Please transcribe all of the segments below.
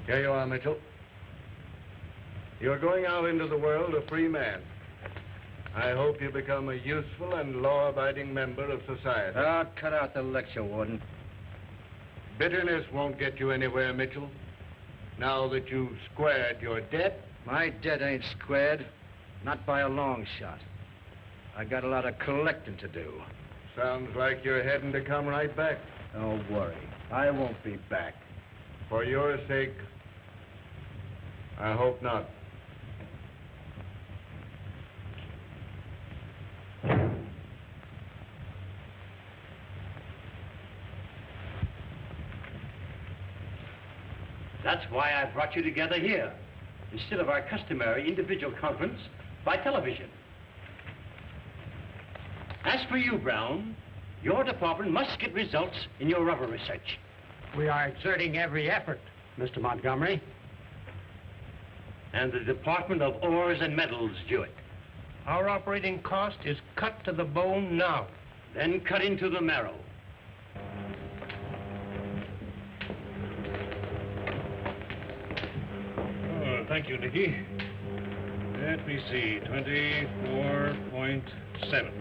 Here you are, Mitchell. You're going out into the world a free man. I hope you become a useful and law-abiding member of society. Oh, cut out the lecture, Warden. Bitterness won't get you anywhere, Mitchell. Now that you've squared your debt. My debt ain't squared. Not by a long shot. I got a lot of collecting to do. Sounds like you're heading to come right back. Don't worry. I won't be back. For your sake, I hope not. That's why I brought you together here, instead of our customary individual conference by television. As for you, Brown, your department must get results in your rubber research. We are exerting every effort, Mr. Montgomery. And the Department of Ores and Metals do it. Our operating cost is cut to the bone now. Then cut into the marrow. Oh, thank you, Nicky. Let me see, 24.7.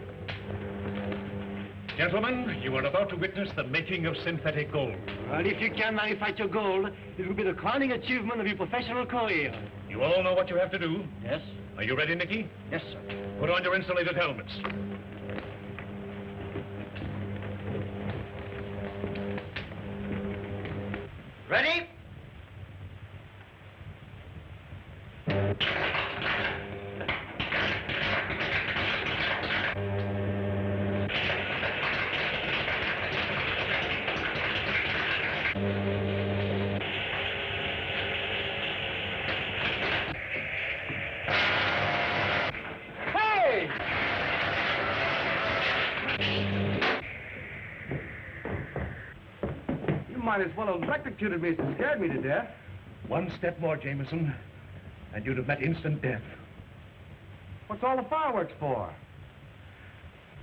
Gentlemen, you are about to witness the making of synthetic gold. Well, if you can manufacture gold, it will be the crowning achievement of your professional career. You all know what you have to do? Yes? Are you ready, Nicky? Yes, sir. Put on your insulated helmets. Ready? Might as well have electrocuted me. It scared me to death. One step more, Jameson, and you'd have met instant death. What's all the fireworks for?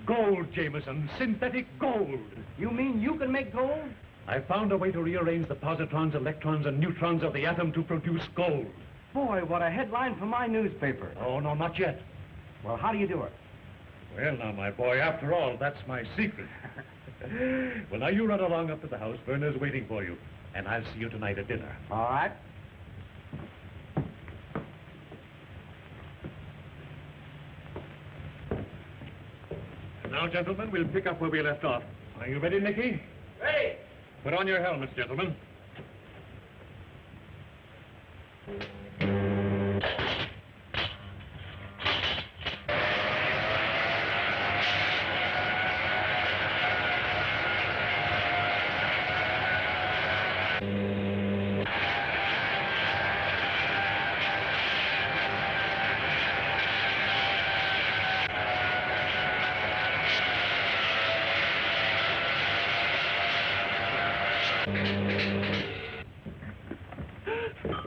Gold, Jameson. Synthetic gold. You mean you can make gold? I found a way to rearrange the positrons, electrons, and neutrons of the atom to produce gold. Boy, what a headline for my newspaper. Oh, no, not yet. Well, how do you do it? Well, now, my boy, after all, that's my secret. Well, now, you run along up to the house. Verna's waiting for you. And I'll see you tonight at dinner. All right. And now, gentlemen, we'll pick up where we left off. Are you ready, Nicky? Ready. Put on your helmets, gentlemen.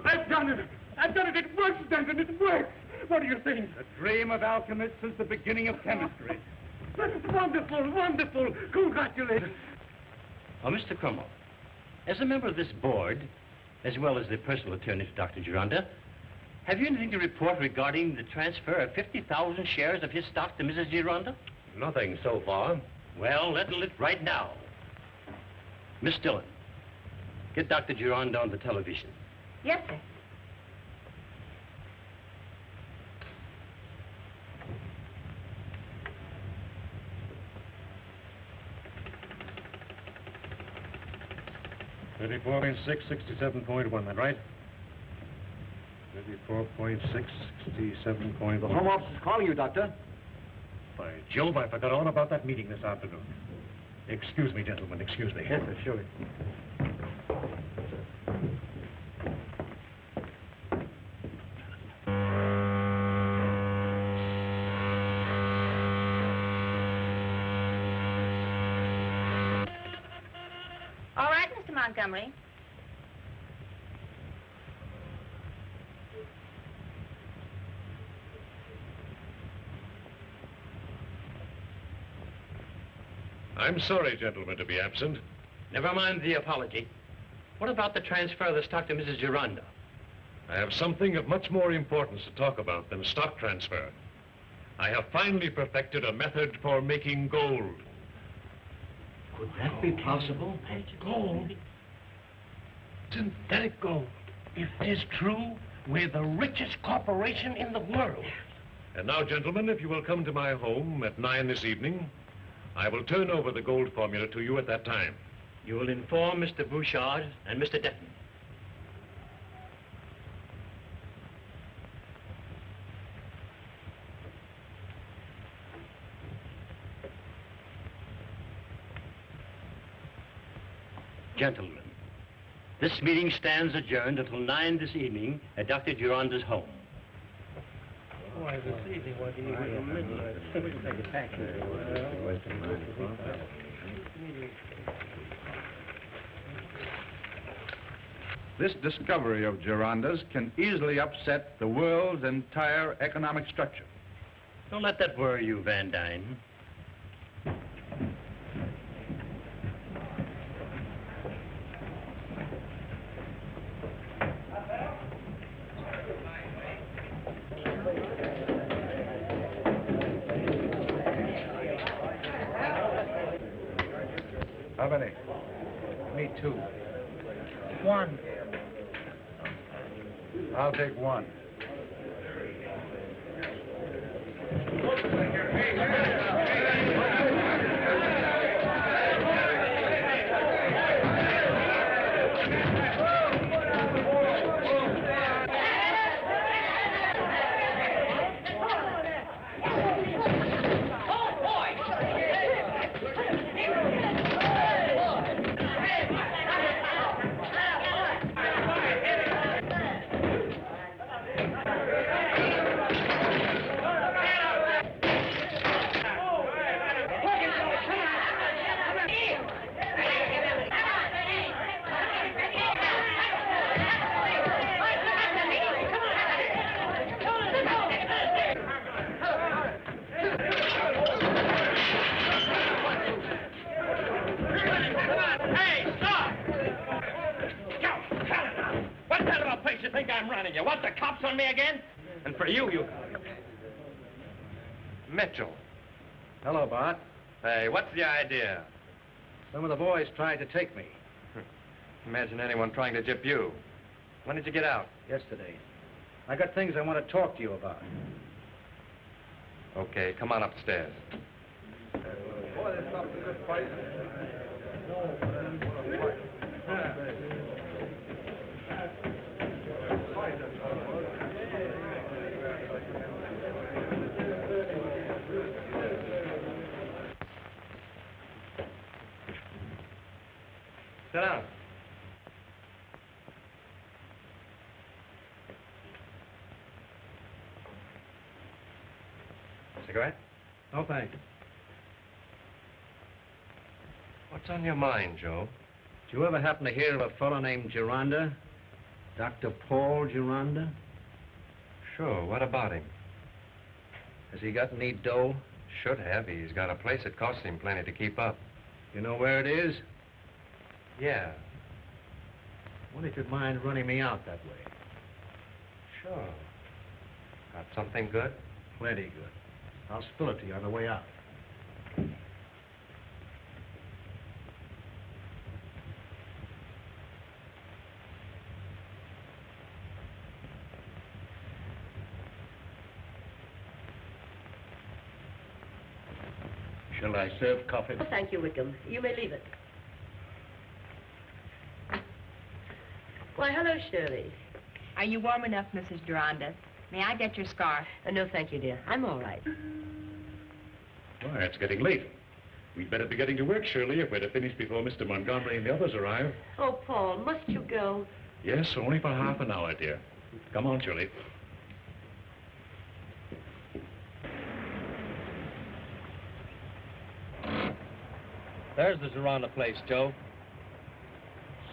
I've done it! I've done it! It works, Denton! It works! What do you think? The dream of alchemists since the beginning of chemistry. That's wonderful, wonderful! Congratulations! Oh, Mr. Crummell, as a member of this board, as well as the personal attorney to Dr. Gironda, have you anything to report regarding the transfer of 50,000 shares of his stock to Mrs. Gironda? Nothing so far. Well, let's it right now. Miss Dillon, get Dr. Gironda on the television. Yes, sir. $34.667.1, that right? 34.667.1. The Home Office is calling you, Doctor. By Jove, I forgot all about that meeting this afternoon. Excuse me, gentlemen, excuse me. Yes, sir, sure. All right, Mr. Montgomery. I'm sorry, gentlemen, to be absent. Never mind the apology. What about the transfer of the stock to Mrs. Gironda? I have something of much more importance to talk about than stock transfer. I have finally perfected a method for making gold. Could that be possible? Gold. Synthetic gold. If this is true, we're the richest corporation in the world. And now, gentlemen, if you will come to my home at 9 this evening, I will turn over the gold formula to you at that time. You will inform Mr. Bouchard and Mr. Denton. Gentlemen, this meeting stands adjourned until 9 this evening at Dr. Gironda's home. Why, this evening, why do you wait a minute? This discovery of Gironda's can easily upset the world's entire economic structure. Don't let that worry you, Van Dyne. How many? Me two. One. I'll take one. And for you... Mitchell. Hello, Bart. Hey, what's the idea? Some of the boys tried to take me. Imagine anyone trying to gyp you. When did you get out? Yesterday. I got things I want to talk to you about. Okay, come on upstairs. Sit down. Cigarette? No, thanks. What's on your mind, Joe? Did you ever happen to hear of a fellow named Gironda? Dr. Paul Gironda? Sure, what about him? Has he got any dough? Should have. He's got a place that costs him plenty to keep up. You know where it is? Yeah, Wonder if you'd mind running me out that way. sure. Got something good? Plenty good. I'll spill it to you on the way out. Shall I serve coffee? Oh, thank you, Wickham. You may leave it. Why, hello, Shirley. Are you warm enough, Mrs. Gironda? May I get your scarf? No, thank you, dear. I'm all right. Why, it's getting late. We'd better be getting to work, Shirley, if we're to finish before Mr. Montgomery and the others arrive. Oh, Paul, must you go? Yes, only for half an hour, dear. Come on, Shirley. There's the Gironda place, Joe.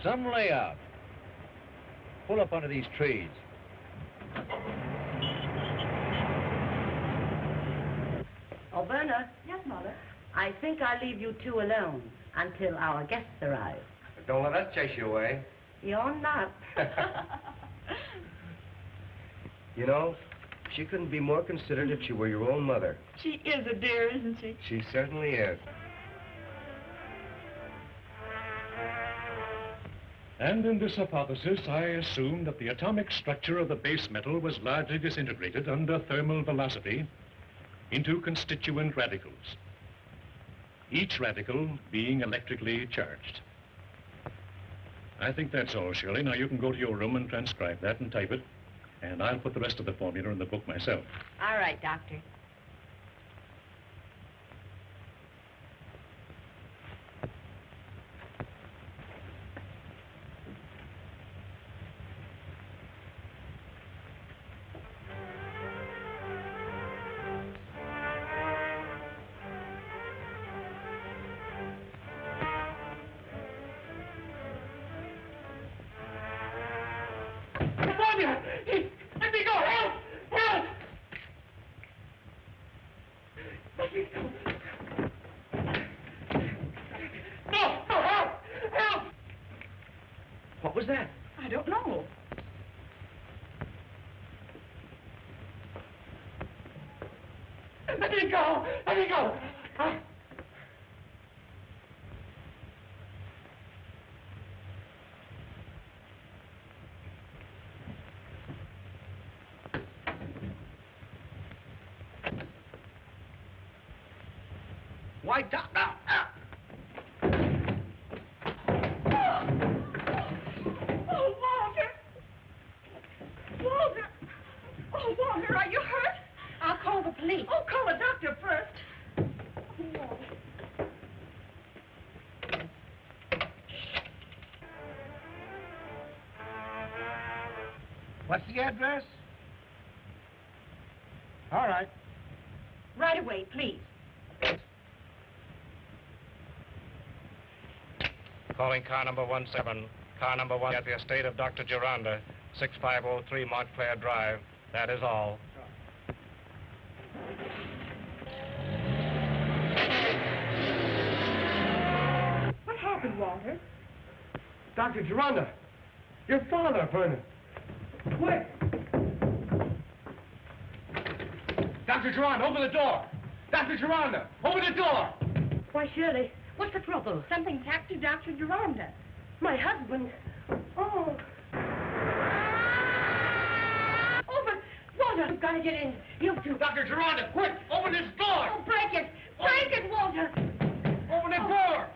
Some layout. Pull up under these trees. Oh, Verna, Yes, Mother. I think I'll leave you two alone until our guests arrive. Don't let us chase you away. You're not. You know, she couldn't be more considerate if she were your own mother. She is a dear, isn't she? She certainly is. And in this hypothesis, I assume that the atomic structure of the base metal was largely disintegrated under thermal velocity into constituent radicals, each radical being electrically charged. I think that's all, Shirley. Now you can go to your room and transcribe that and type it, and I'll put the rest of the formula in the book myself. All right, Doctor. Let me go! Help! Help! Let me go! No! No! Help! Help! What was that? I don't know. Let me go! Let me go! Why, Doc, now! Oh, Walter! Walter! Oh, Walter, are you hurt? I'll call the police. Oh, call the doctor first. What's the address? All right. Right away, please. Calling car number 17. Car number 1 at the estate of Dr. Gironda, 6503 Montclair Drive. That is all. What happened, Walter? Dr. Gironda! Your father, Verna! Quick! Dr. Gironda, open the door! Dr. Gironda, open the door! Why, Shirley, what's the trouble? Something's happened to Dr. Gironda. My husband. Oh. Open! Walter, you've got to get in. You two. Dr. Gironda, quick! Open this door! Oh, break it! Break it, Walter! Open the door!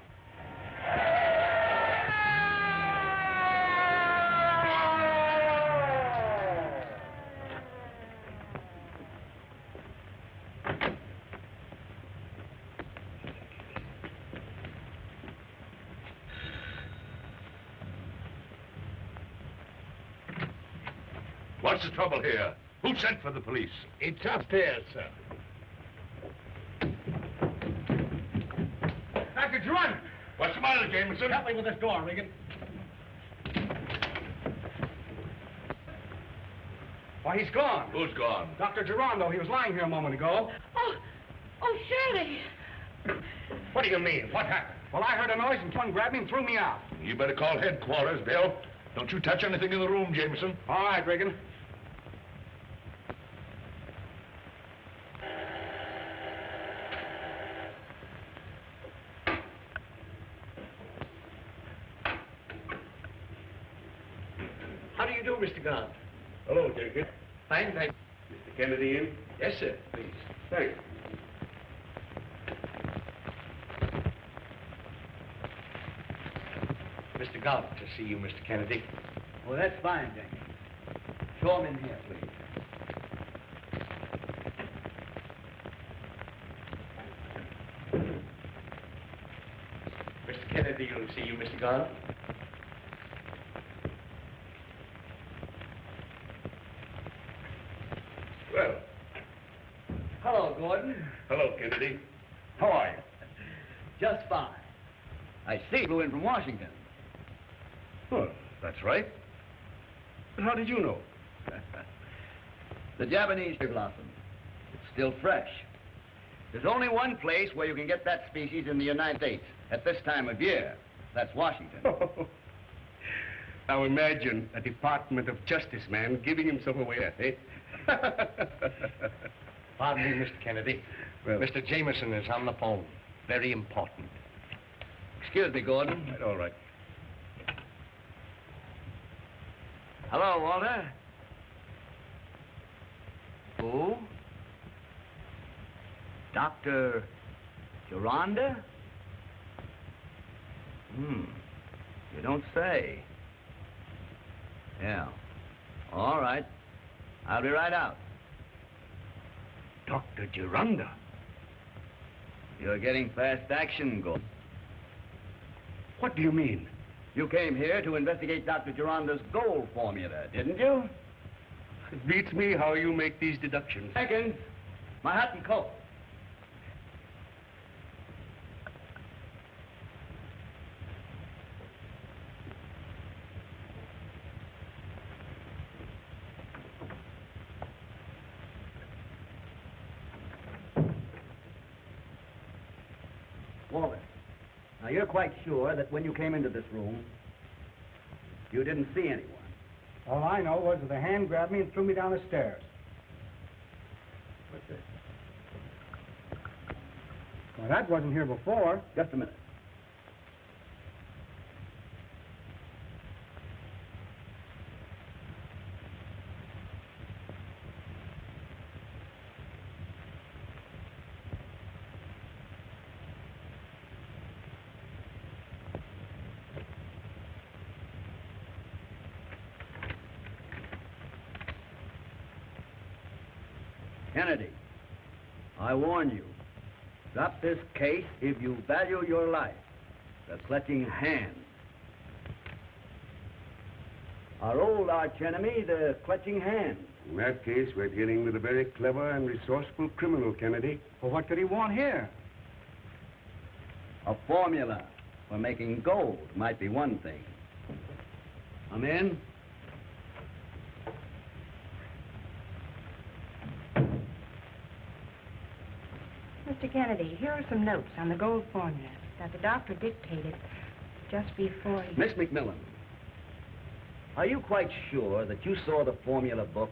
What's the trouble here? Who sent for the police? It's upstairs, sir. Dr. Gironda! What's the matter, Jameson. Help me with this door, Regan. Why, he's gone. Who's gone? Dr. Gironda, he was lying here a moment ago. Oh, Shirley. What do you mean? What happened? Well, I heard a noise and someone grabbed me and threw me out. You better call headquarters, Bill. Don't you touch anything in the room, Jameson. All right, Regan. How do you do, Mr. Grant? Hello, Jenkins. Fine, thank Mr. Kennedy in? Yes, sir, please. Thanks. Mr. Galt to see you, Mr. Kennedy. Well, that's fine, Jenkins. Show him in here, please. Mr. Kennedy will see you, Mr. Galt. Well, Hello, Gordon. hello, Kennedy. How are you? Just fine. I see you flew in from Washington. Well, that's right. But how did you know? The Japanese cherry blossom. It's still fresh. There's only one place where you can get that species in the United States at this time of year. That's Washington. Now imagine a Department of Justice man giving himself away, eh? Pardon me, Mr. Kennedy. Well, Mr. Jameson is on the phone. Very important. Excuse me, Gordon. all right. Hello, Walter. Who? Dr. Gironda? You don't say. Yeah. All right. I'll be right out. Dr. Gironda. You're getting fast action, Gordon. What do you mean? You came here to investigate Dr. Gironda's gold formula, didn't you? It beats me how you make these deductions. Seconds. My hat and coat. Walter, now you're quite sure that when you came into this room, you didn't see anyone? All I know was that a hand grabbed me and threw me down the stairs. What's this? Well, that wasn't here before. Just a minute. Kennedy, I warn you, drop this case if you value your life. The Clutching Hand. Our old archenemy, the Clutching Hand. In that case, we're dealing with a very clever and resourceful criminal, Kennedy. Well, what could he want here? A formula for making gold might be one thing. Come in. Mr. Kennedy, here are some notes on the gold formula that the doctor dictated just before he... Miss McMillan, are you quite sure that you saw the formula book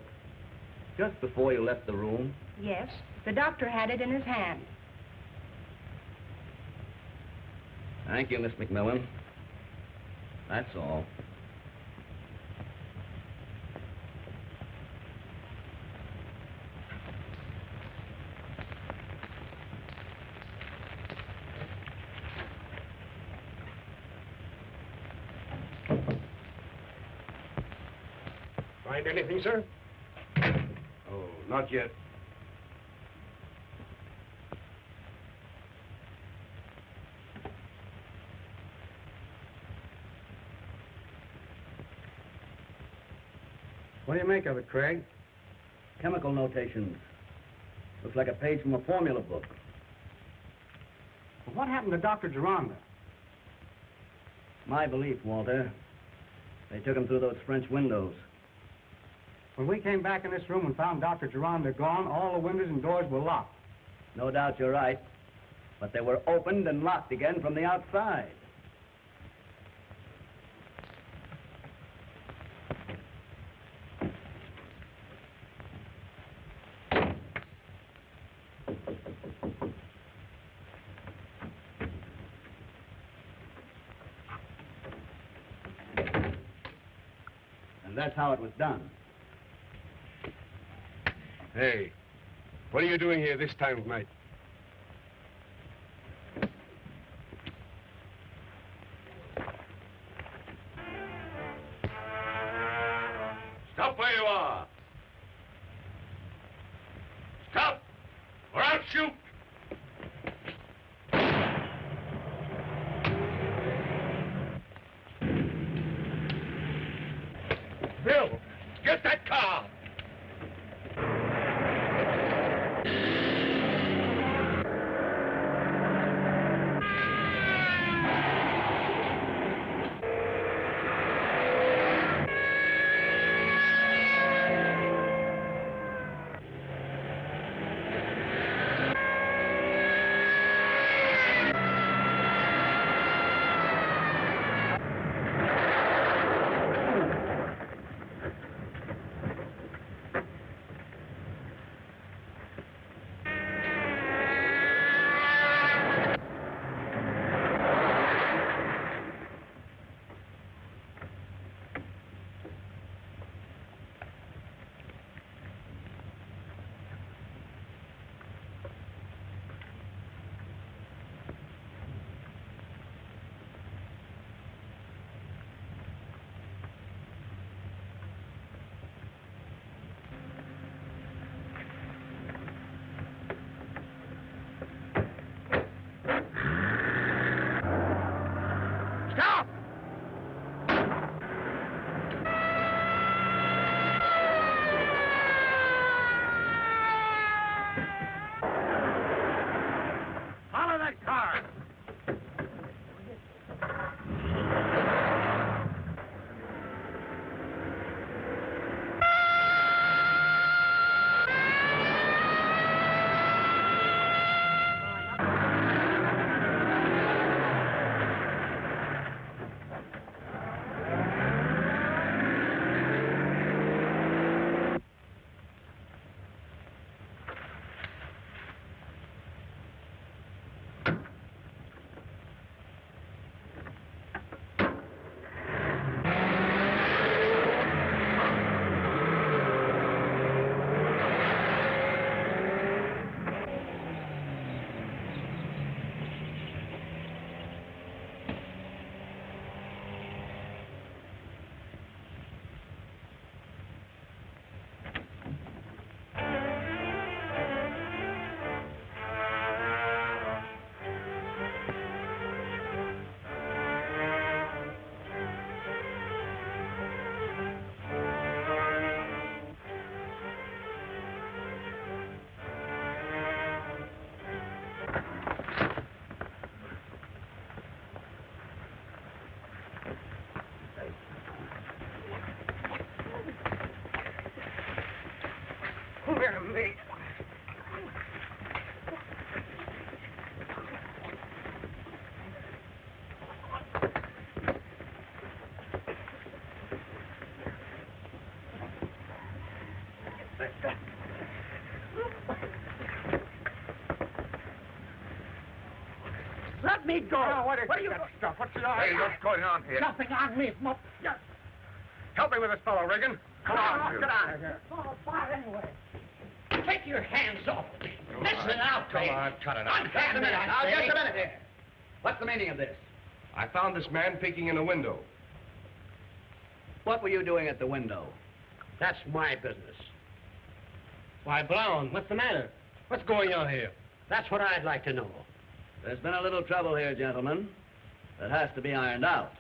just before you left the room? Yes, the doctor had it in his hand. Thank you, Miss McMillan. That's all. Find anything, sir? Oh, not yet. What do you make of it, Craig? Chemical notations. Looks like a page from a formula book. Well, what happened to Dr. Gironda? My belief, Walter. They took him through those French windows. When we came back in this room and found Dr. Gironda gone, all the windows and doors were locked. No doubt you're right. But they were opened and locked again from the outside. And that's how it was done. Hey, what are you doing here this time of night? Stop where you are. Stop, or I'll shoot. Bill, get that car. Me. Let me go. Now, what are you stuff? What's the Hey, what's going on here? Nothing on me. Help me with this fellow, Regan. Come on. Get out of here. Oh, fire anyway. Take your hands off me. Listen out, Come on, cut it out. Unhand me, I Now, say. just a minute here. What's the meaning of this? I found this man peeking in a window. What were you doing at the window? That's my business. Why, Brown, what's the matter? What's going on here? That's what I'd like to know. There's been a little trouble here, gentlemen. That has to be ironed out.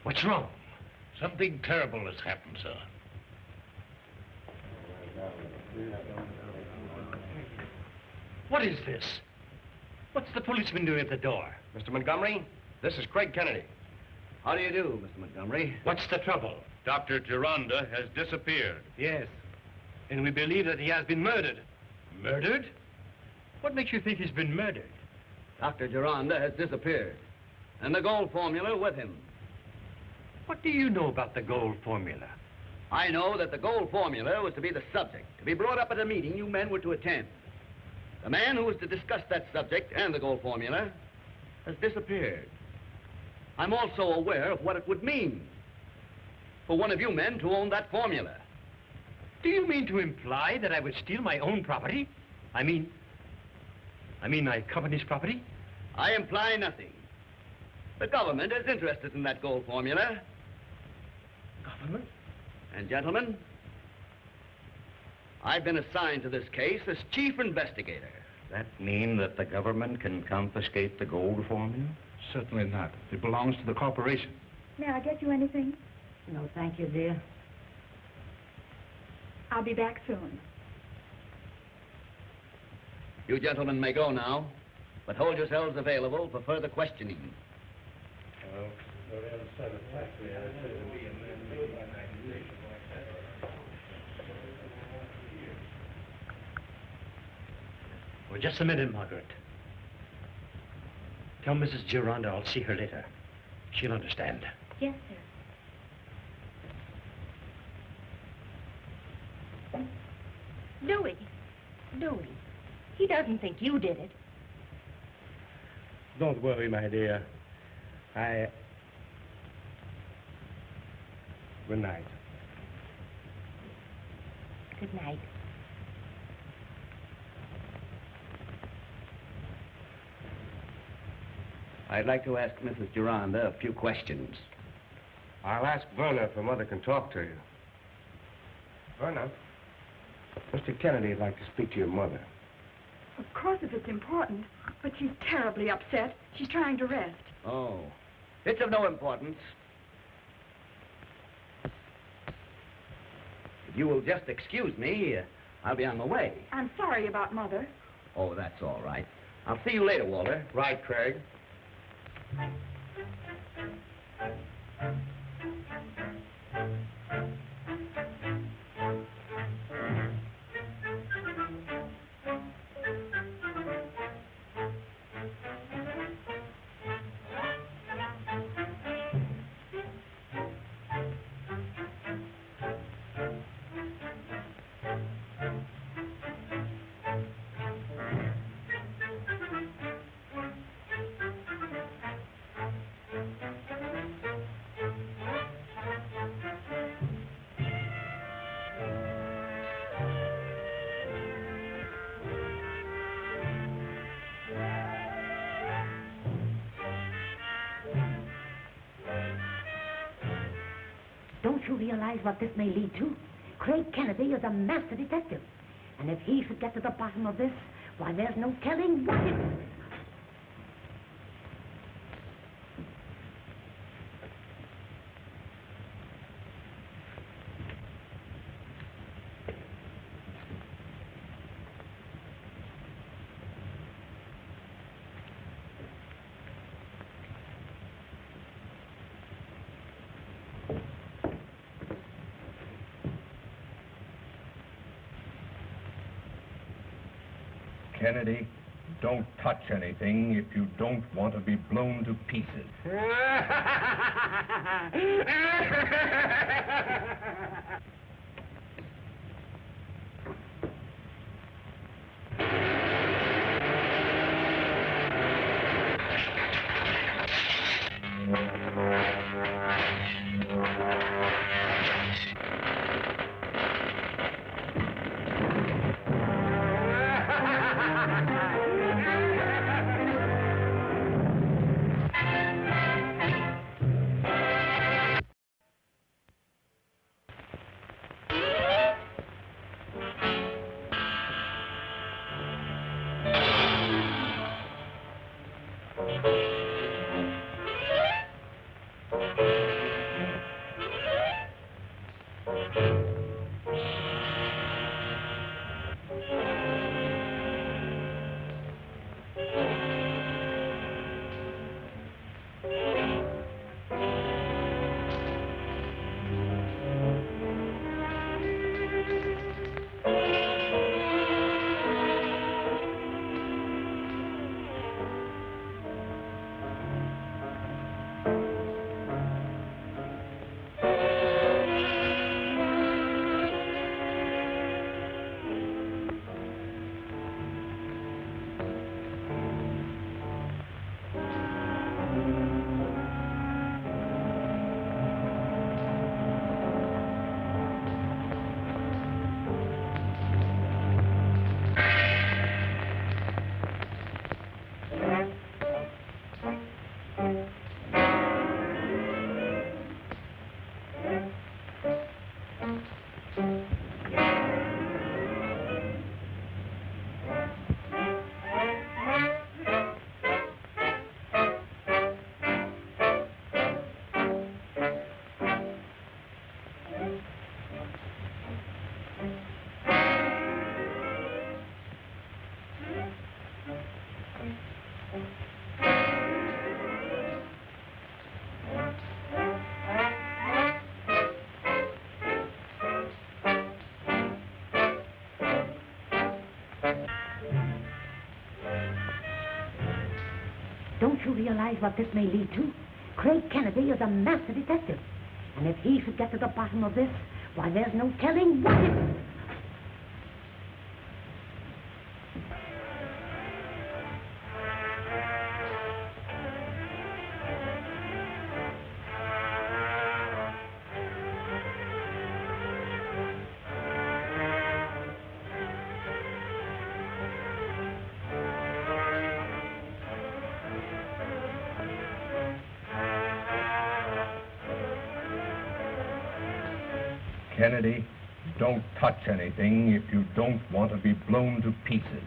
What's wrong? Something terrible has happened, sir. What is this? What's the policeman doing at the door? Mr. Montgomery, this is Craig Kennedy. How do you do, Mr. Montgomery? What's the trouble? Dr. Gironda has disappeared. Yes. And we believe that he has been murdered. Murdered? What makes you think he's been murdered? Dr. Gironda has disappeared, and the gold formula with him. What do you know about the gold formula? I know that the gold formula was to be the subject, to be brought up at a meeting you men were to attend. The man who was to discuss that subject and the gold formula has disappeared. I'm also aware of what it would mean for one of you men to own that formula. Do you mean to imply that I would steal my own property? I mean my company's property? I imply nothing. The government is interested in that gold formula. Government? And gentlemen, I've been assigned to this case as chief investigator. That mean that the government can confiscate the gold formula? Certainly not. It belongs to the corporation. May I get you anything? No, thank you, dear. I'll be back soon. You gentlemen may go now, but hold yourselves available for further questioning. Well, just a minute, Margaret. Tell Mrs. Gironda I'll see her later. She'll understand. Yes, sir. Louis. He doesn't think you did it. Don't worry, my dear. Good night. Good night. I'd like to ask Mrs. Gironda a few questions. I'll ask Verna if her mother can talk to you. Verna, Mr. Kennedy'd like to speak to your mother. Of course, if it's important. But she's terribly upset. She's trying to rest. Oh, it's of no importance. If you will just excuse me, I'll be on my way. I'm sorry about Mother. Oh, that's all right. I'll see you later, Walter. Right, Craig. Don't you realize what this may lead to? Craig Kennedy is a master detective. And if he should get to the bottom of this, why, there's no telling what it is. Kennedy, don't touch anything if you don't want to be blown to pieces. Don't you realize what this may lead to? Craig Kennedy is a master detective. And if he should get to the bottom of this, why, there's no telling what it... Kennedy, don't touch anything if you don't want to be blown to pieces.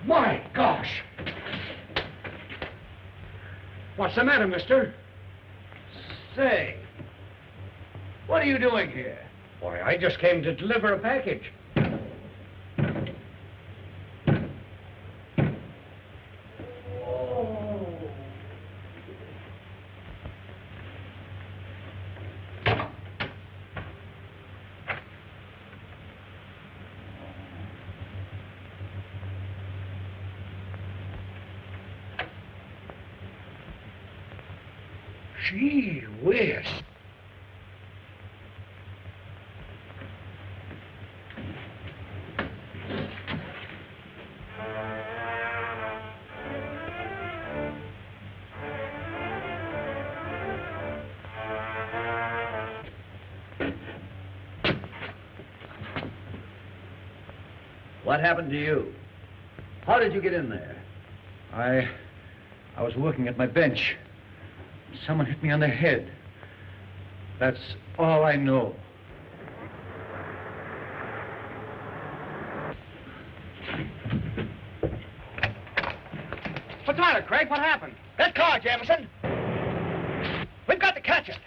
My gosh! What's the matter, mister? Say, what are you doing here? Why, I just came to deliver a package. Gee whiz. What happened to you? How did you get in there? I was working at my bench. Someone hit me on the head. That's all I know. What's the matter, Craig? What happened? That car, Jameson. We've got to catch it.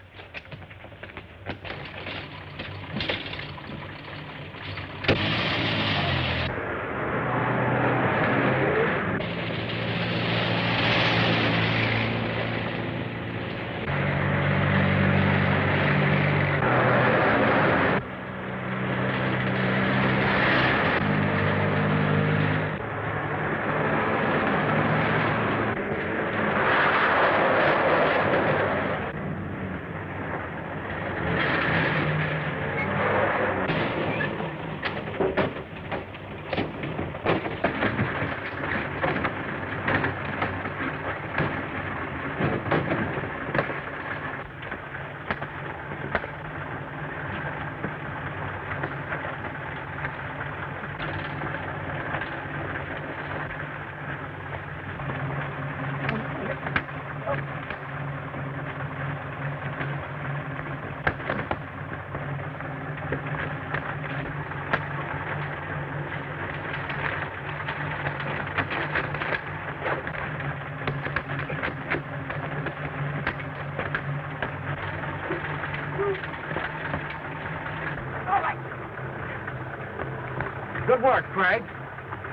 Good work, Craig.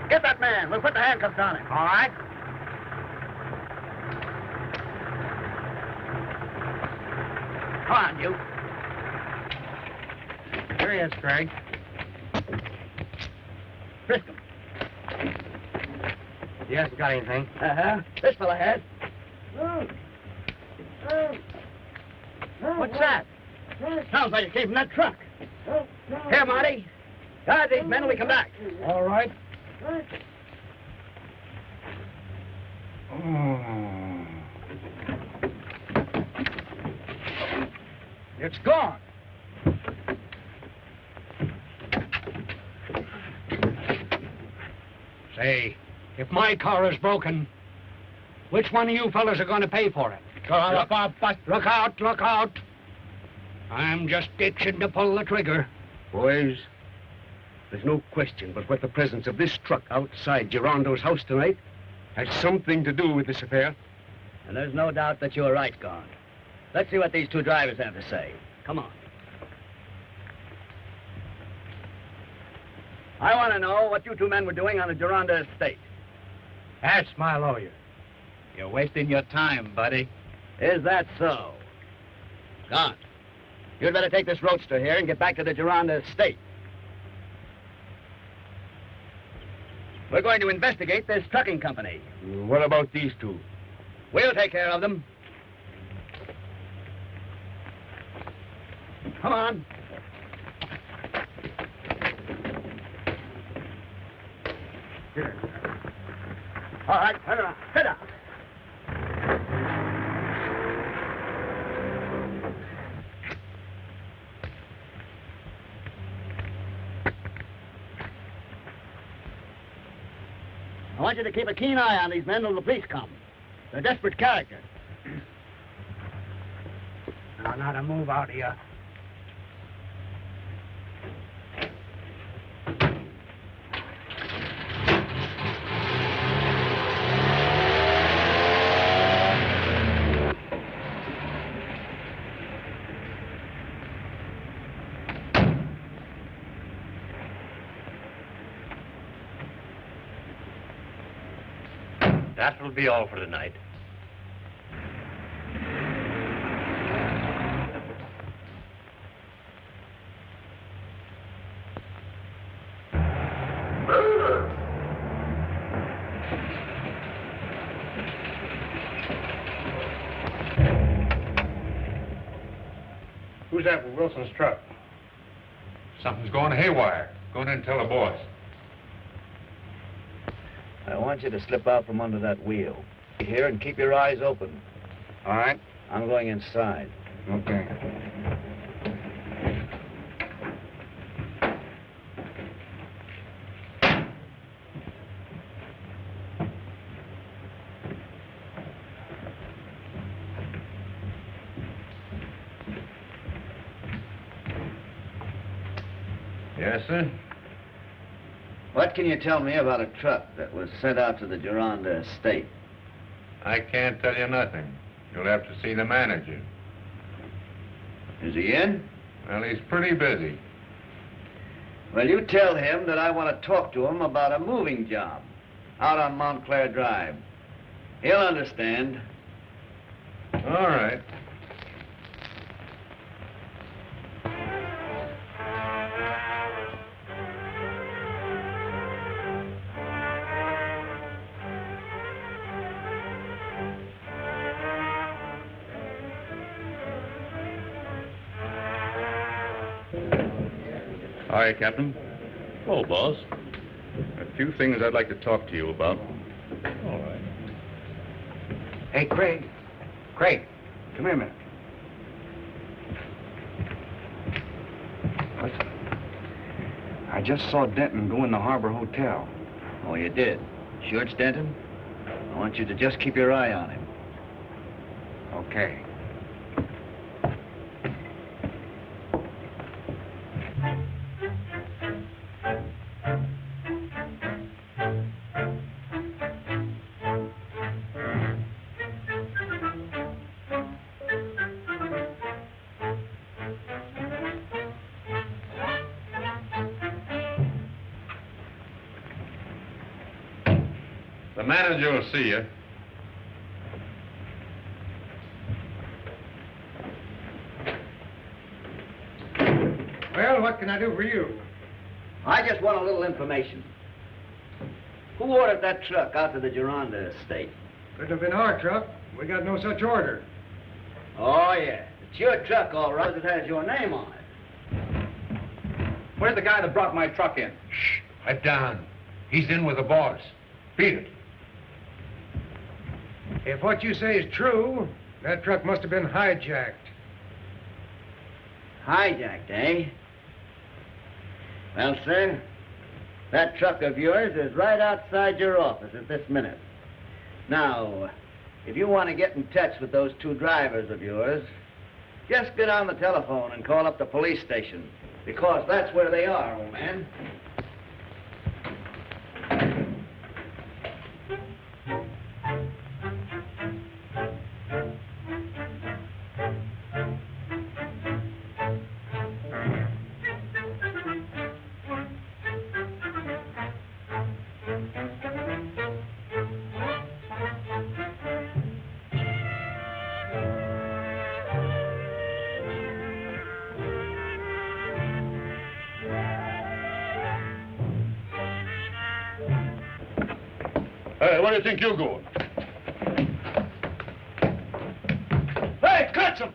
Get that man. We'll put the handcuffs on him. All right. Come on, you. Here he is, Craig. Frisk him. He hasn't got anything. Uh-huh. This fella has. What's that? Sounds like it came from that truck. Here, Marty. Guard these men till we come back. All right. It's gone. Say, if my car is broken, which one of you fellas are going to pay for it? Look out, look out. I'm just itching to pull the trigger. Boys, there's no question but what the presence of this truck outside Gironda's house tonight has something to do with this affair. And there's no doubt that you're right, Gaunt. Let's see what these two drivers have to say. Come on. I want to know what you two men were doing on the Gironda estate. That's my lawyer. You're wasting your time, buddy. Is that so? Gaunt, you'd better take this roadster here and get back to the Gironda estate. We're going to investigate this trucking company. What about these two? We'll take care of them. Come on. All right, turn around. Sit down. I want you to keep a keen eye on these men till the police come. They're desperate characters. Now, not a move out of you. That will be all for tonight. Who's that with Wilson's truck? Something's going haywire. Go in and tell the boss. I want you to slip out from under that wheel. Here and keep your eyes open. All right. I'm going inside. Okay. Yes, sir? What can you tell me about a truck that was sent out to the Gironda estate? I can't tell you nothing. You'll have to see the manager. Is he in? Well, he's pretty busy. Well, you tell him that I want to talk to him about a moving job out on Montclair Drive. He'll understand. All right. Hi, Captain. Oh, boss. A few things I'd like to talk to you about. All right. Hey, Craig. Craig, come here a minute. Listen. I just saw Denton go in the Harbor Hotel. Oh, you did? Sure it's Denton? I want you to just keep your eye on him. Okay. The manager will see you. Well, what can I do for you? I just want a little information. Who ordered that truck out to the Gironda estate? Could have been our truck. We got no such order. Oh, yeah. It's your truck, all right. It has your name on it. Where's the guy that brought my truck in? Shh, pipe down. He's in with the boss. Beat it. If what you say is true, that truck must have been hijacked. Hijacked, eh? Well, sir, that truck of yours is right outside your office at this minute. Now, if you want to get in touch with those two drivers of yours, just get on the telephone and call up the police station, because that's where they are, old man. Hey, where do you think you're going? Hey, catch him!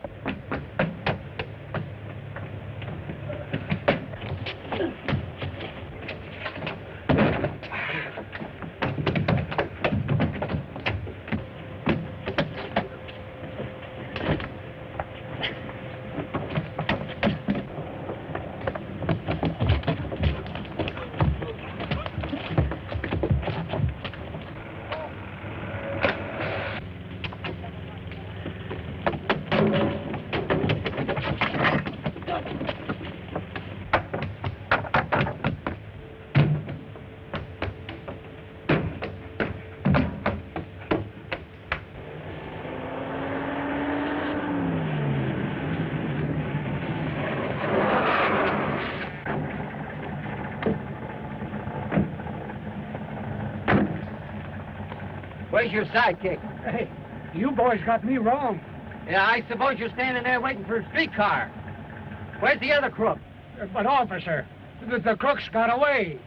Where's your sidekick? Hey, you boys got me wrong. Yeah, I suppose you're standing there waiting for a streetcar. Where's the other crook? But, officer, the crook's got away.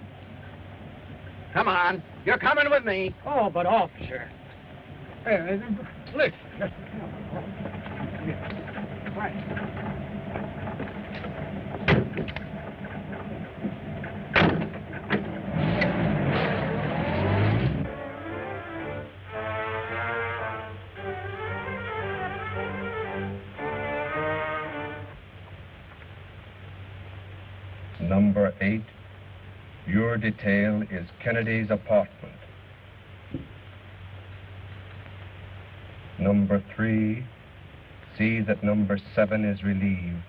Come on. You're coming with me. Oh, but, officer. Listen. Right. Number 8, your detail is Kennedy's apartment. Number 3, see that number 7 is relieved,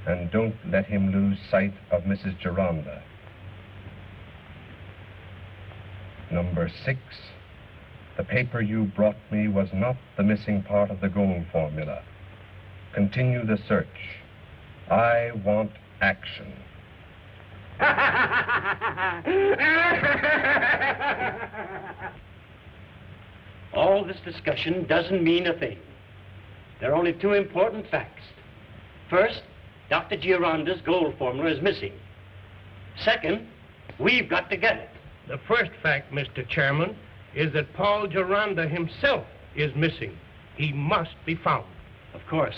and don't let him lose sight of Mrs. Gironda. Number 6, the paper you brought me was not the missing part of the gold formula. Continue the search. I want action. All this discussion doesn't mean a thing. There are only two important facts. First, Dr. Gironda's gold formula is missing. Second, we've got to get it. The first fact, Mr. Chairman, is that Paul Gironda himself is missing. He must be found. Of course.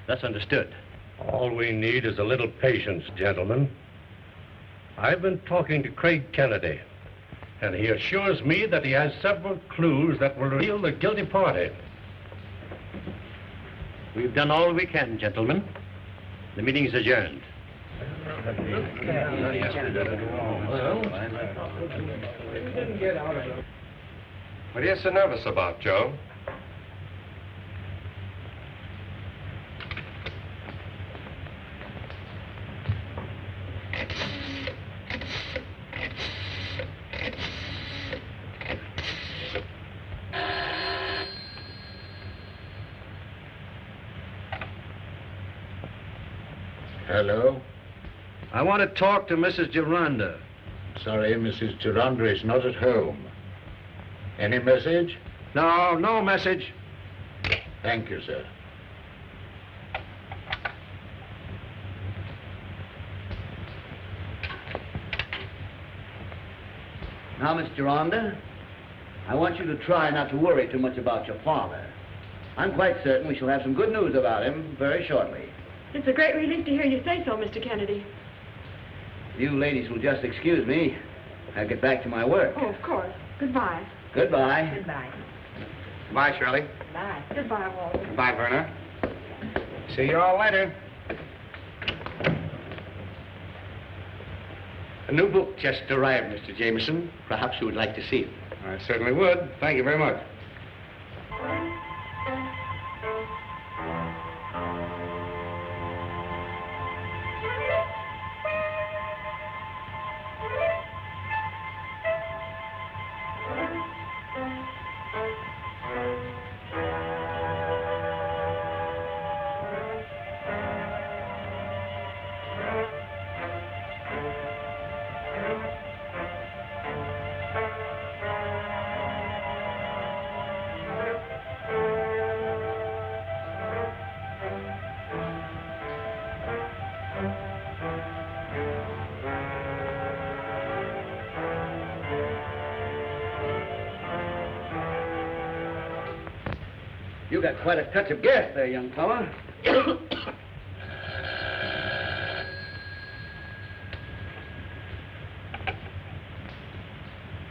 That's understood. All we need is a little patience, gentlemen. I've been talking to Craig Kennedy, and he assures me that he has several clues that will reveal the guilty party. We've done all we can, gentlemen. The meeting's adjourned. What are you so nervous about, Joe? Hello? I want to talk to Mrs. Gironda. Sorry, Mrs. Gironda is not at home. Any message? No, no message. Thank you, sir. Now, Miss Gironda, I want you to try not to worry too much about your father. I'm quite certain we shall have some good news about him very shortly. It's a great relief to hear you say so, Mr. Kennedy. You ladies will just excuse me. I'll get back to my work. Oh, of course. Goodbye. Goodbye. Goodbye. Goodbye, Shirley. Bye. Goodbye, Walter. Goodbye, Verna. See you all later. A new book just arrived, Mr. Jameson. Perhaps you would like to see it. I certainly would. Thank you very much. You got quite a touch of gas there, young fella.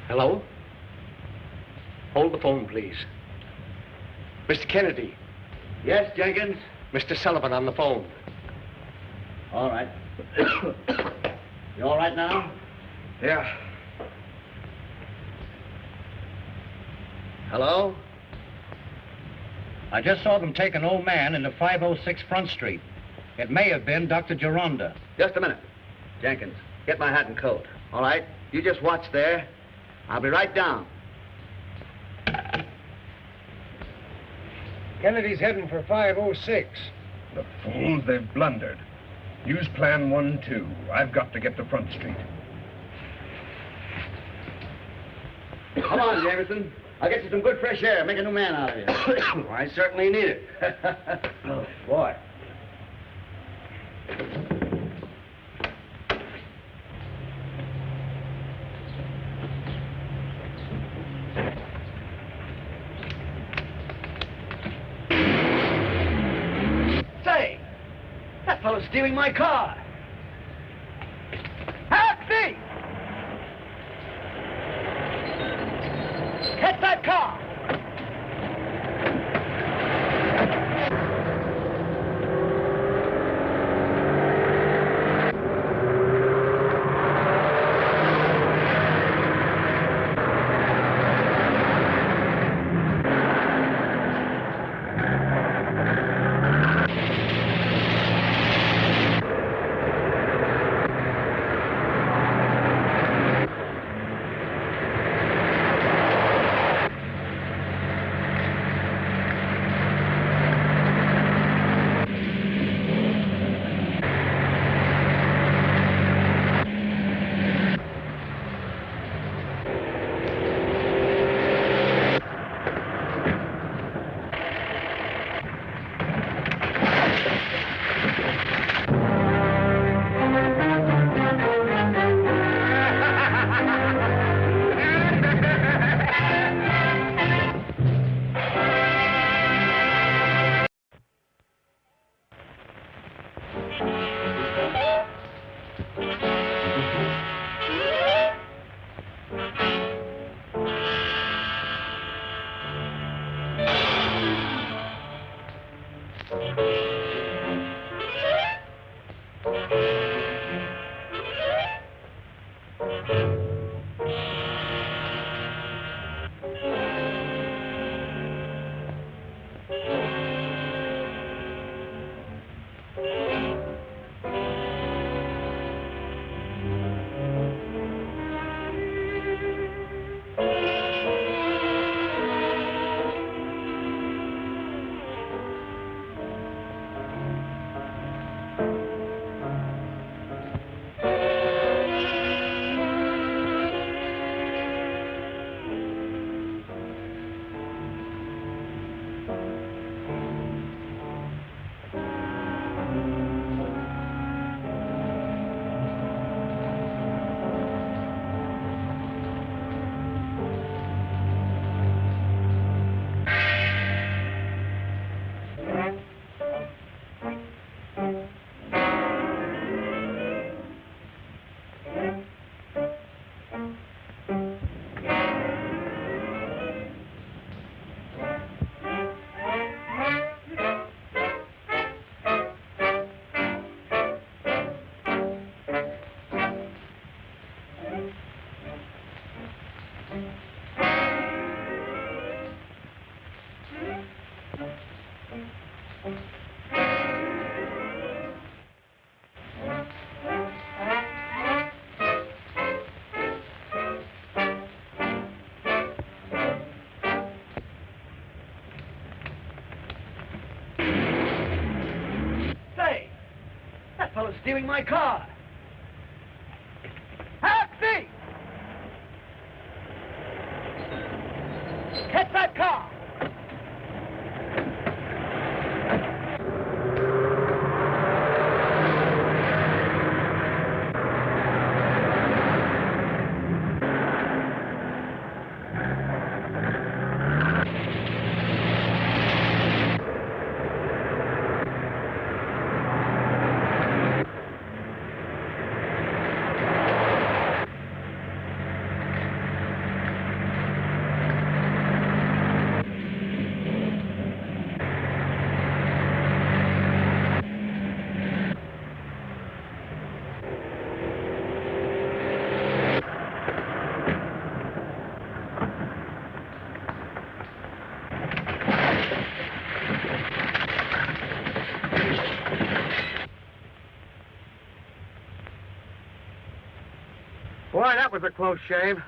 Hello? Hold the phone, please. Mr. Kennedy. Yes, Jenkins? Mr. Sullivan on the phone. All right. You all right now? Yeah. Hello? I just saw them take an old man into 506 Front Street. It may have been Dr. Gironda. Just a minute. Jenkins, get my hat and coat. All right? You just watch there. I'll be right down. Kennedy's heading for 506. The fools, they've blundered. Use plan 1-2. I've got to get to Front Street. Come on, Jameson. I'll get you some good fresh air. Make a new man out of you. I certainly need it. Oh, boy. Say, that fellow's stealing my car. Help me! Catch that car! Say, that fellow's stealing my car. Taxi! Catch that car! Boy, that was a close shave.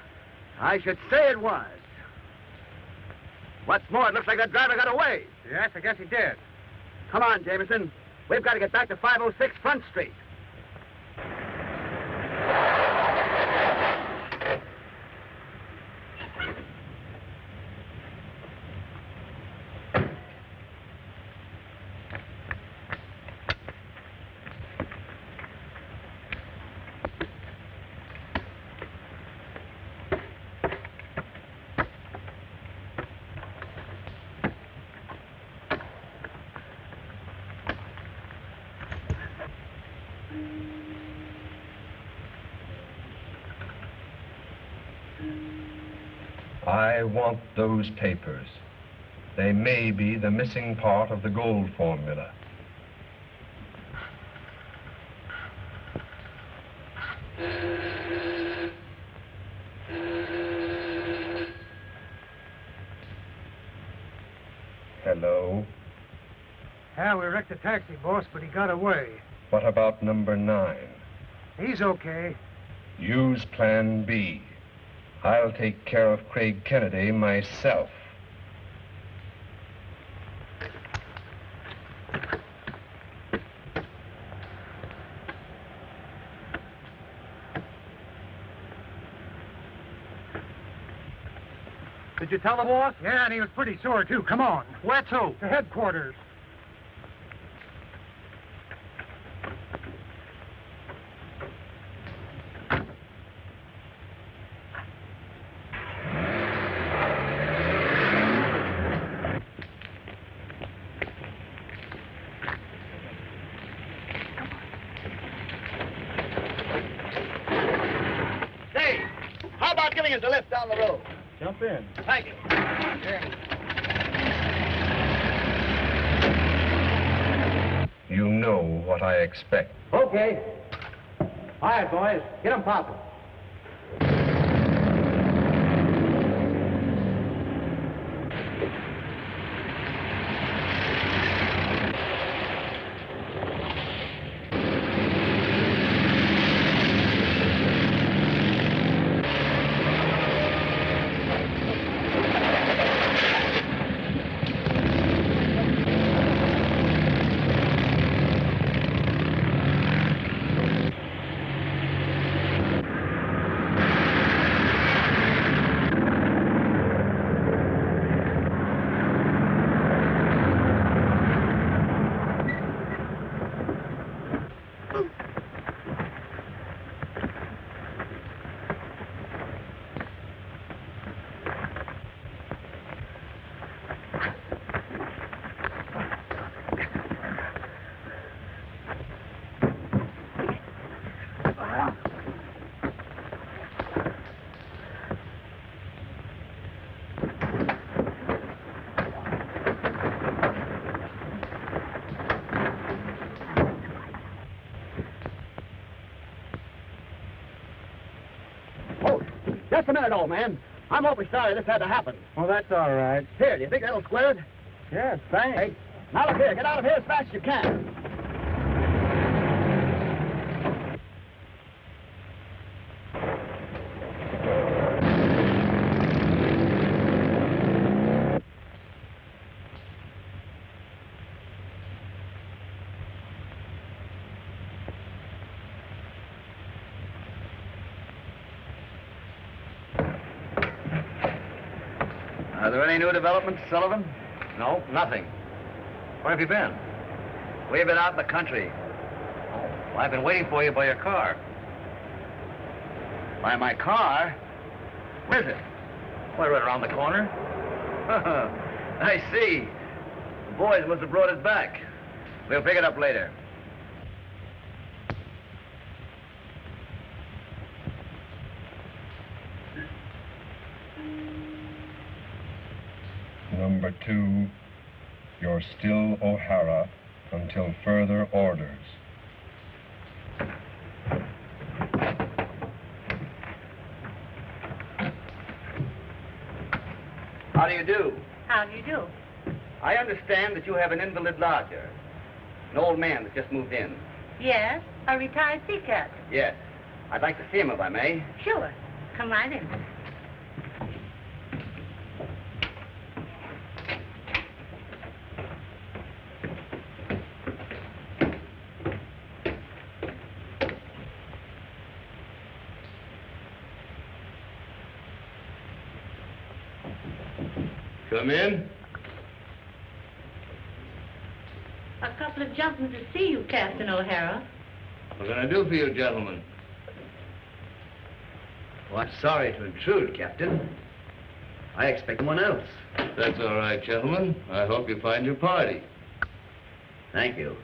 I should say it was. What's more, it looks like that driver got away. Yes, I guess he did. Come on, Jameson. We've got to get back to 506 Front Street. I want those papers. They may be the missing part of the gold formula. Hello? Yeah, we wrecked the taxi, boss, but he got away. What about number 9? He's okay. Use Plan B. I'll take care of Craig Kennedy myself. Did you tell the boss? Yeah, and he was pretty sore, too. Come on. Where to? To headquarters. Say, how about giving us a lift down the road? Jump in. Thank you. You know what I expect. Okay. All right, boys. Get 'em popping. Just a minute, old man. I'm awfully sorry this had to happen. Well, that's all right. Here, do you think that'll square it? Yes, thanks. Hey, Now look here, get out of here as fast as you can. Are there any new developments, Sullivan? No, nothing. Where have you been? We've been out in the country. Well, I've been waiting for you by your car. By my car? Where's it? Well, right around the corner. I see. The boys must have brought it back. We'll pick it up later. Number 2, you're still O'Hara until further orders. How do you do? How do you do? I understand that you have an invalid lodger. An old man that just moved in. Yes, a retired sea captain. Yes. I'd like to see him if I may. Sure. Come right in. Come in. A couple of gentlemen to see you, Captain O'Hara. What can I do for you, gentlemen? Well, I'm sorry to intrude, Captain. I expect someone else. That's all right, gentlemen. I hope you find your party. Thank you.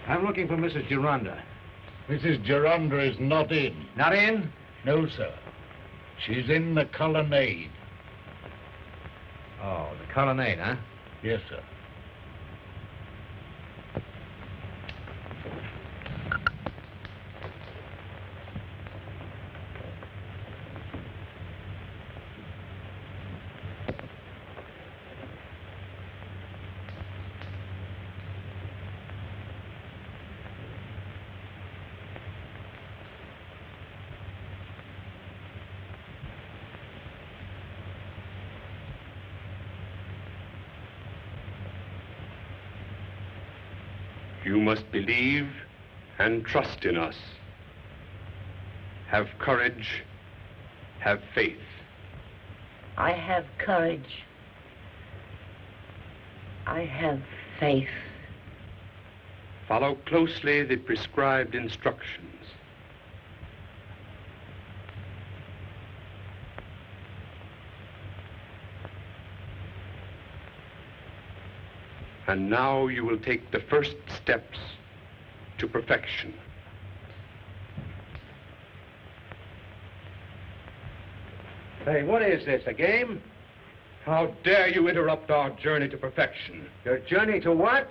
I'm looking for Mrs. Gironda. Mrs. Gironda is not in. Not in? No, sir. She's in the colonnade. Oh, the colonnade, huh? Yes, sir. You must believe and trust in us. Have courage, have faith. I have courage. I have faith. Follow closely the prescribed instructions. And now you will take the first steps to perfection. Hey, what is this, a game? How dare you interrupt our journey to perfection? Your journey to what?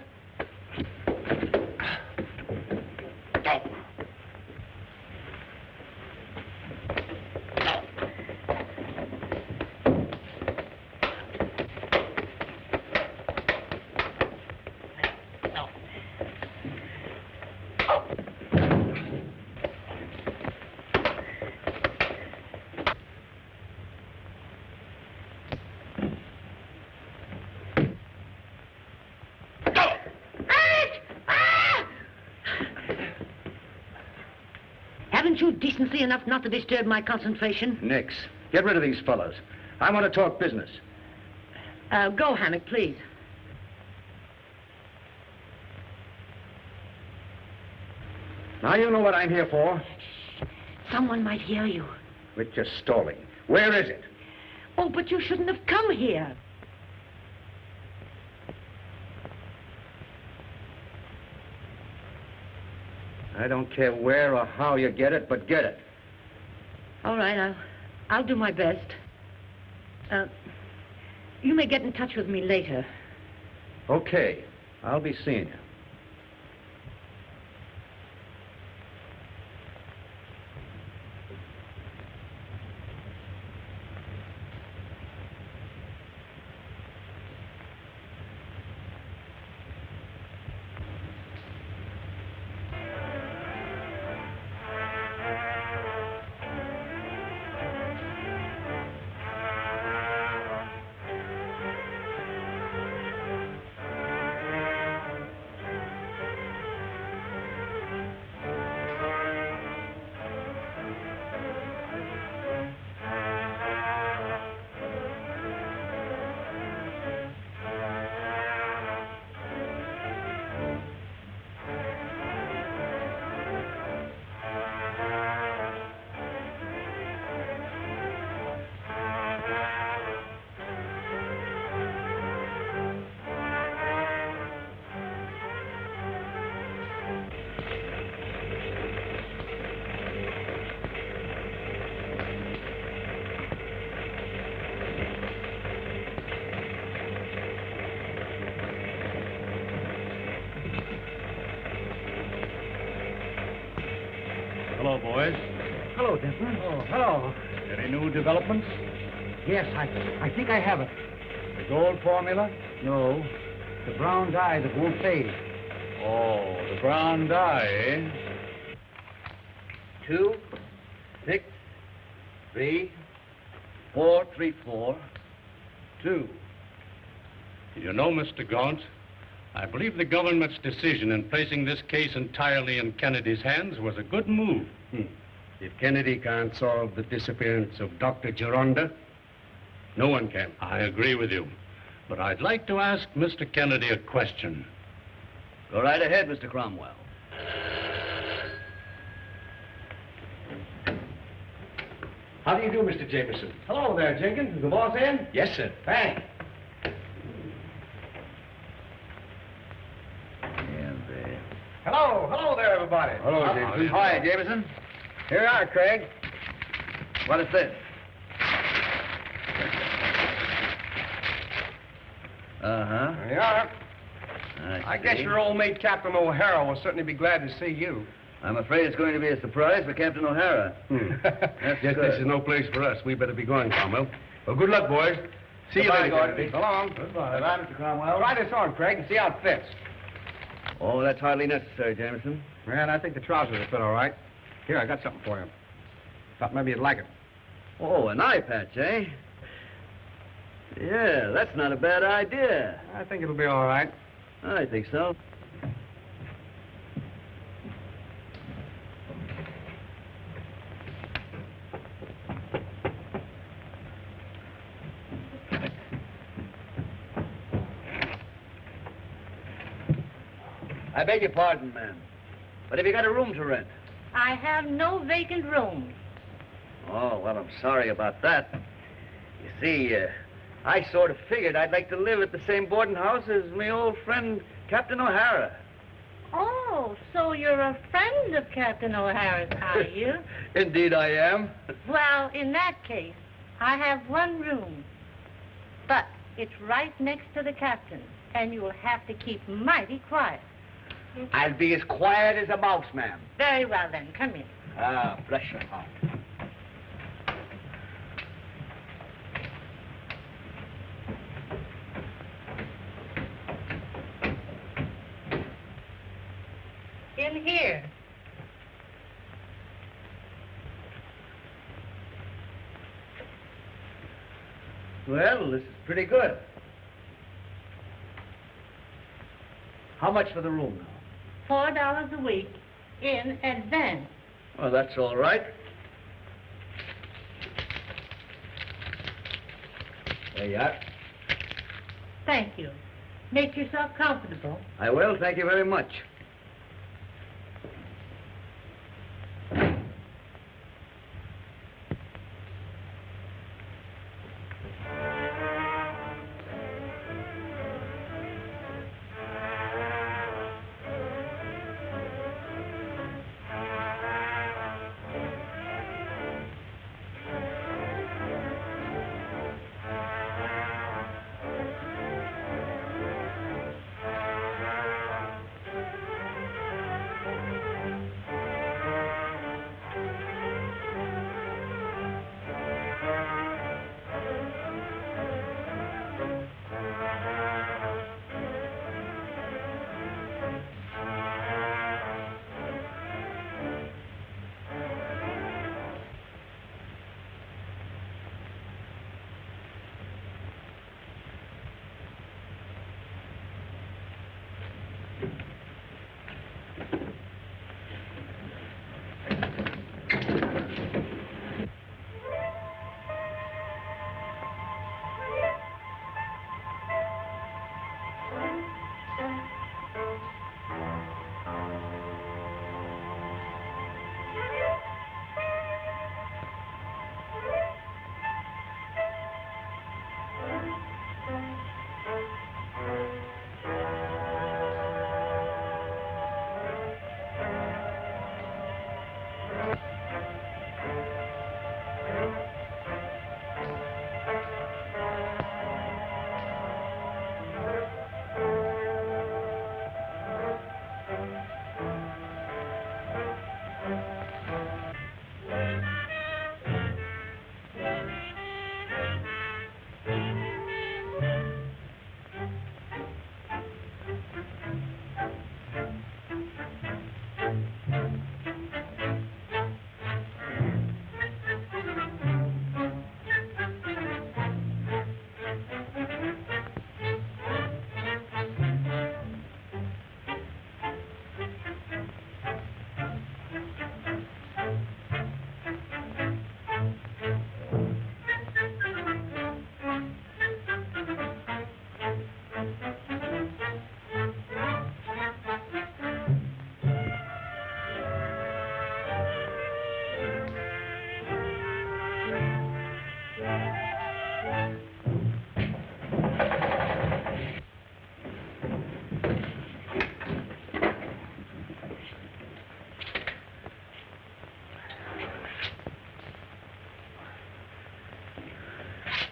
Haven't you decency enough not to disturb my concentration? Nix. Get rid of these fellows. I want to talk business. Go, Hammock, please. Now you know what I'm here for. Someone might hear you. Quit your stalling. Where is it? Oh, but you shouldn't have come here. I don't care where or how you get it, but get it. All right, I'll do my best. You may get in touch with me later. Okay. I'll be seeing you. Hello, boys. Hello, gentlemen. Oh, hello. Any new developments? Yes, I think I have it. The gold formula? No, the brown dye that won't fade. Oh, the brown dye, eh? 2, 6, 3, 4, 3, 4, 2. You know, Mr. Gaunt, I believe the government's decision in placing this case entirely in Kennedy's hands was a good move. If Kennedy can't solve the disappearance of Dr. Gironda, no one can. I agree with you. But I'd like to ask Mr. Kennedy a question. Go right ahead, Mr. Cromwell. How do you do, Mr. Jameson? Hello there, Jenkins. Is the boss in? Yes, sir. Thanks. Hello there, everybody. Hello, Jameson. Hi, Jameson. Here you are, Craig. What is this? Uh-huh. There you are. I guess your old mate, Captain O'Hara, will certainly be glad to see you. I'm afraid it's going to be a surprise for Captain O'Hara. That's Guess good. this is no place for us. We better be going, Cromwell. Well, good luck, boys. See you Goodbye, later, Gordon. Kennedy. So long. Goodbye, Mr. Cromwell. Try this on, Craig, and see how it fits. Oh, that's hardly necessary, Jameson. Man, I think the trousers will fit all right. Here, I got something for you. Thought maybe you'd like it. Oh, an eye patch, eh? Yeah, that's not a bad idea. I think it'll be all right. I think so. I beg your pardon, ma'am. But have you got a room to rent? I have no vacant rooms. Oh, well, I'm sorry about that. You see, I sort of figured I'd like to live at the same boarding house as my old friend, Captain O'Hara. Oh, so you're a friend of Captain O'Hara's, are you? Indeed I am. Well, in that case, I have one room. But it's right next to the captain's, and you'll have to keep mighty quiet. I'll be as quiet as a mouse, ma'am. Very well, then. Come in. Ah, bless your heart. In here. Well, this is pretty good. How much for the room now? $4 a week in advance. Well, that's all right. There you are. Thank you. Make yourself comfortable. I will, thank you very much.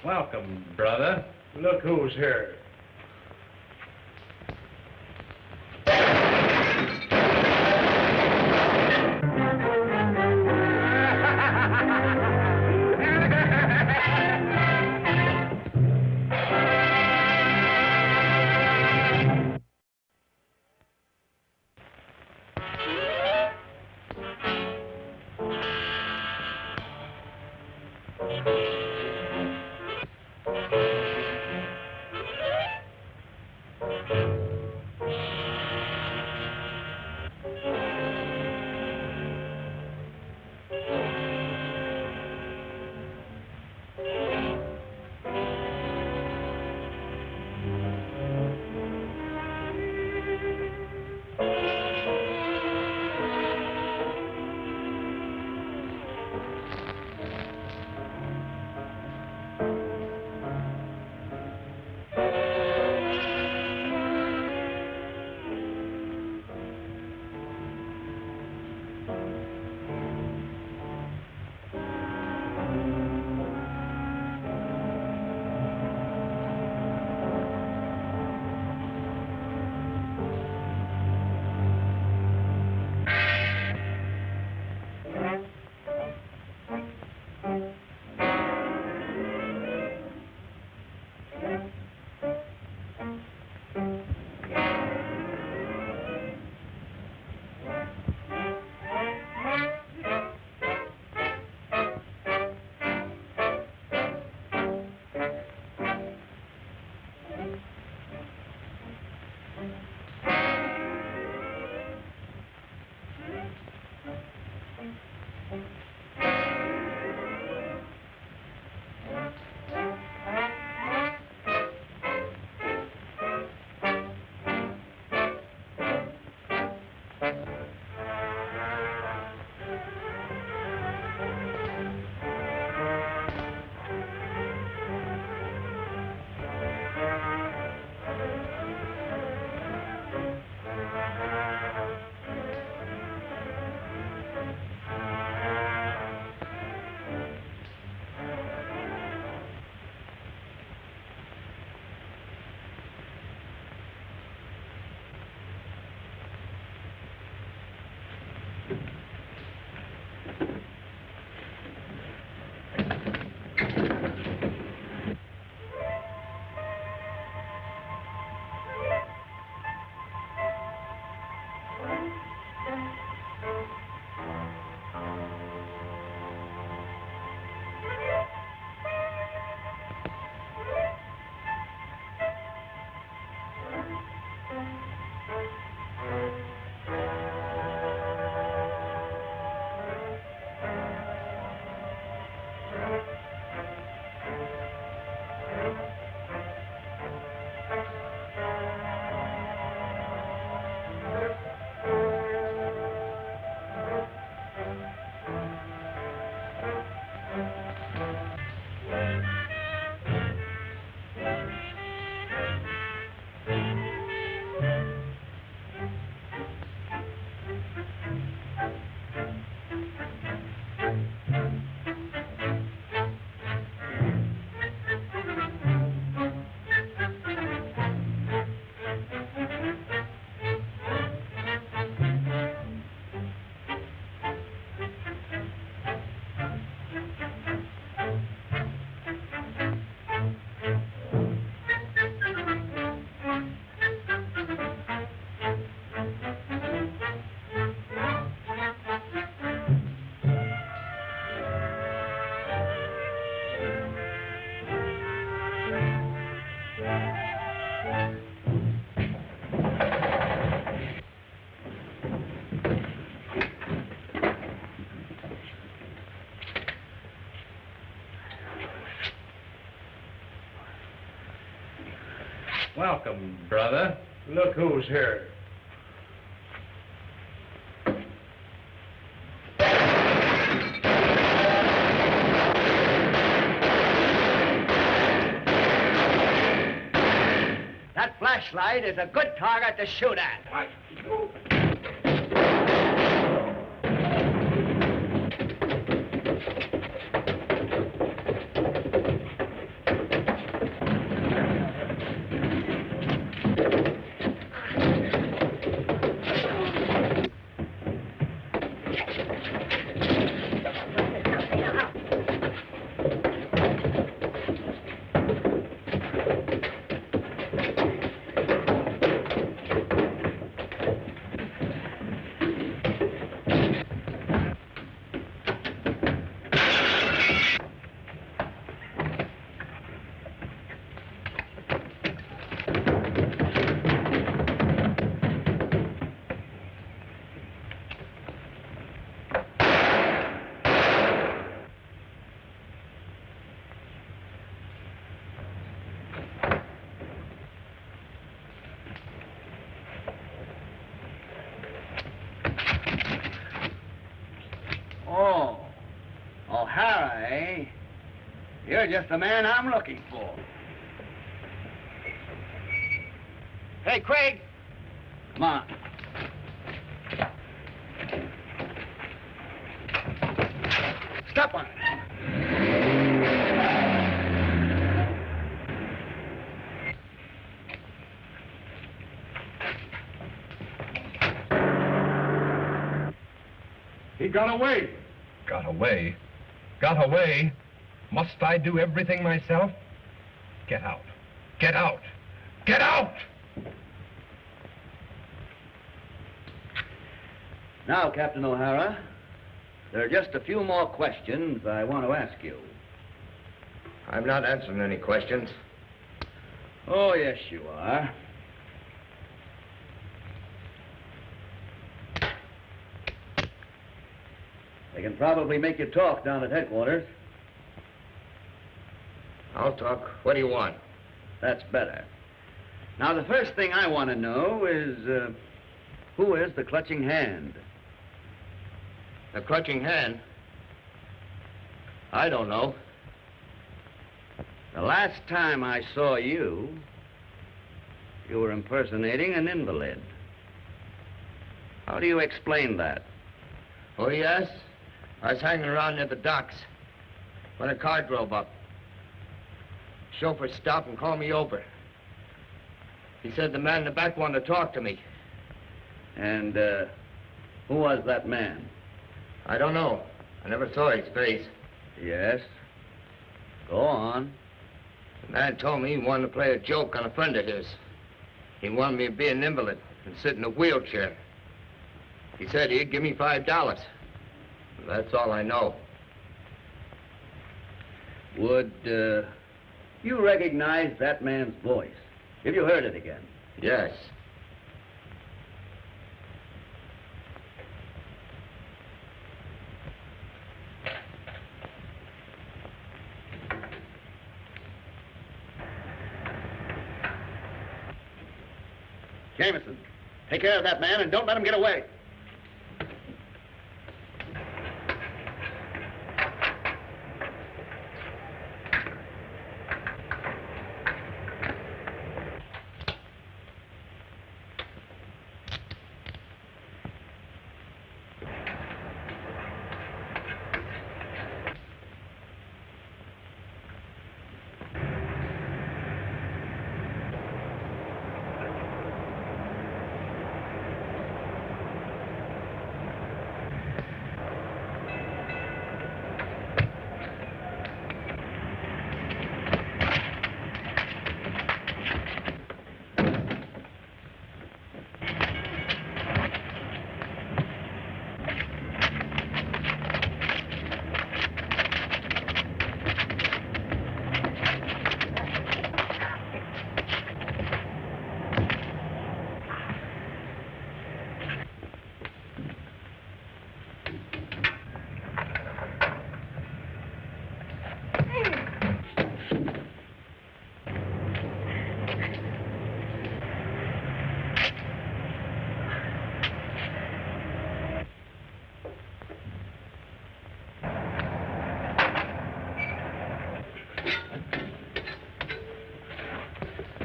Welcome, brother. Look who's here. Welcome, brother. Look who's here. That flashlight is a good target to shoot at. just the man I'm looking for. Hey, Craig. Come on. Stop on it. He got away. Got away? Got away? Must I do everything myself? Get out. Get out. Get out! Now, Captain O'Hara, there are just a few more questions I want to ask you. I'm not answering any questions. Oh, yes, you are. They can probably make you talk down at headquarters. I'll talk. What do you want? That's better. Now, the first thing I want to know is, who is the Clutching Hand? The Clutching Hand? I don't know. The last time I saw you, you were impersonating an invalid. How do you explain that? Oh, yes? I was hanging around near the docks when a car drove up. Chauffeur stopped and called me over. He said the man in the back wanted to talk to me. And, who was that man? I don't know. I never saw his face. Yes? Go on. The man told me he wanted to play a joke on a friend of his. He wanted me to be an invalid and sit in a wheelchair. He said he'd give me $5. That's all I know. Would, you recognize that man's voice? Have you heard it again? Yes. Jameson, take care of that man and don't let him get away.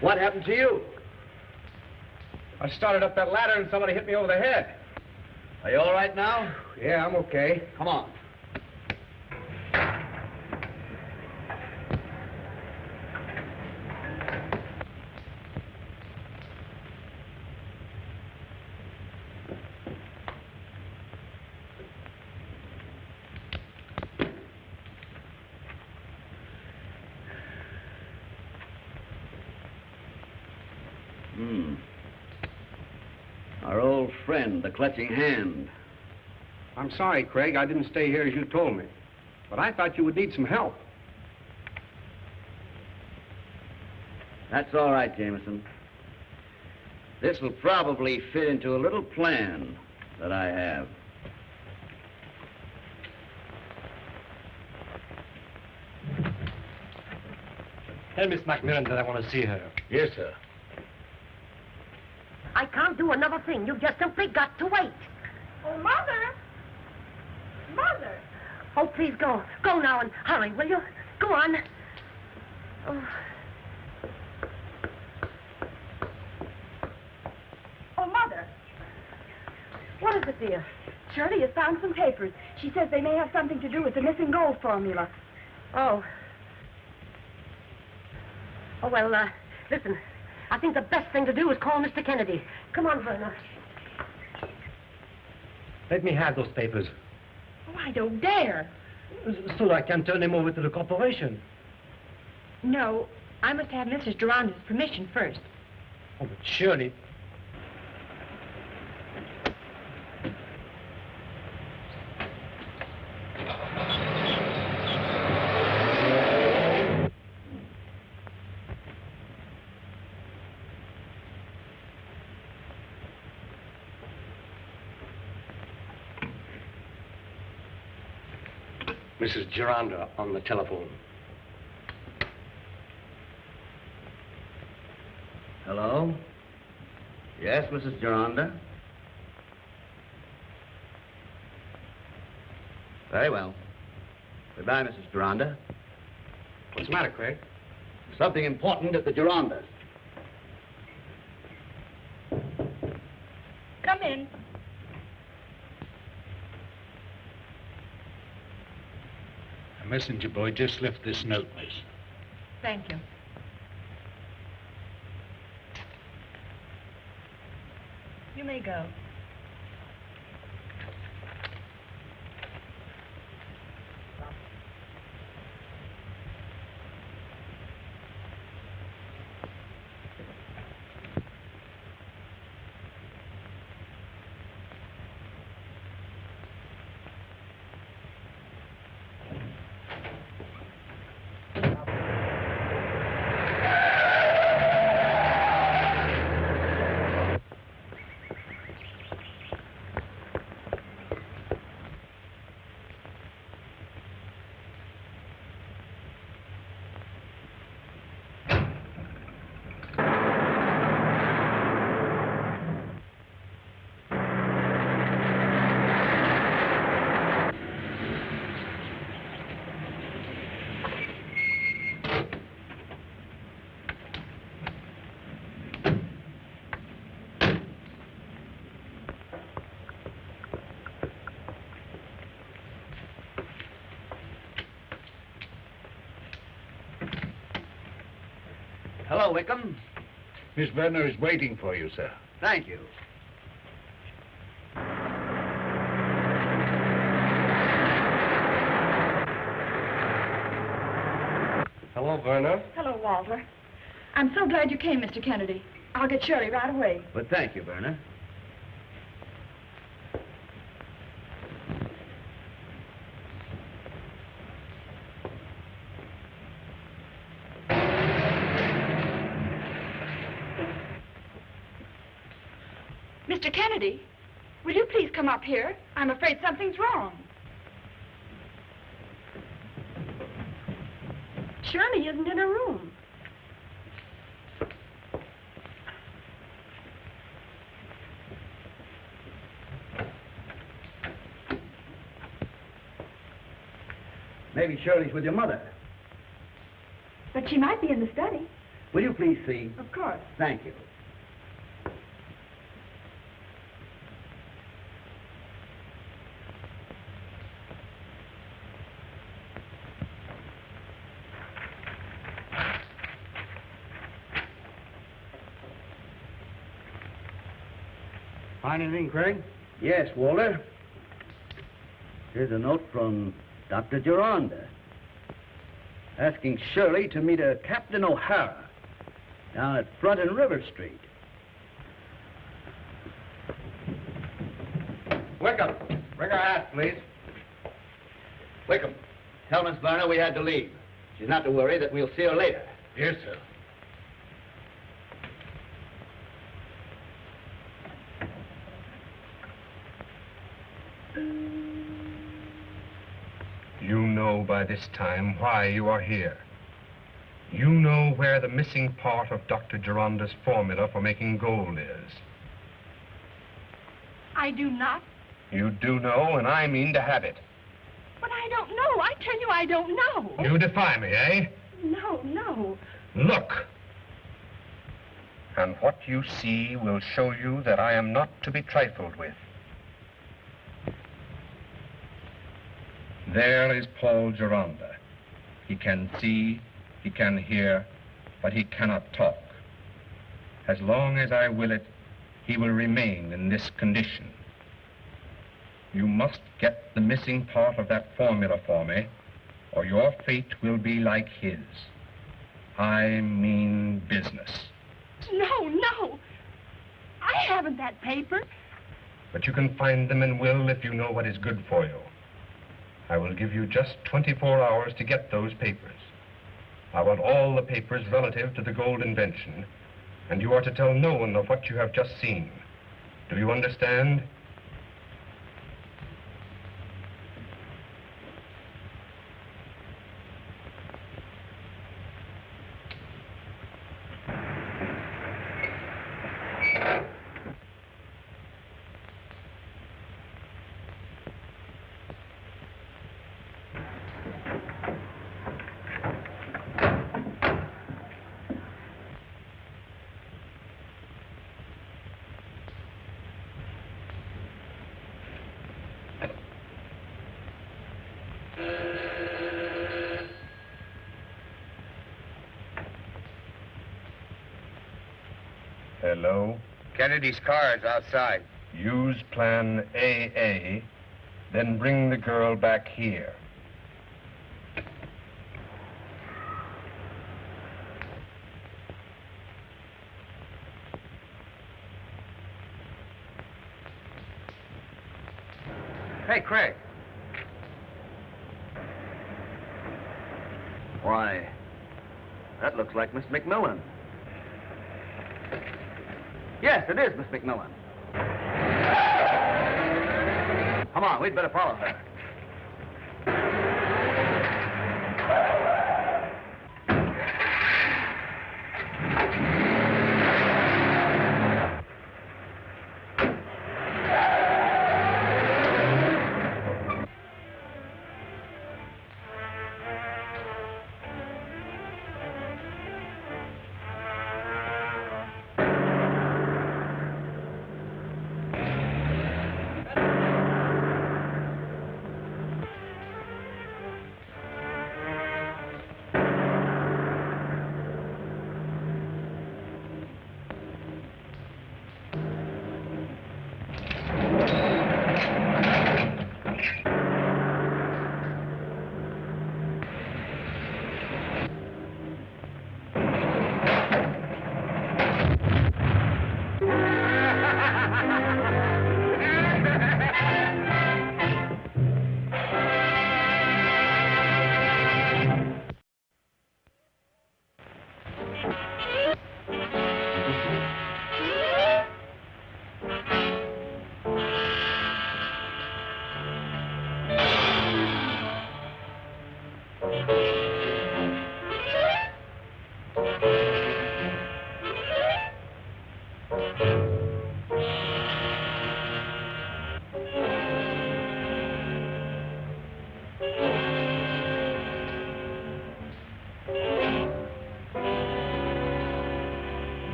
What happened to you? I started up that ladder and somebody hit me over the head. Are you all right now? Yeah, I'm okay. Come on. Our old friend, the Clutching Hand. I'm sorry, Craig. I didn't stay here as you told me. But I thought you would need some help. That's all right, Jameson. This will probably fit into a little plan that I have. Tell Miss Macmillan that I want to see her. Yes, sir. I can't do another thing. You've just simply got to wait. Oh, Mother! Mother! Oh, please go. Go now and hurry, will you? Go on. Oh, Mother. What is it, dear? Shirley has found some papers. She says they may have something to do with the missing gold formula. Oh. Oh, well, listen. I think the best thing to do is call Mr. Kennedy. Come on, Verna. Let me have those papers, Oh, I don't dare. so I can turn them over to the corporation. No, I must have Mrs. Gironda's permission first. Oh, but surely... Mrs. Gironda on the telephone. Hello? Yes, Mrs. Gironda? Very well. Goodbye, Mrs. Gironda. What's the matter, Craig? Something important at the Girondas. Come in. A messenger boy just left this note, miss. Thank you. You may go. Hello, Wickham. Miss Verna is waiting for you, sir. Thank you. Hello, Verna. Hello, Walter. I'm so glad you came, Mr. Kennedy. I'll get Shirley right away. But thank you, Verna. Mr. Kennedy, will you please come up here? I'm afraid something's wrong. Shirley isn't in her room. Maybe Shirley's with your mother. But she might be in the study. Will you please see? Of course. Thank you. Find anything, Craig? Yes, Walter. Here's a note from Dr. Gironda, asking Shirley to meet a Captain O'Hara down at Front and River Street. Wickham, bring her hat, please. Wickham, tell Miss Verna we had to leave. She's not to worry, that we'll see her later. Yes, sir. You know by this time why you are here. You know where the missing part of Dr. Gironda's formula for making gold is. I do not. You do know, and I mean to have it. But I don't know. I tell you, I don't know. You defy me, eh? No, no. Look! And what you see will show you that I am not to be trifled with. There is Paul Gironda. He can see, he can hear, but he cannot talk. As long as I will it, he will remain in this condition. You must get the missing part of that formula for me, or your fate will be like his. I mean business. No, no. I haven't that paper. But you can find them and will if you know what is good for you. I will give you just 24 hours to get those papers. I want all the papers relative to the gold invention, and you are to tell no one of what you have just seen. Do you understand? Hello? Kennedy's car is outside. Use plan AA, then bring the girl back here. Hey, Craig. Why, that looks like Miss McMillan. Yes, it is Miss McMillan. Come on, we'd better follow her.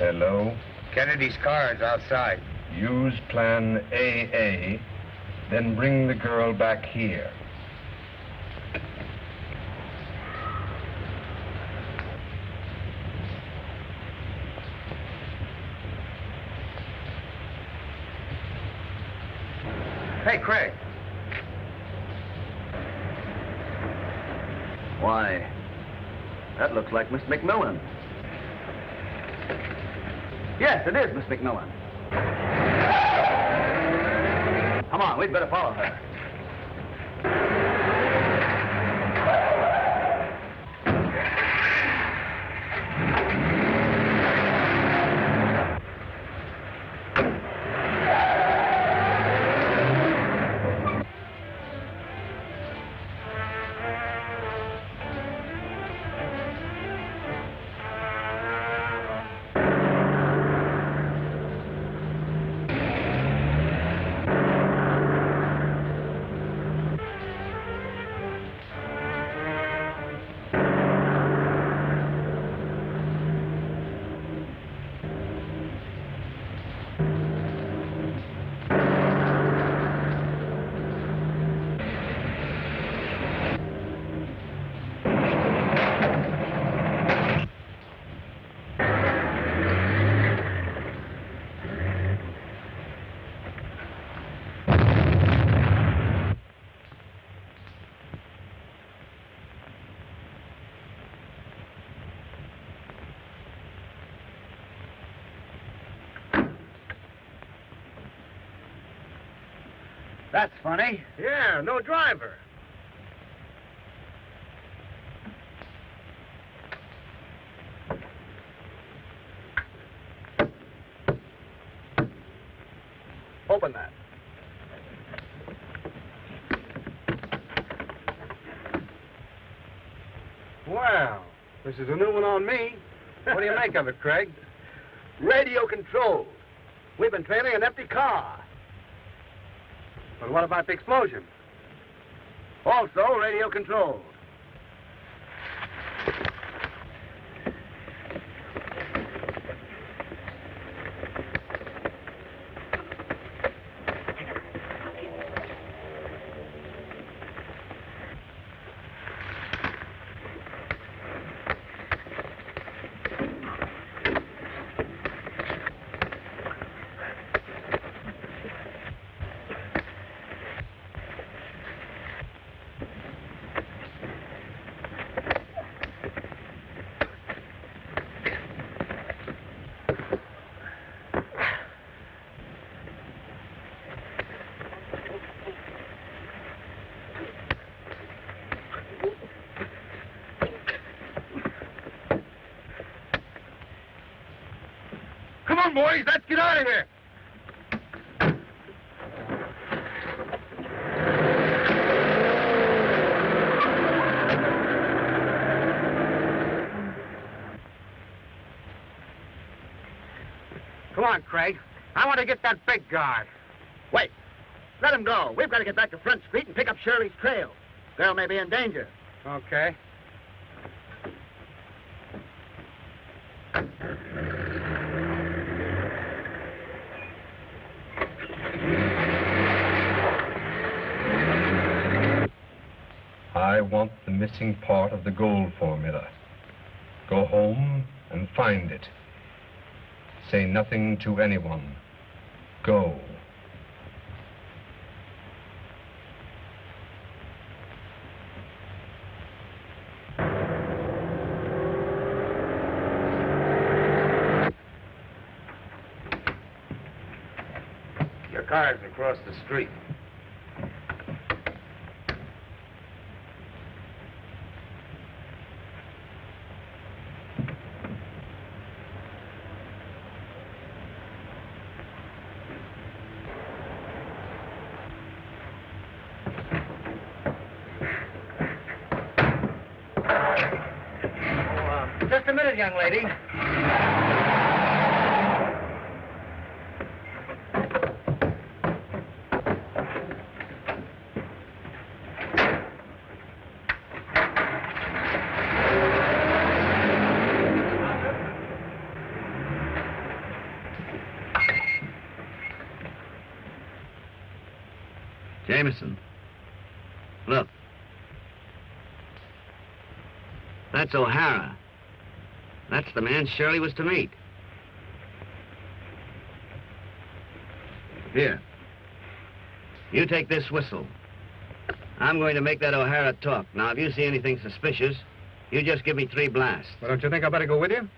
Hello? Kennedy's car is outside. Use plan AA, then bring the girl back here. Hey, Craig. Why, that looks like Miss McMillan. Yes, it is Miss McMillan. Come on, we'd better follow her. That's funny. Yeah, no driver. Open that. Well, this is a new one on me. What do you make of it, Craig? Radio controlled. We've been trailing an empty car. But what about the explosion? Also radio controlled. Come on, boys, let's get out of here. Come on, Craig. I want to get that big guy. Wait. Let him go. We've got to get back to Front Street and pick up Shirley's trail. Girl may be in danger. Okay. I want the missing part of the gold formula. Go home and find it. Say nothing to anyone. Go. Your car's across the street. Just a minute, young lady. Jameson. Look. That's O'Hara. That's the man Shirley was to meet. Here. You take this whistle. I'm going to make that O'Hara talk. Now, if you see anything suspicious, you just give me 3 blasts. Well, don't you think I better go with you?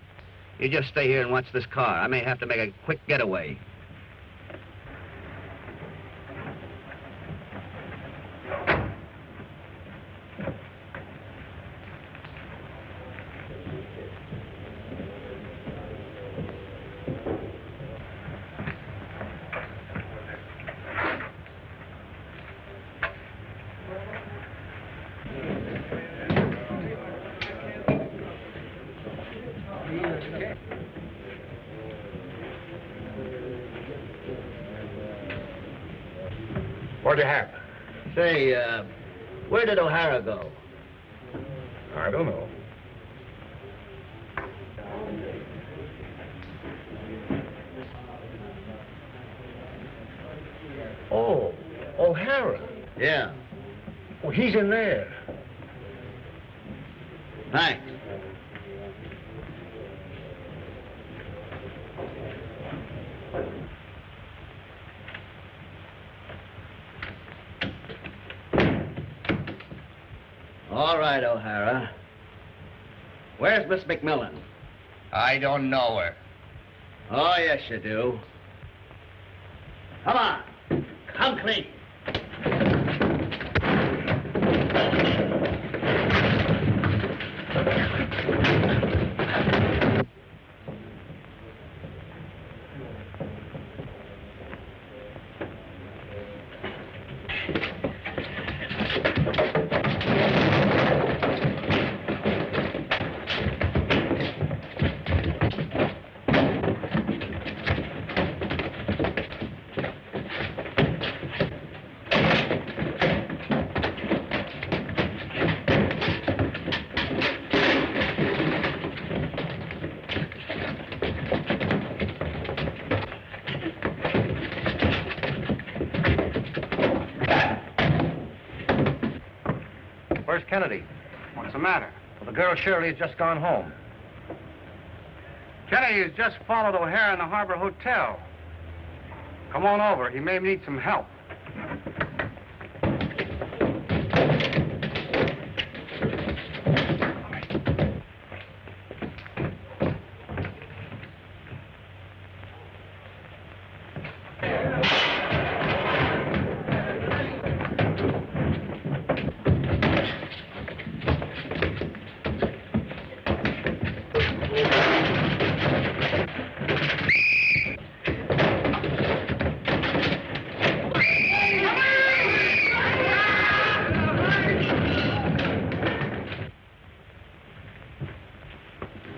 You just stay here and watch this car. I may have to make a quick getaway. What'd you have? Say, where did O'Hara go? I don't know. Oh, O'Hara. Yeah. Well, he's in there. Thanks. All right, O'Hara. Where's Miss McMillan? I don't know her. Oh, yes, you do. Come on. Come clean. Where's Kennedy? What's the matter? Well, the girl Shirley has just gone home. Kennedy has just followed O'Hara in the Harbor Hotel. Come on over. He may need some help.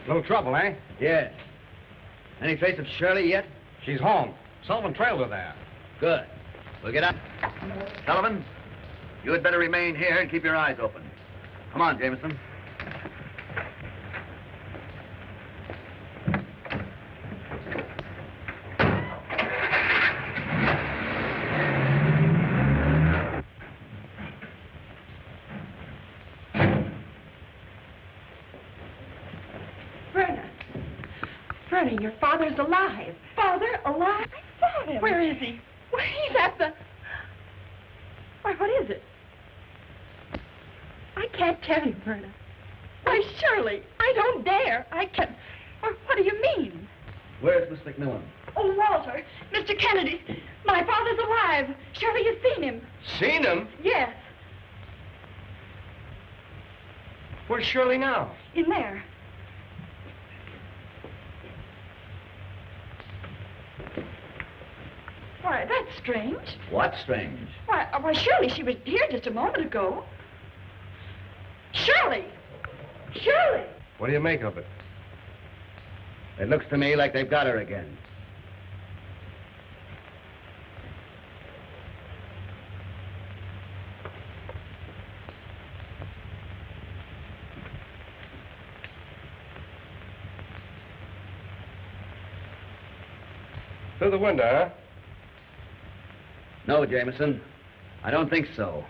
Little trouble, eh? Yes. Any trace of Shirley yet? She's home. Sullivan trailed her there. Good. We'll get up. Sullivan, you had better remain here and keep your eyes open. Come on, Jameson. Verna, your father's alive. Father alive? I saw him. Where is he? Why, he's at the... Why, what is it? I can't tell you, Verna. Why, Shirley, I don't dare. I can't... Or what do you mean? Where's Miss McMillan? Oh, Walter, Mr. Kennedy, my father's alive. Shirley has seen him. Seen him? Yes, Where's Shirley now? in there. Why, that's strange. What's strange? Why, Shirley, she was here just a moment ago. Shirley! Shirley! What do you make of it? It looks to me like they've got her again. Through the window, huh? No, Jameson. I don't think so.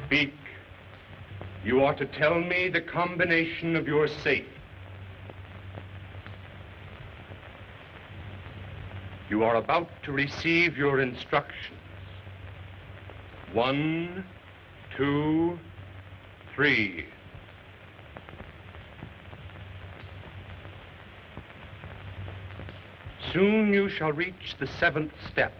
Speak. You are to tell me the combination of your safe. You are about to receive your instructions. 1, 2, 3. Soon you shall reach the 7th step.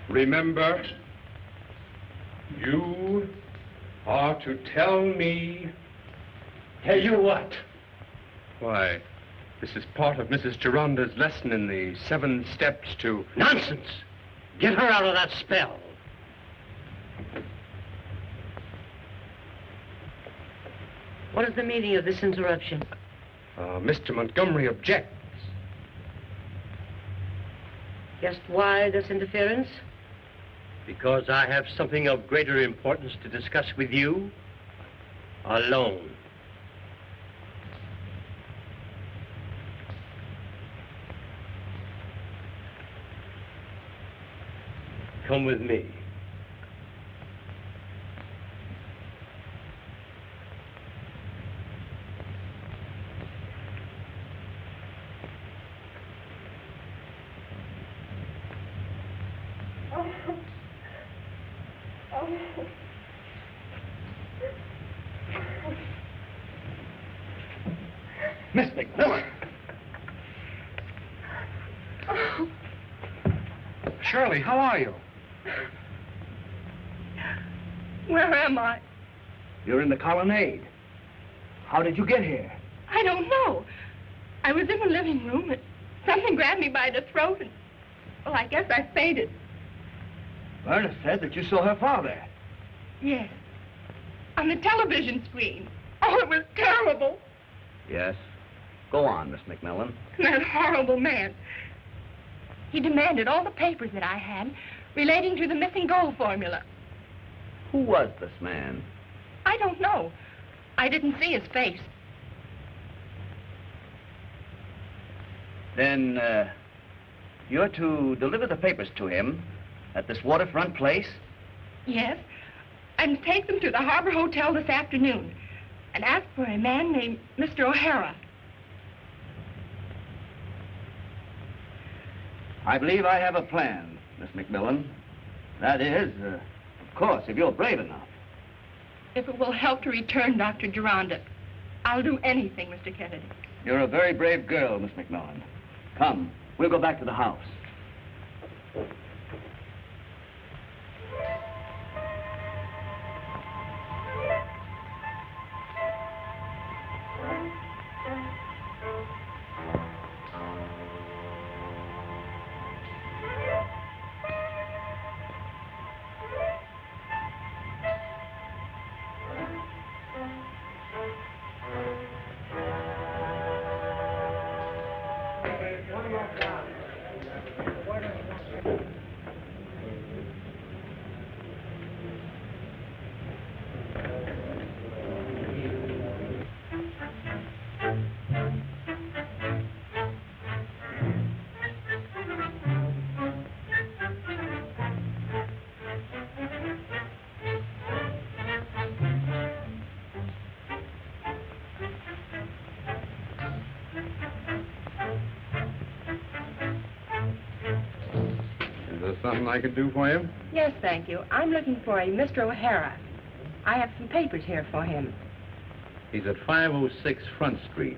Remember, you are to tell me... Tell you what? Why, this is part of Mrs. Gironda's lesson in the 7 steps to... Nonsense! Get her out of that spell. What is the meaning of this interruption? Mr. Montgomery objects. Just why this interference? Because I have something of greater importance to discuss with you, alone. Come with me. Miss McMillan. Shirley, how are you? Where am I? You're in the colonnade. How did you get here? I don't know. I was in the living room and something grabbed me by the throat and, well, I guess I fainted. Verna said that you saw her father. Yes. On the television screen. Oh, it was terrible. Yes. Go on, Miss McMillan. That horrible man. He demanded all the papers that I had relating to the missing gold formula. Who was this man? I don't know. I didn't see his face. Then, you're to deliver the papers to him at this waterfront place? Yes. And take them to the Harbor Hotel this afternoon and ask for a man named Mr. O'Hara. I believe I have a plan, Miss McMillan. That is, of course, if you're brave enough. If it will help to return Dr. Gironda, I'll do anything, Mr. Kennedy. You're a very brave girl, Miss McMillan. Come, we'll go back to the house. something I could do for you? Yes, thank you. I'm looking for a Mr. O'Hara. I have some papers here for him. He's at 506 Front Street.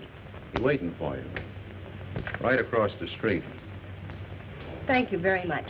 He's waiting for you. Right across the street. Thank you very much.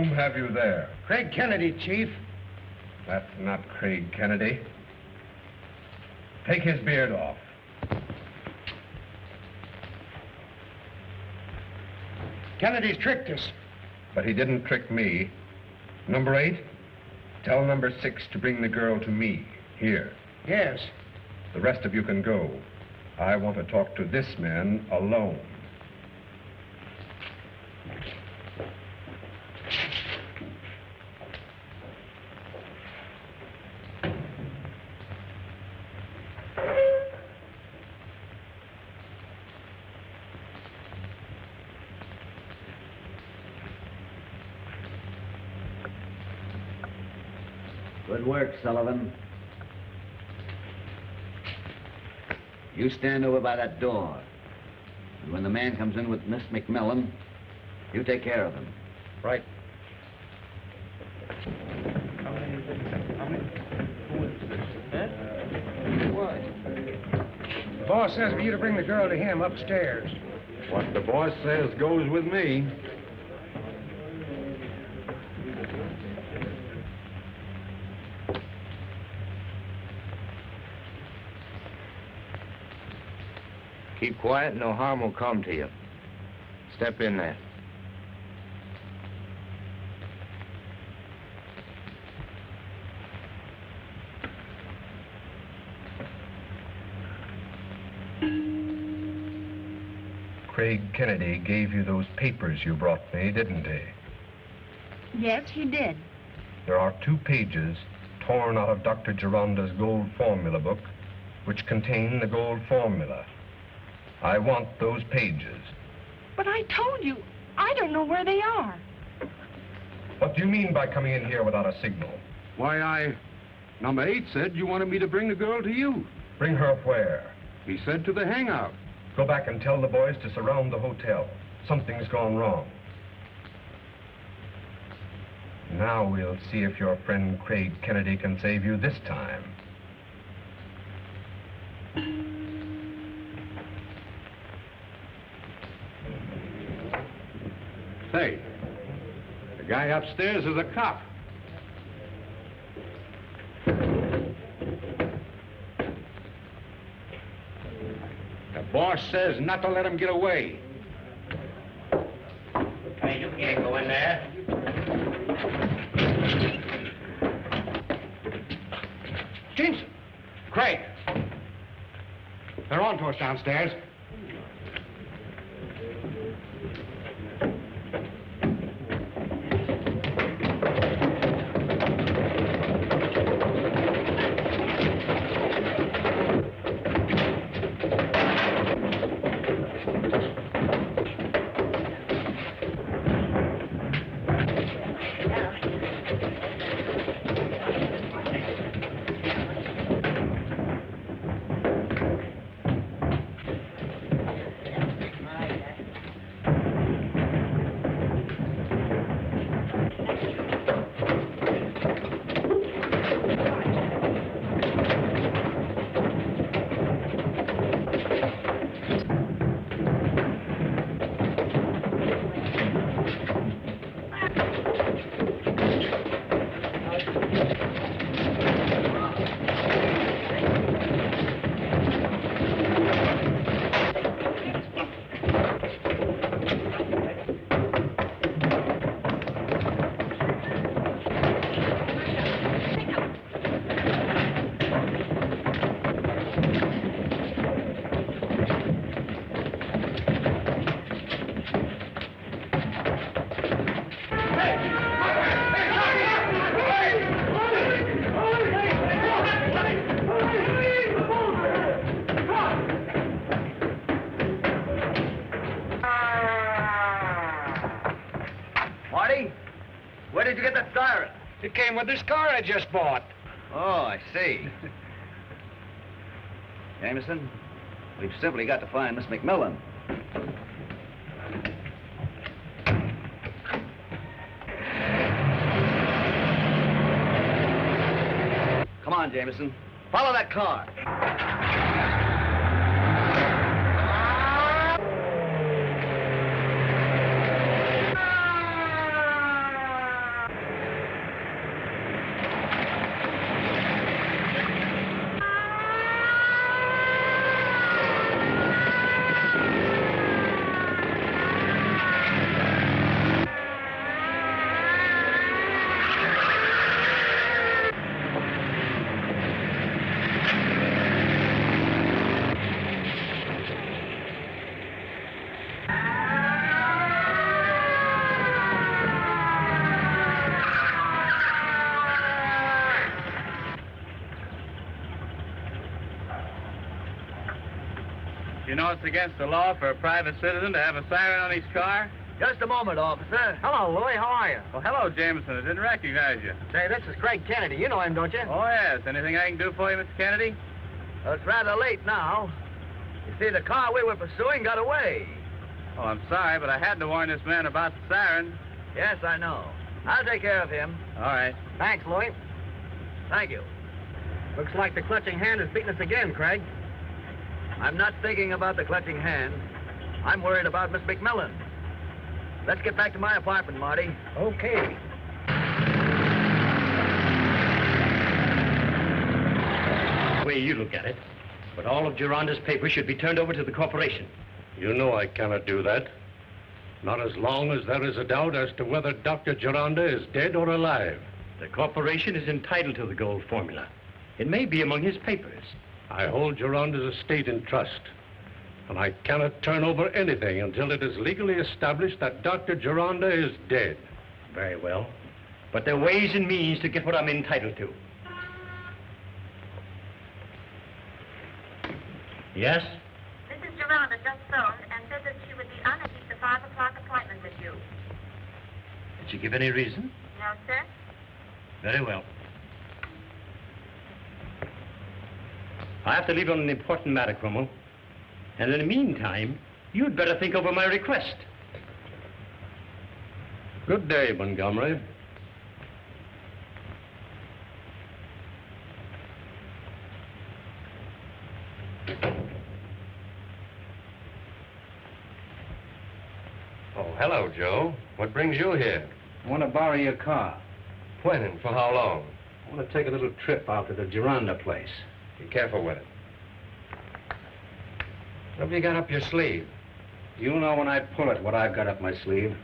Whom have you there? Craig Kennedy, Chief. That's not Craig Kennedy. Take his beard off. Kennedy's tricked us. But he didn't trick me. Number 8, tell number 6 to bring the girl to me, here. Yes. The rest of you can go. I want to talk to this man alone. Good work, Sullivan. You stand over by that door. And when the man comes in with Miss McMillan, you take care of him. Right. The boss says for you to bring the girl to him upstairs. What the boss says goes with me. Keep quiet, no harm will come to you. Step in there. Craig Kennedy gave you those papers you brought me, didn't he? Yes, he did. There are 2 pages torn out of Dr. Gironda's gold formula book, which contain the gold formula. I want those pages. But I told you, I don't know where they are. What do you mean by coming in here without a signal? Why, Number 8 said you wanted me to bring the girl to you. Bring her where? He said to the hangout. Go back and tell the boys to surround the hotel. Something's gone wrong. Now we'll see if your friend Craig Kennedy can save you this time. Say, the guy upstairs is a cop. The boss says not to let him get away. Hey, you can't go in there. Jameson! Craig! They're on to us downstairs. It came with this car I just bought. Oh, I see. Jameson, we've simply got to find Miss McMillan. Come on, Jameson. Follow that car. You know it's against the law for a private citizen to have a siren on his car? Just a moment, officer. Hello, Louie. How are you? Well, hello, Jameson. I didn't recognize you. Say, this is Craig Kennedy. You know him, don't you? Oh, yes. Anything I can do for you, Mr. Kennedy? Well, it's rather late now. You see, the car we were pursuing got away. Oh, I'm sorry, but I had to warn this man about the siren. Yes, I know. I'll take care of him. All right. Thanks, Louie. Thank you. Looks like the clutching hand is beating us again, Craig. I'm not thinking about the clutching hand. I'm worried about Miss McMillan. Let's get back to my apartment, Marty. Okay. The way you look at it, but all of Gironda's papers should be turned over to the corporation. You know I cannot do that. Not as long as there is a doubt as to whether Dr. Gironda is dead or alive. The corporation is entitled to the gold formula. It may be among his papers. I hold Gironda's estate in trust, and I cannot turn over anything until it is legally established that Dr. Gironda is dead. Very well. But there are ways and means to get what I'm entitled to. Yes? Mrs. Gironda just phoned and said that she would be honored to keep the 5 o'clock appointment with you. Did she give any reason? No, sir? Very well. I have to leave on an important matter, Crummell. And in the meantime, you'd better think over my request. Good day, Montgomery. Oh, hello, Joe. What brings you here? I want to borrow your car. When and for how long? I want to take a little trip out to the Gironda place. Be careful with it. What have you got up your sleeve? You know when I pull it what I've got up my sleeve.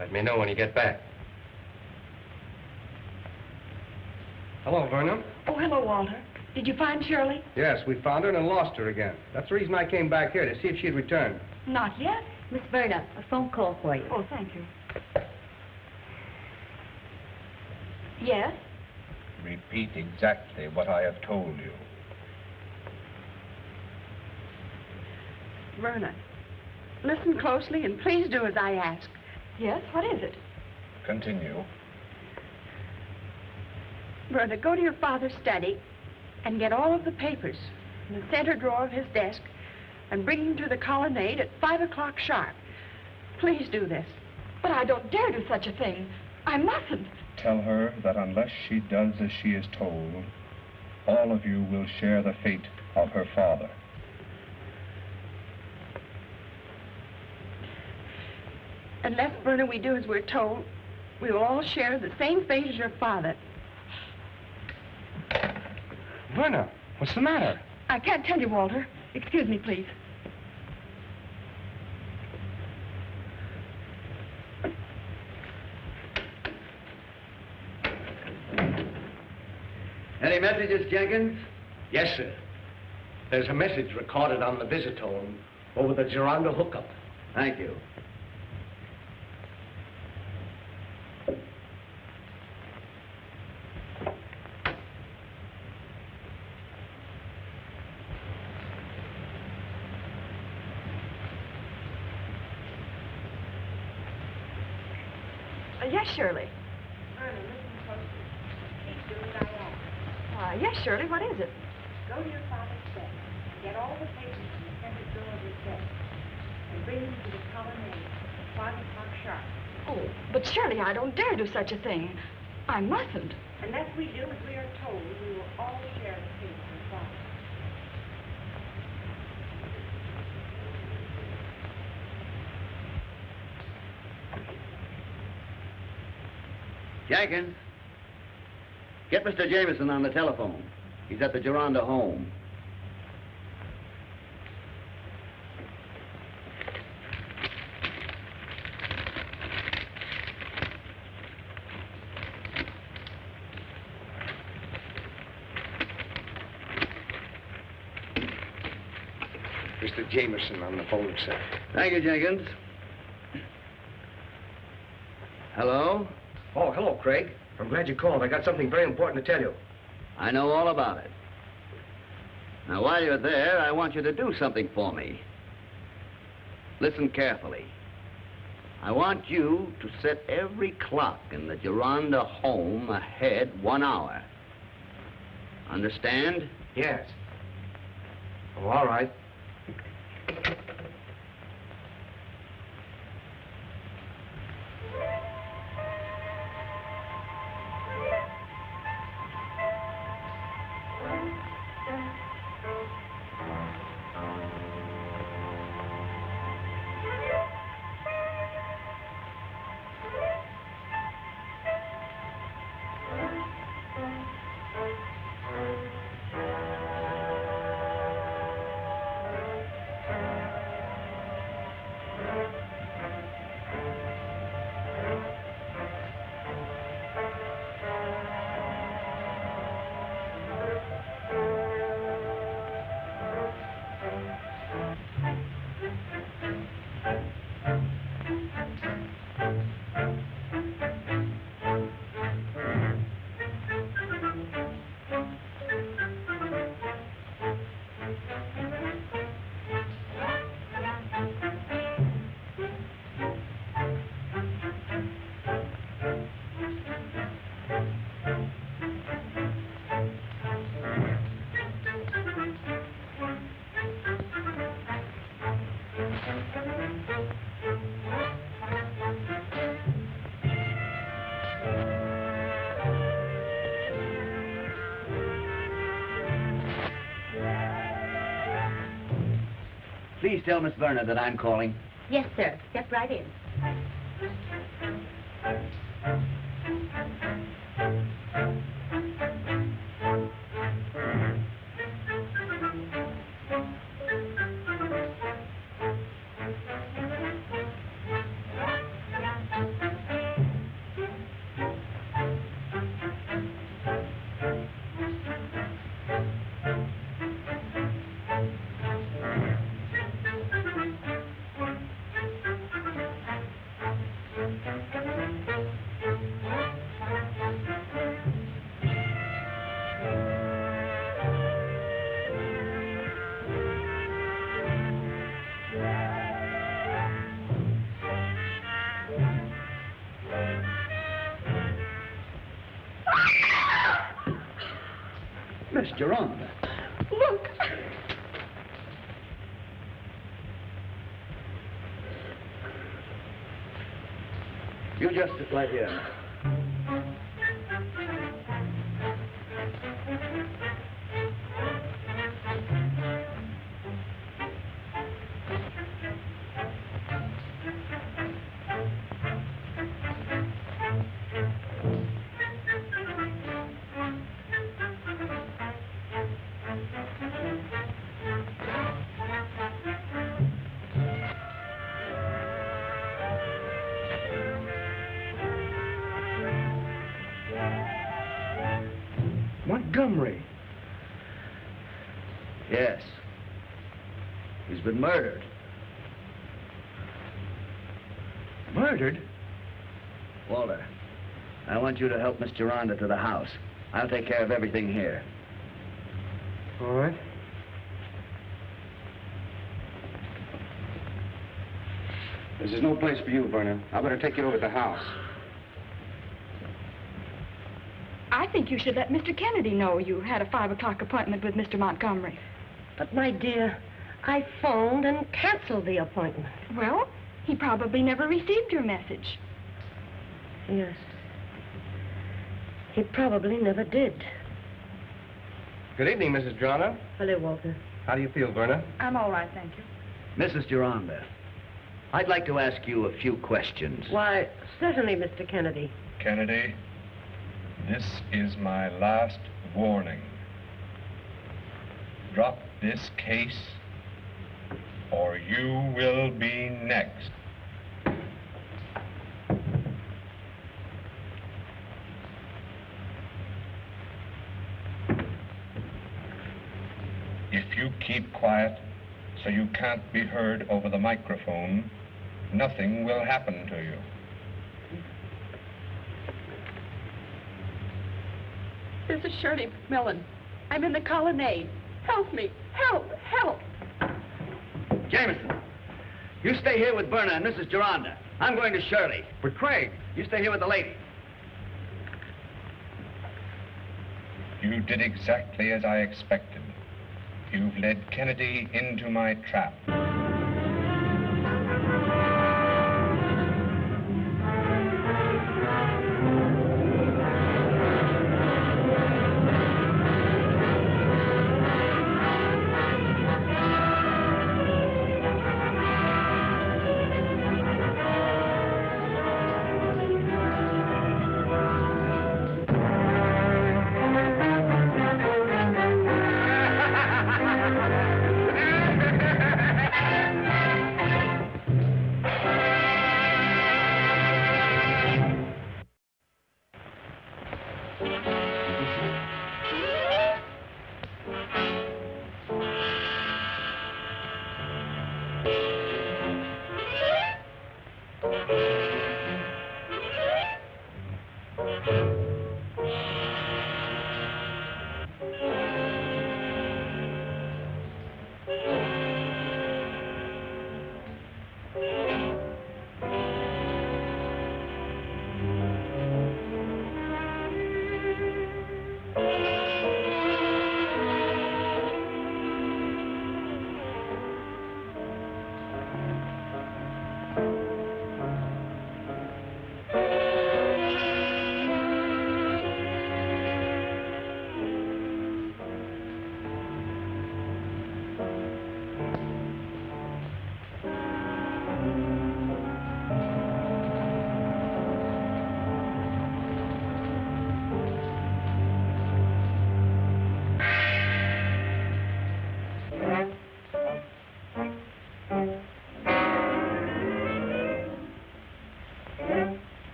Let me know when you get back. Hello, Verna. Oh, hello, Walter. Did you find Shirley? Yes, we found her and lost her again. That's the reason I came back here, to see if she'd returned. Not yet. Miss Verna, a phone call for you. Oh, thank you. Yes? Repeat exactly what I have told you. Verna, listen closely and please do as I ask. Yes, what is it? Continue. Verna, go to your father's study and get all of the papers in the center drawer of his desk and bring them to the colonnade at 5 o'clock sharp. Please do this. But I don't dare do such a thing. I mustn't. Tell her that unless she does as she is told, all of you will share the fate of her father. Unless, Verna, we do as we're told, we will all share the same fate as your father. Verna, what's the matter? I can't tell you, Walter. Excuse me, please. Any messages, Jenkins? Yes, sir. There's a message recorded on the visitone over the Gironda hookup. Thank you. Yes, Shirley. Verna, listen closely. Please do as I ask. Yes, Shirley, what is it? Go to your father's desk and get all the papers from the center drawer of his desk and bring them to the colonnade at 5 o'clock sharp. Oh, but Shirley, I don't dare do such a thing. I mustn't. Unless we do as we are told, we will all share the fate of your father. Jenkins, get Mr. Jameson on the telephone. He's at the Gironda home. Mr. Jameson on the phone, sir. Thank you, Jenkins. Hello? Oh, hello, Craig. I'm glad you called. I got something very important to tell you. I know all about it. Now, while you're there, I want you to do something for me. Listen carefully. I want you to set every clock in the Gironda home ahead 1 hour. Understand? Yes. Oh, all right. Please tell Miss Verna that I'm calling. Yes, sir. Step right in. Miss Gironda. Look. You just sit right here. Montgomery. Yes. He's been murdered. Murdered? Walter, I want you to help Miss Gironda to the house. I'll take care of everything here. All right. This is no place for you, Verna. I better take you over to the house. I think you should let Mr. Kennedy know you had a 5 o'clock appointment with Mr. Montgomery. But, my dear, I phoned and canceled the appointment. Well, he probably never received your message. Yes. He probably never did. Good evening, Mrs. Gironda. Hello, Walter. How do you feel, Verna? I'm all right, thank you. Mrs. Gironda, I'd like to ask you a few questions. Why, certainly, Mr. Kennedy. Kennedy, this is my last warning. Drop this case, or you will be next. If you keep quiet so you can't be heard over the microphone, nothing will happen to you. This is Shirley McMillan. I'm in the colonnade. Help me. Help. Help. Jameson, you stay here with Verna and Mrs. Gironda. I'm going to Shirley. But Craig, You stay here with the lady. You did exactly as I expected. You've led Kennedy into my trap.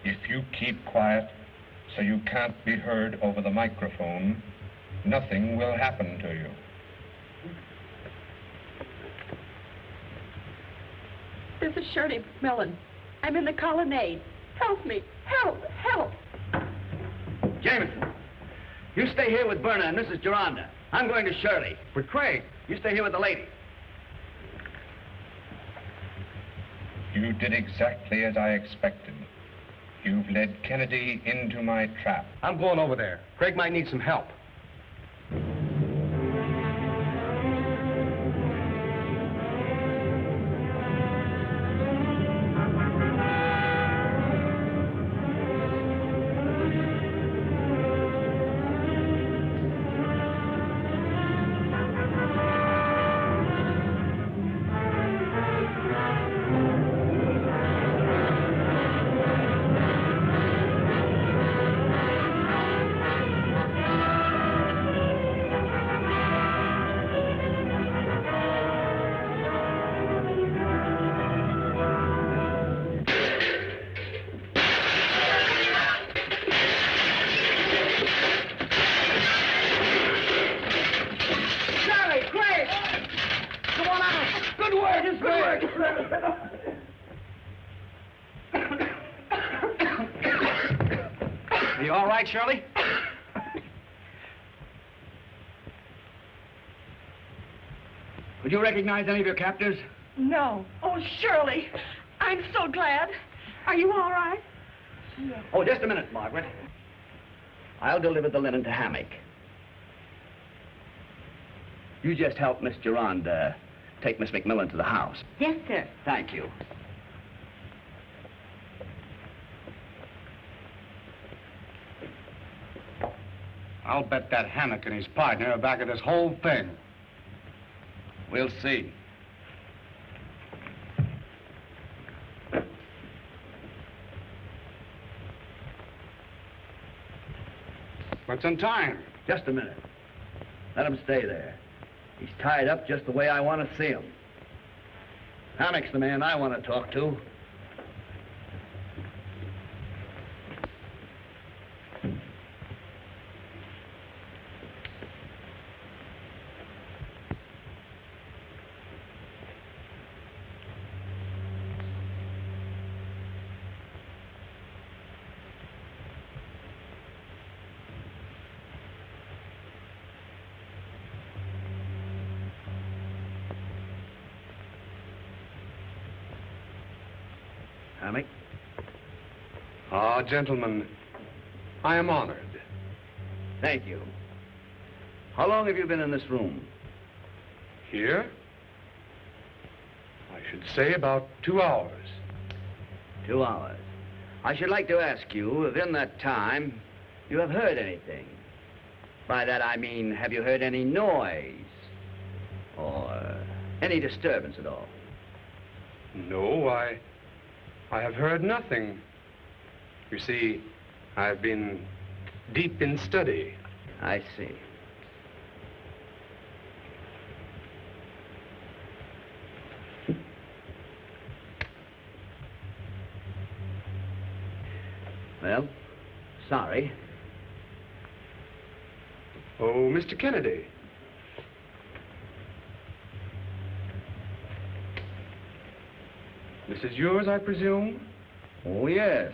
If you keep quiet so you can't be heard over the microphone, nothing will happen to you. This is Shirley McMillan. I'm in the colonnade. Help me. Help. Help. Jameson, you stay here with Verna and Mrs. Gironda. I'm going to Shirley. But Craig, You stay here with the lady. You did exactly as I expected. You've led Kennedy into my trap. I'm going over there. Craig might need some help. Are you all right, Shirley? Would you recognize any of your captors? No. Oh, Shirley. I'm so glad. Are you all right? Oh, just a minute, Margaret. I'll deliver the linen to Hammock. You just help Miss Gironda take Miss McMillan to the house. Yes, sir. Thank you. I'll bet that Hammock and his partner are back of this whole thing. We'll see. What's on time? Just a minute. Let him stay there. He's tied up just the way I want to see him. Hammock's the man I want to talk to. Hammock? Ah, gentlemen, I am honored. Thank you. How long have you been in this room? Here? I should say about 2 hours. 2 hours. I should like to ask you if in that time you have heard anything. By that I mean, have you heard any noise? Or any disturbance at all? No, I have heard nothing. You see, I've been deep in study. I see. Well, sorry. Oh, Mr. Kennedy. This is yours, I presume? Oh, yes.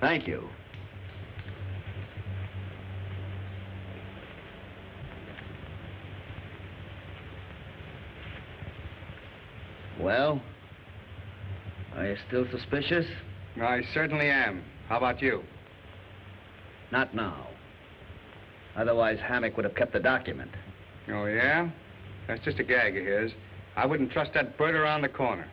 Thank you. Well, are you still suspicious? I certainly am. How about you? Not now. Otherwise, Hammock would have kept the document. Oh, yeah? That's just a gag of his. I wouldn't trust that bird around the corner.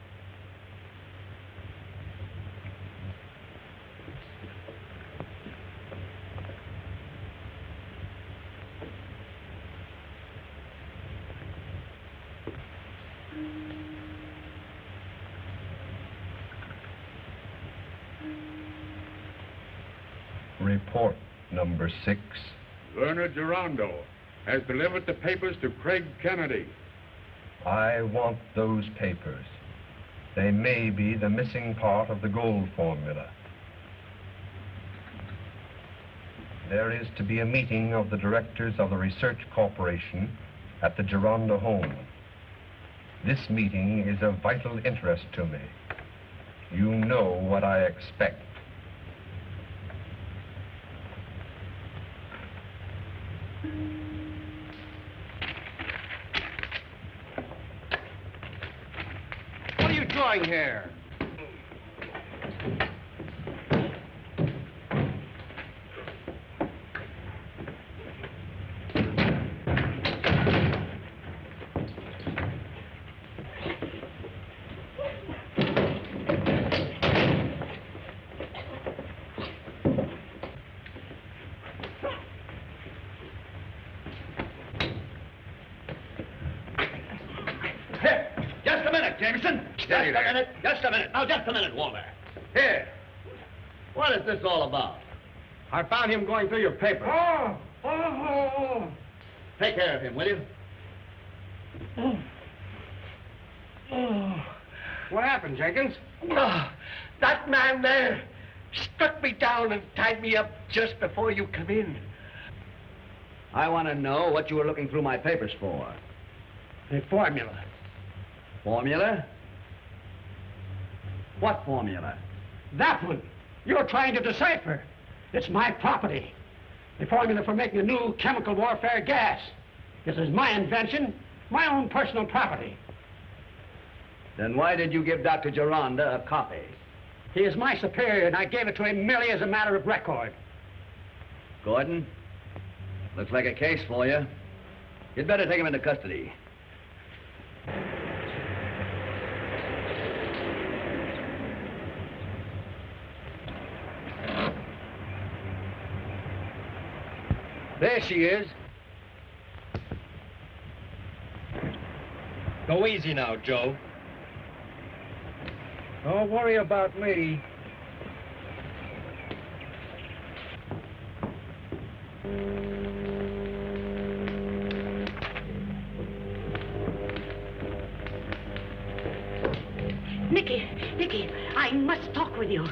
Report number 6. Verna Gironda has delivered the papers to Craig Kennedy. I want those papers. They may be the missing part of the gold formula. There is to be a meeting of the directors of the Research Corporation at the Gironda home. This meeting is of vital interest to me. You know what I expect. What are you doing here? Just a minute, Jameson. Just a minute. Just a minute. Now, just a minute, Walter. Here. What is this all about? I found him going through your papers. Take care of him, will you? What happened, Jenkins? That man there struck me down and tied me up just before you come in. I want to know what you were looking through my papers for. The formula. Formula? What formula? That one. You're trying to decipher. It's my property. The formula for making a new chemical warfare gas. This is my invention, my own personal property. Then why did you give Dr. Gironda a copy? He is my superior, and I gave it to him merely as a matter of record. Gordon, looks like a case for you. You'd better take him into custody. There she is. Go easy now, Joe. Don't worry about me. Nicky, I must talk with you.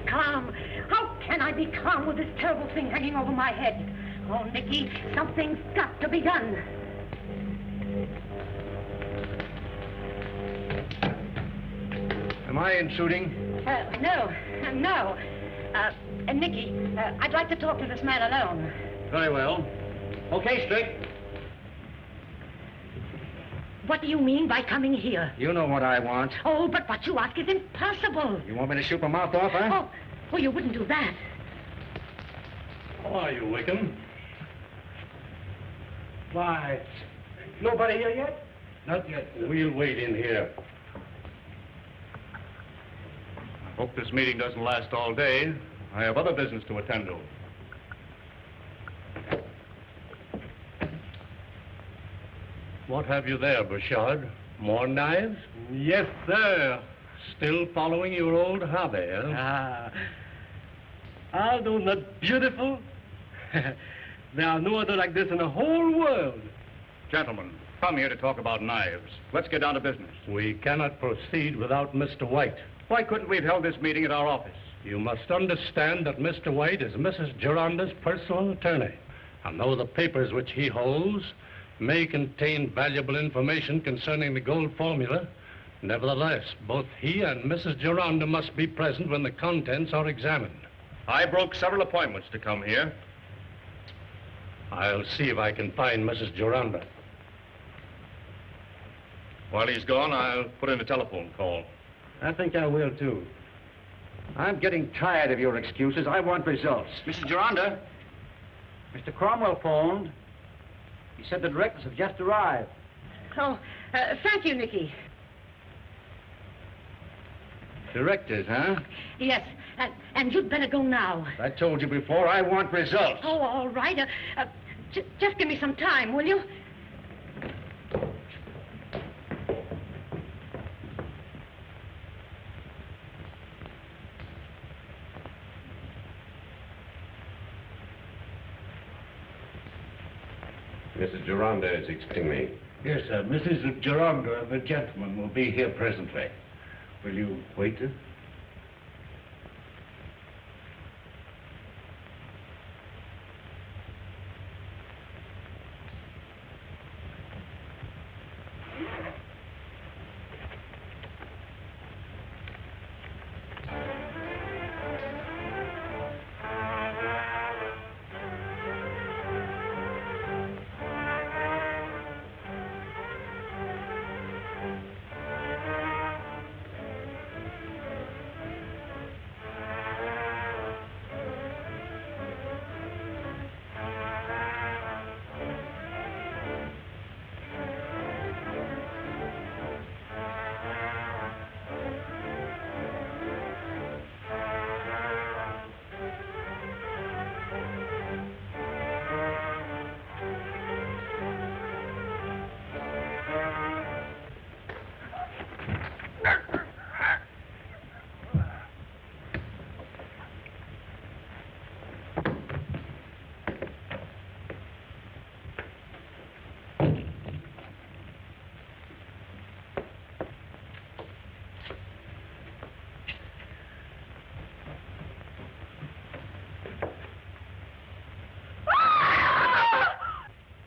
Calm? How can I be calm with this terrible thing hanging over my head? Oh, Nicky, something's got to be done. Am I intruding? No. Nicky, I'd like to talk to this man alone. Very well. Okay, Strick. What do you mean by coming here? You know what I want. Oh, but what you ask is impossible. You want me to shoot my mouth off, huh? Oh, you wouldn't do that. How are you, Wickham? Why, nobody here yet? Not yet. We'll wait in here. Hope this meeting doesn't last all day. I have other business to attend to. What have you there, Bouchard? More knives? Yes, sir. Still following your old hobby, huh? Are those not beautiful? There are no other like this in the whole world. Gentlemen, come here to talk about knives. Let's get down to business. We cannot proceed without Mr. White. Why couldn't we have held this meeting at our office? You must understand that Mr. White is Mrs. Gironda's personal attorney. And though the papers which he holds may contain valuable information concerning the gold formula, nevertheless, both he and Mrs. Gironda must be present when the contents are examined. I broke several appointments to come here. I'll see if I can find Mrs. Gironda. While he's gone, I'll put in a telephone call. I think I will, too. I'm getting tired of your excuses. I want results. Mrs. Gironda? Mr. Cromwell phoned. He said the directors have just arrived. Oh, thank you, Nicky. Directors, huh? Yes, and you'd better go now. I told you before, I want results. Oh, all right. Just give me some time, will you? Mrs. Gironda is expecting me. Yes, sir. Mrs. Gironda and the gentleman will be here presently. Will you wait?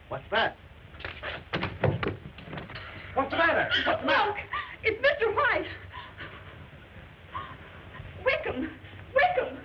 What's that? What's the matter? What's the matter? Look, it's Mr. White. Wickham! Wickham!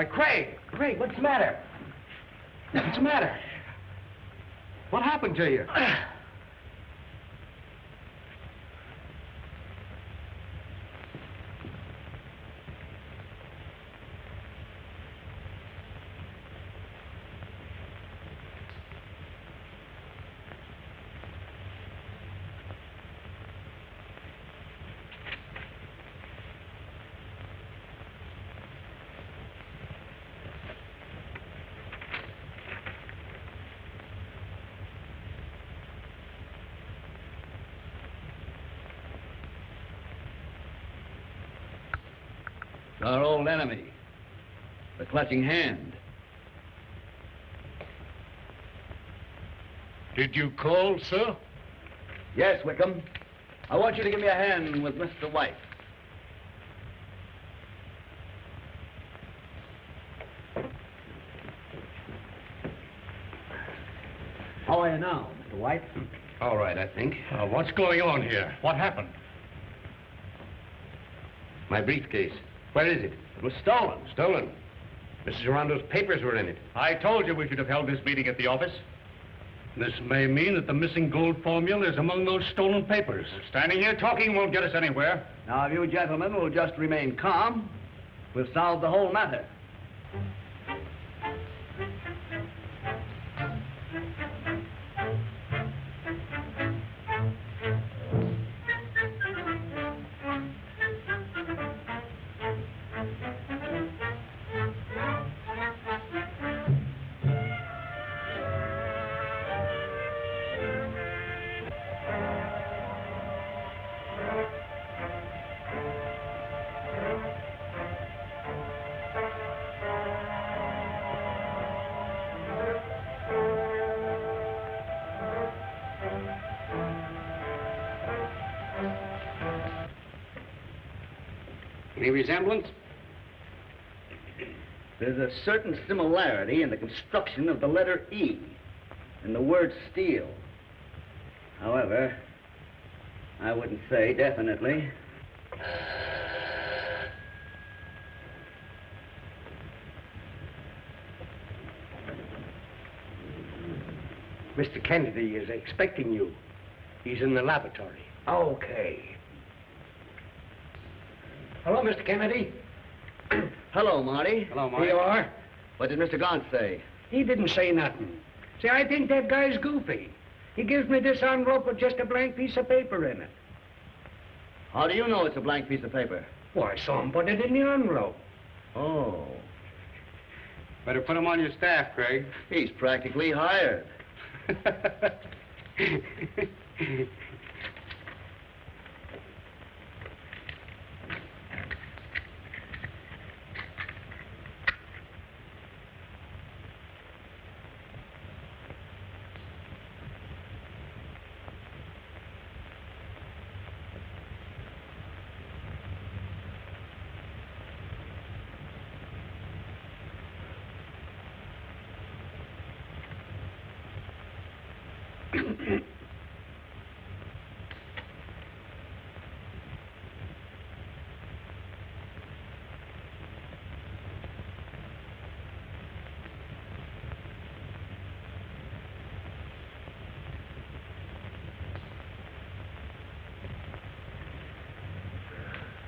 Why, Craig! Craig, what's the matter? What's the matter? What happened to you? Our old enemy, the Clutching Hand. Did you call, sir? Yes, Wickham. I want you to give me a hand with Mr. White. How are you now, Mr. White? All right, I think. What's going on here? What happened? My briefcase. Where is it? It was stolen. Stolen? Mrs. Gironda's papers were in it. I told you we should have held this meeting at the office. This may mean that the missing gold formula is among those stolen papers. Standing here talking won't get us anywhere. Now, if you gentlemen will just remain calm, we'll solve the whole matter. Any resemblance? There's a certain similarity in the construction of the letter E and the word steel. However, I wouldn't say definitely. Mr. Kennedy is expecting you. He's in the laboratory. Okay. Hello, Mr. Kennedy. Hello, Marty. Hello, Marty. Here you are. What did Mr. Gaunt say? He didn't say nothing. See, I think that guy's goofy. He gives me this envelope with just a blank piece of paper in it. How do you know it's a blank piece of paper? Well, I saw him put it in the envelope. Oh. Better put him on your staff, Craig. He's practically hired.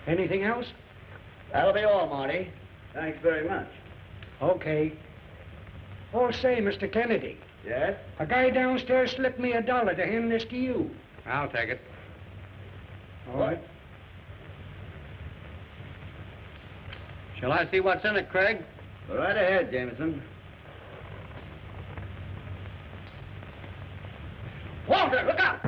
Anything else? That'll be all, Marty. Thanks very much. Okay. Oh, say, Mr. Kennedy. Yes? A guy downstairs slipped me $1 to hand this to you. I'll take it. All right. Shall I see what's in it, Craig? Go right ahead, Jameson. Walter, look out!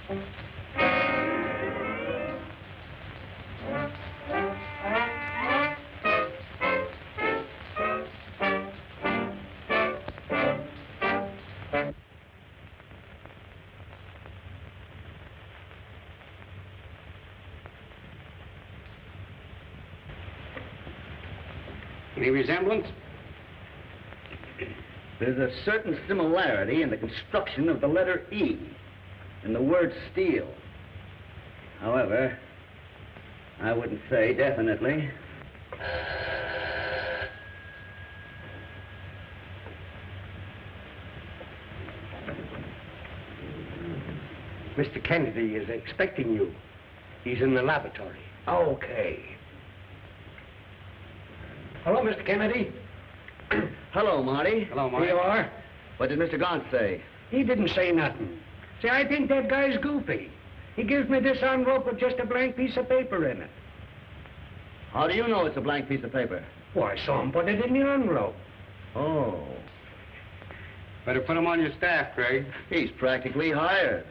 Any resemblance? There's a certain similarity in the construction of the letter E in the word steel. However, I wouldn't say definitely. Mr. Kennedy is expecting you. He's in the laboratory. Okay. Hello, Mr. Kennedy. Hello, Marty. Hello, Marty. Here you are. What did Mr. Gaunt say? He didn't say nothing. See, I think that guy's goofy. He gives me this envelope with just a blank piece of paper in it. How do you know it's a blank piece of paper? Well, I saw him put it in the envelope. Oh. Better put him on your staff, Craig. He's practically hired.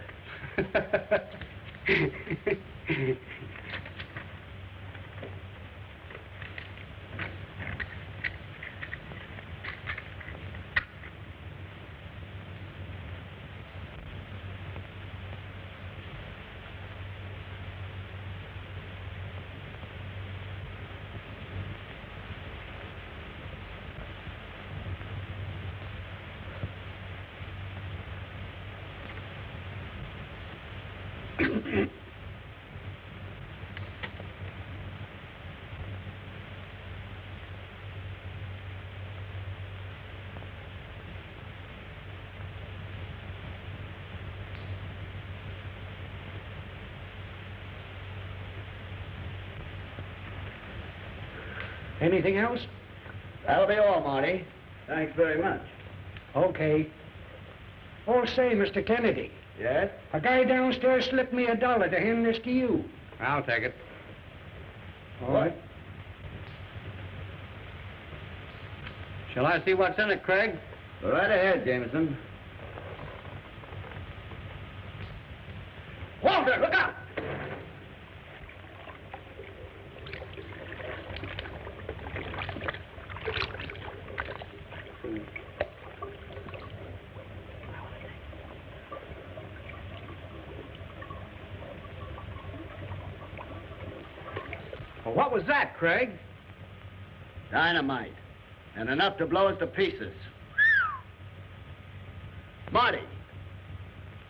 Anything else? That'll be all, Marty. Thanks very much. Okay. Oh, say, Mr. Kennedy. Yes? A guy downstairs slipped me $1 to hand this to you. I'll take it. All right. Shall I see what's in it, Craig? Go right ahead, Jameson. Walter, look out! Well, what was that, Craig? Dynamite. And enough to blow us to pieces. Marty.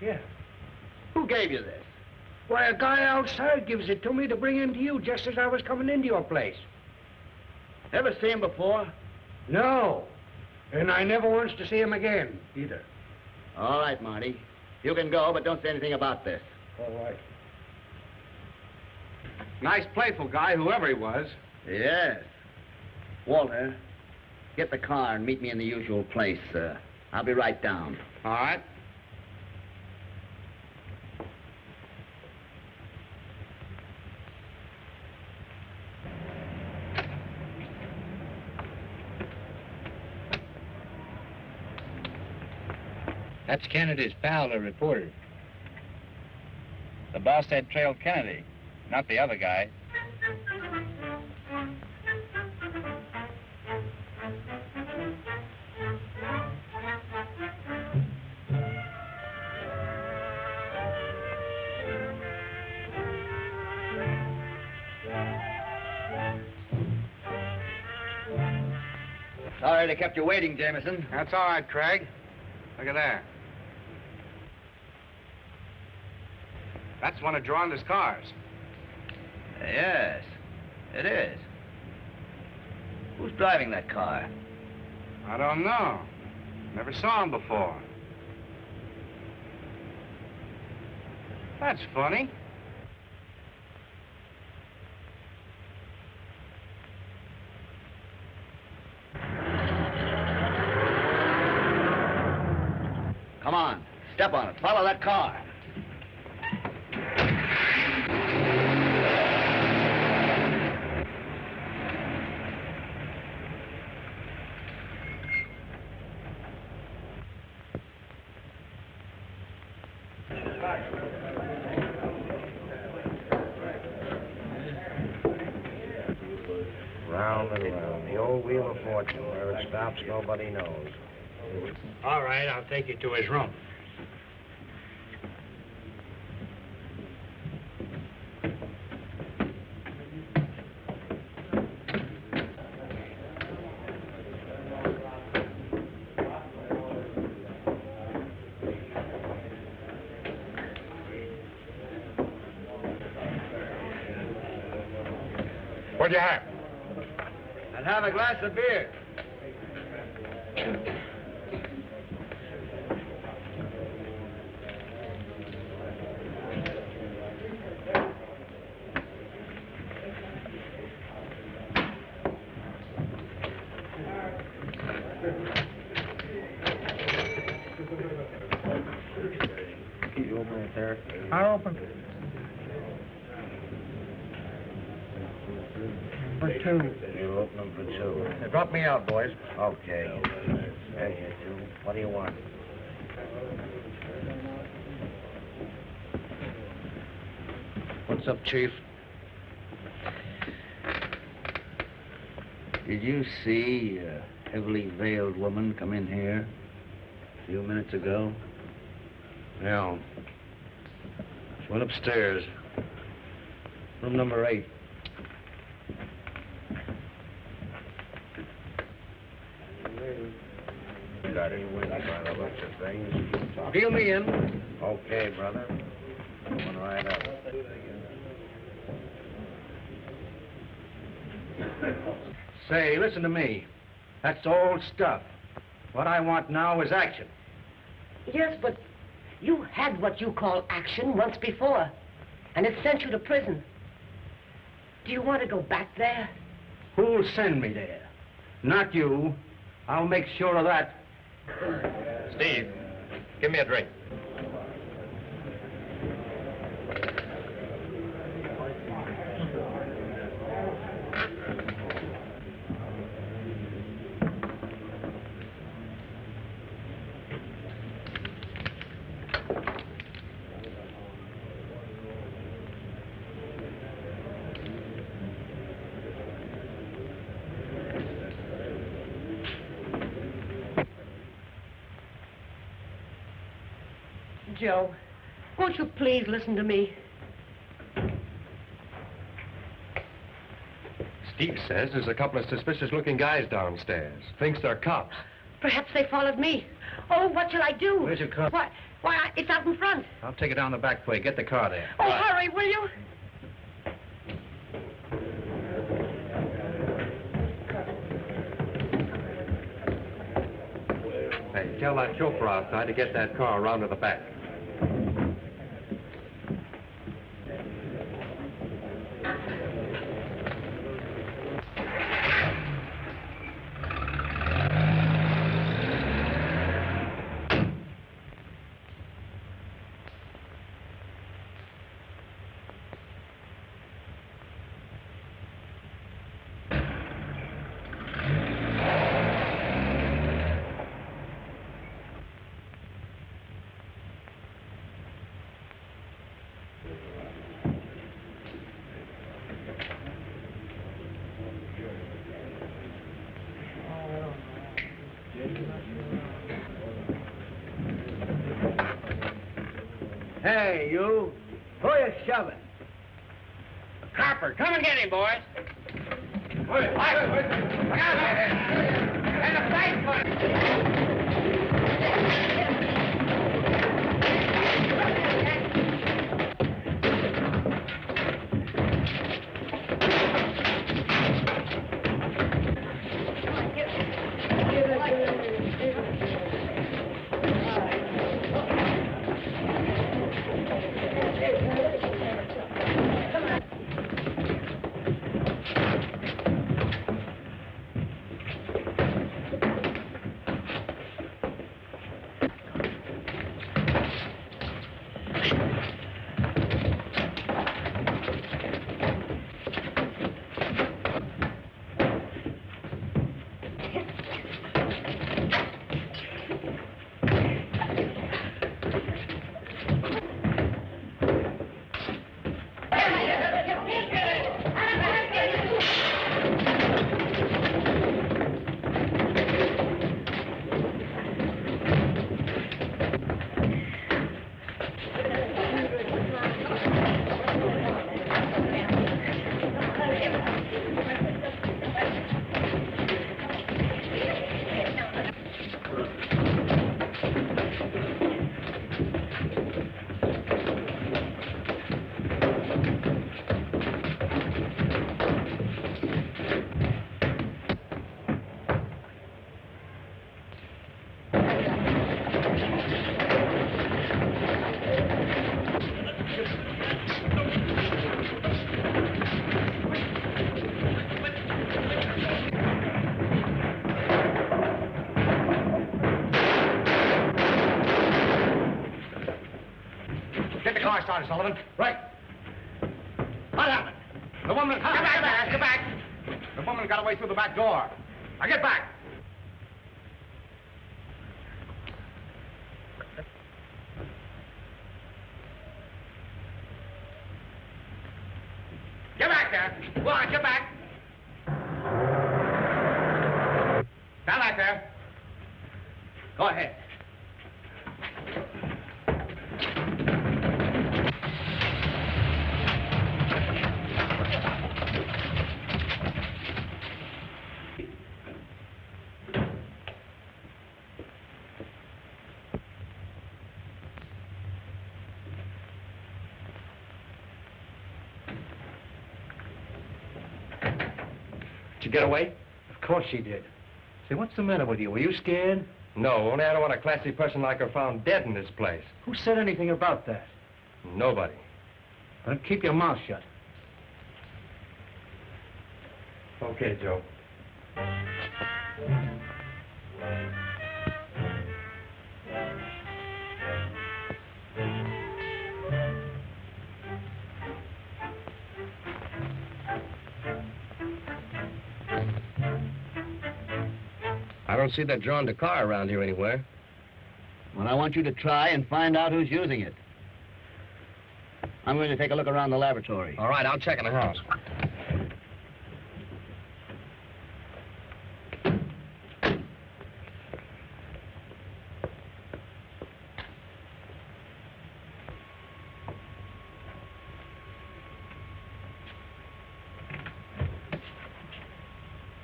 Yeah. Who gave you this? Why, a guy outside gives it to me to bring in to you just as I was coming into your place. Ever see him before? No. And I never wants to see him again, either. All right, Marty. You can go, but don't say anything about this. All right. Nice, playful guy, whoever he was. Yes. Walter, get the car and meet me in the usual place. I'll be right down. All right. That's Kennedy's pal, the reporter. The boss had trailed Kennedy, not the other guy. Sorry they kept you waiting, Jameson. That's all right, Craig. Look at there. That's one of Gironda's cars. Yes, it is. Who's driving that car? I don't know. Never saw him before. That's funny. Come on, step on it. Follow that car. Round and round. The old wheel of fortune. Where it stops, nobody knows. All right, I'll take you to his room. What'd you have? I'd have a glass of beer. Can you open it there? I'll open. For two. You'll open them for two. Drop me out, boys. Okay. There's your two. What do you want? What's up, Chief? Did you see a heavily veiled woman come in here a few minutes ago? Yeah. She went upstairs. Room number 8. Got any wind by the looks of things? Deal me in. Okay, brother. Coming right up. Say, listen to me. That's old stuff. What I want now is action. Yes, but you had what you call action once before, and it sent you to prison. Do you want to go back there? Who'll send me there? Not you. I'll make sure of that. Steve, give me a drink. Joe, won't you please listen to me? Steve says there's a couple of suspicious-looking guys downstairs. Thinks they're cops. Perhaps they followed me. Oh, what shall I do? Where's your car? Why, it's out in front. I'll take it down the back way. Get the car there. Oh, hurry, will you? Hey, tell that chauffeur outside to get that car around to the back. Hey, you. Who are you shoving? Copper, come and get him, boys. Look out there. And a fight one. on, Sullivan. Right. What happened? The woman... Get back, get back. The woman got away through the back door. Now get back. Get back there. Go on, get back. Stand back there. Go ahead. Did you get away? Of course she did. Say, what's the matter with you? Were you scared? No, only I don't want a classy person like her found dead in this place. Who said anything about that? Nobody. Well, keep your mouth shut. Okay, Joe. I don't see that Gironda car around here anywhere. Well, I want you to try and find out who's using it. I'm going to take a look around the laboratory. All right, I'll check in the house.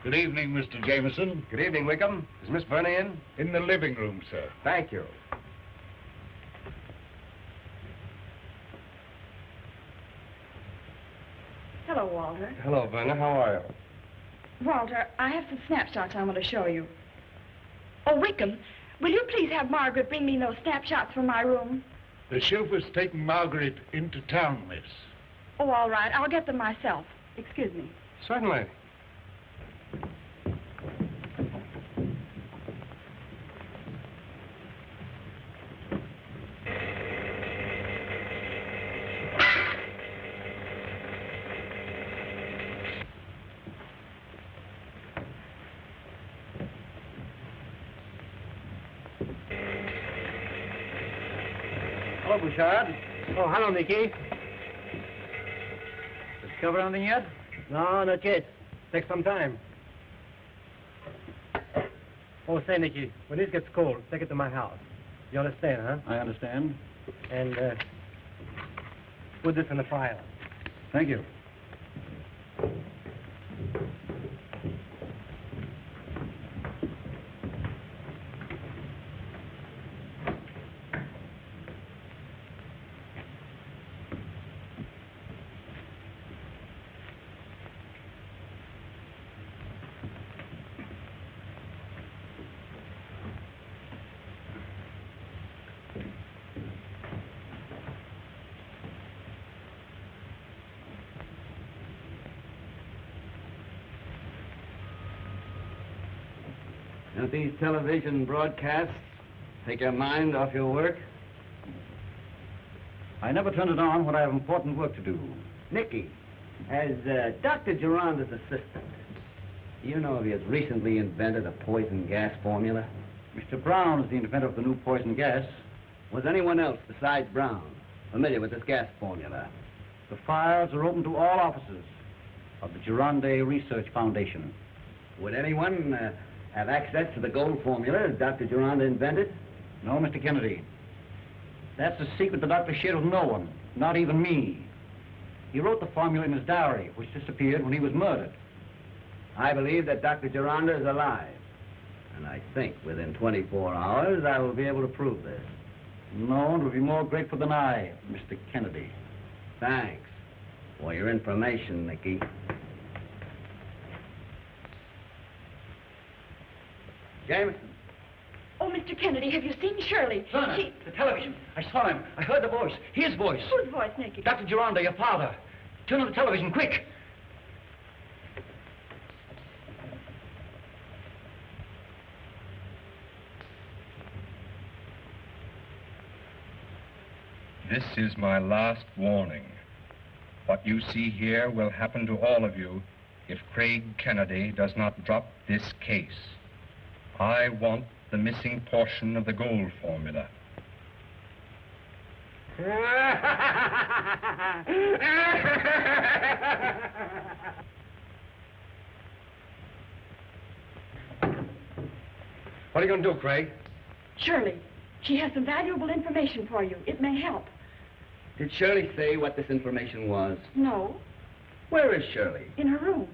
Good evening, Mr. Jameson. Good evening, Wickham. Is Miss Verna in? In the living room, sir. Thank you. Hello, Walter. Hello, Verna. How are you? Walter, I have some snapshots I want to show you. Oh, Wickham, will you please have Margaret bring me those snapshots from my room? The chauffeur's taking Margaret into town, miss. Oh, all right. I'll get them myself. Excuse me. Certainly. Hello, Bouchard. Oh, hello, Nicky. Discover anything yet? No, not yet. Takes some time. Oh, say, Nicky, when this gets cold, take it to my house. You understand, huh? I understand. And, put this in the file. Thank you. Don't these television broadcasts take your mind off your work? I never turn it on when I have important work to do. Nicky, as Dr. Gironda's assistant, do you know if he has recently invented a poison gas formula? Mr. Brown is the inventor of the new poison gas. Was anyone else besides Brown familiar with this gas formula? The files are open to all officers of the Gironda Research Foundation. Would anyone have access to the gold formula as Dr. Gironda invented? No, Mr. Kennedy. That's a secret the doctor shared with no one, not even me. He wrote the formula in his diary, which disappeared when he was murdered. I believe that Dr. Gironda is alive. And I think within 24 hours I will be able to prove this. No one will be more grateful than I, Mr. Kennedy. Thanks for your information, Nicky. Jameson. Oh, Mr. Kennedy, have you seen Shirley? Verna, the television. I saw him. I heard the voice. His voice. Whose voice, Nicky? Dr. Gironda, your father. Turn on the television, quick. This This is my last warning. What you see here will happen to all of you if Craig Kennedy does not drop this case. I want the missing portion of the gold formula. What are you going to do, Craig? Shirley, she has some valuable information for you. It may help. Did Shirley say what this information was? No, Where is Shirley? in her room.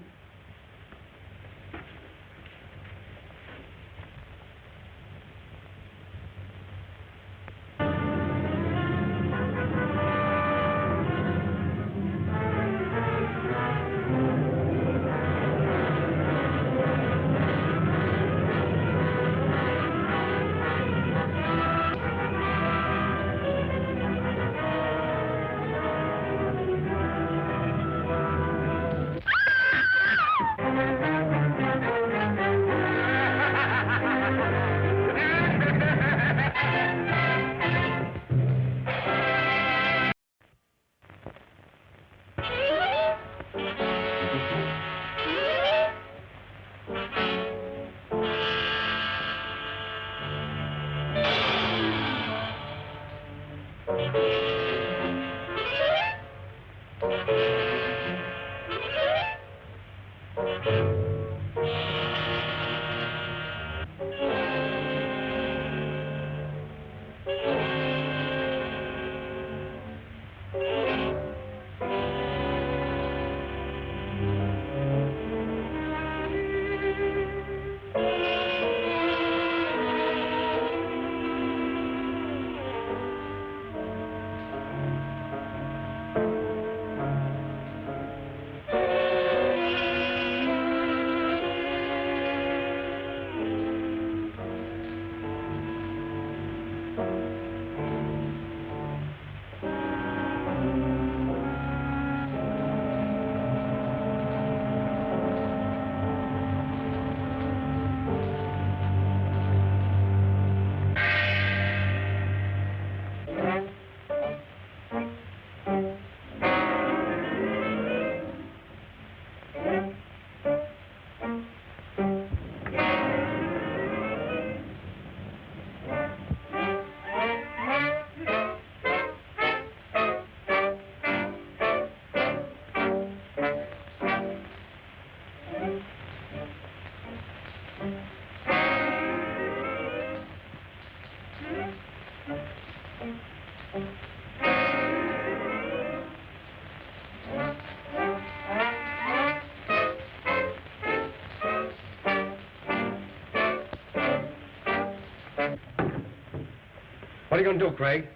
What are you going to do, Craig?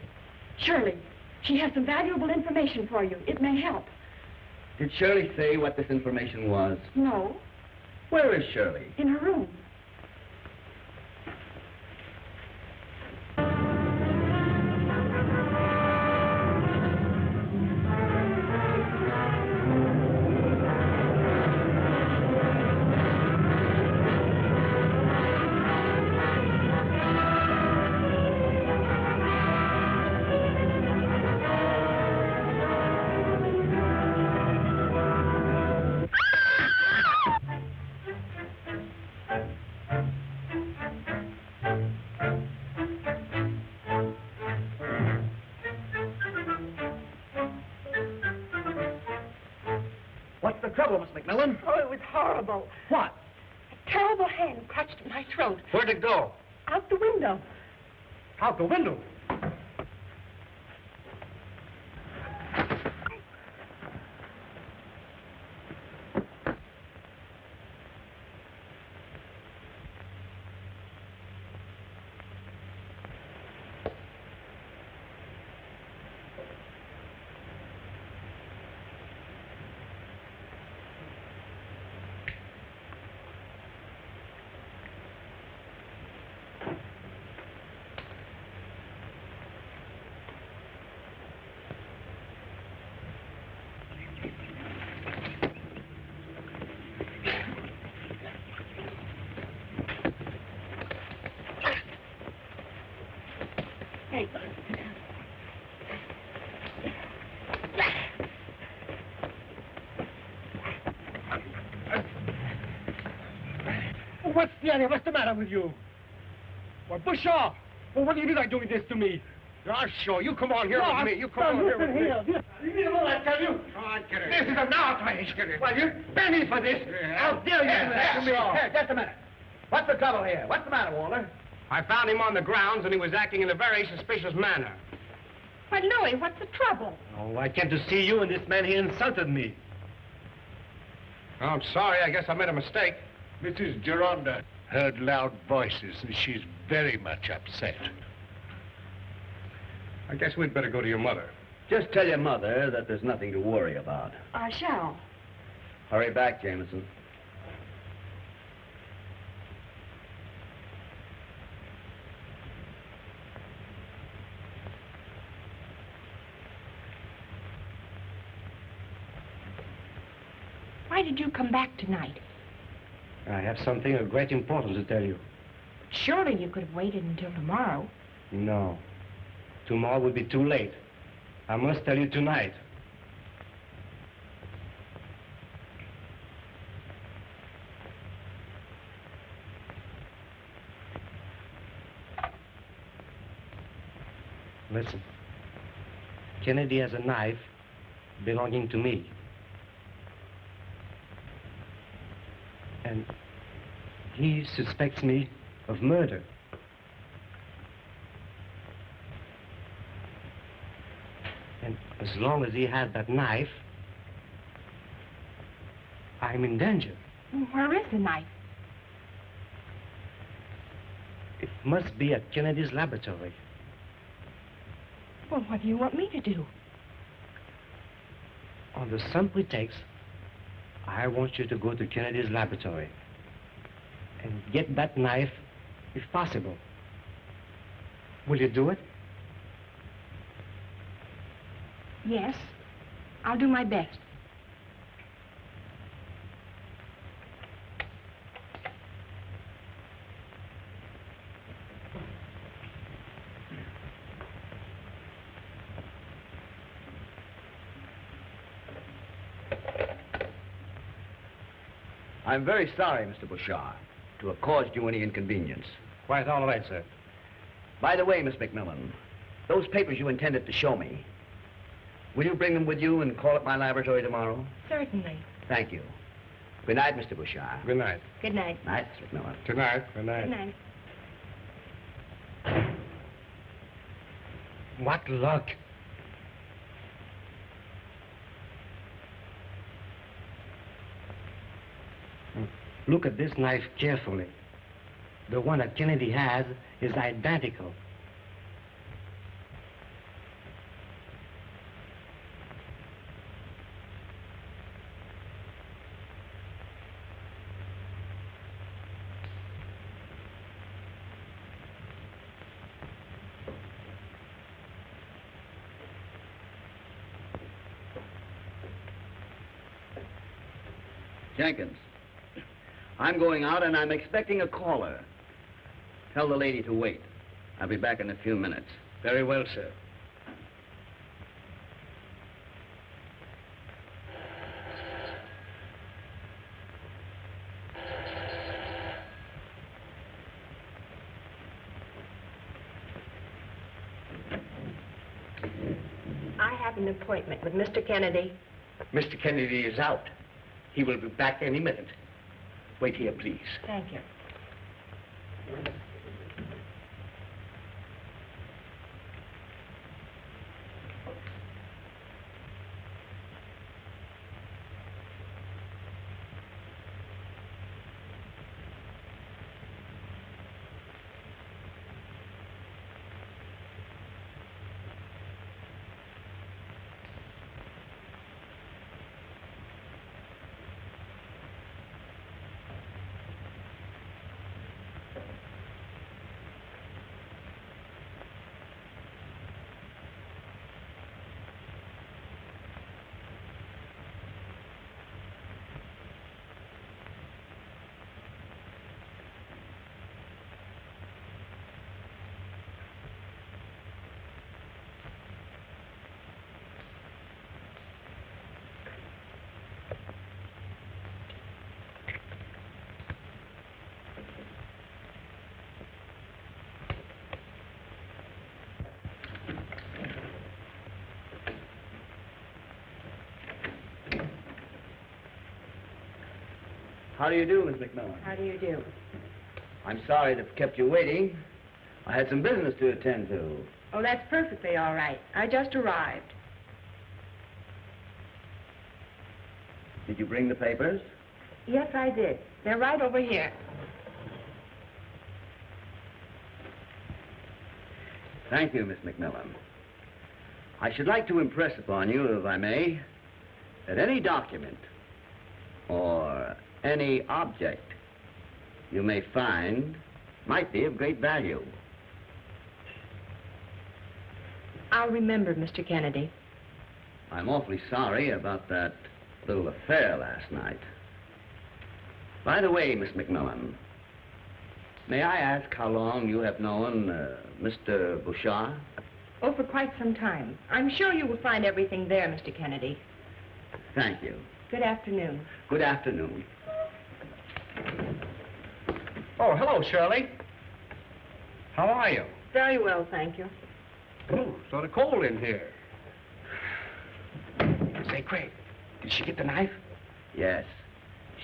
Shirley, she has some valuable information for you. It may help. Did Shirley say what this information was? No, Where is Shirley? in her room. What's the trouble, Miss McMillan? Oh, it was horrible. What? A terrible hand clutched at my throat. Where'd it go? Out the window. Out the window. What's the idea? What's the matter with you? Well, Bouchard! Well, what do you mean by doing this to me? I'll show you. Come on here with me. You come on here with me. Leave me alone, I tell you. Come on, get it. This is an outrage. Well, you pay me for this. How dare you do that to me? Here, just a minute. What's the trouble here? What's the matter, Walter? I found him on the grounds, and he was acting in a very suspicious manner. Why, Louis, what's the trouble? Oh, I came to see you, and this man, he insulted me. Oh, I'm sorry. I guess I made a mistake. Mrs. Gironda heard loud voices, and she's very much upset. I guess we'd better go to your mother. Just tell your mother that there's nothing to worry about. I shall. Hurry back, Jameson. Why did you come back tonight? I have something of great importance to tell you. Surely you could have waited until tomorrow. No. Tomorrow will be too late. I must tell you tonight. Listen. Kennedy has a knife belonging to me. And he suspects me of murder. And as long as he has that knife, I'm in danger. Where is the knife? It must be at Kennedy's laboratory. Well, what do you want me to do? On some pretext, I want you to go to Kennedy's laboratory and get that knife if possible. Will you do it? Yes, I'll do my best. I'm very sorry, Mr. Bouchard, to have caused you any inconvenience. Quite all right, sir. By the way, Miss McMillan, those papers you intended to show me, will you bring them with you and call at my laboratory tomorrow? Certainly. Thank you. Good night, Mr. Bouchard. Good night. Good night. Night, Miss McMillan. Good night. Good night. Good night. What luck. Look at this knife carefully. The one that Kennedy has is identical. Jenkins, I'm going out and I'm expecting a caller. Tell the lady to wait. I'll be back in a few minutes. Very well, sir. I have an appointment with Mr. Kennedy. Mr. Kennedy is out. He will be back any minute. Wait here, please. Thank you. How do you do, Miss McMillan? How do you do? I'm sorry to have kept you waiting. I had some business to attend to. Oh, that's perfectly all right. I just arrived. Did you bring the papers? Yes, I did. They're right over here. Thank you, Miss McMillan. I should like to impress upon you, if I may, that any document or any object you may find might be of great value. I'll remember, Mr. Kennedy. I'm awfully sorry about that little affair last night. By the way, Miss McMillan, may I ask how long you have known Mr. Bouchard? Oh, for quite some time. I'm sure you will find everything there, Mr. Kennedy. Thank you. Good afternoon. Good afternoon. Oh, hello, Shirley. How are you? Very well, thank you. Oh, sort of cold in here. Say, Craig, did she get the knife? Yes.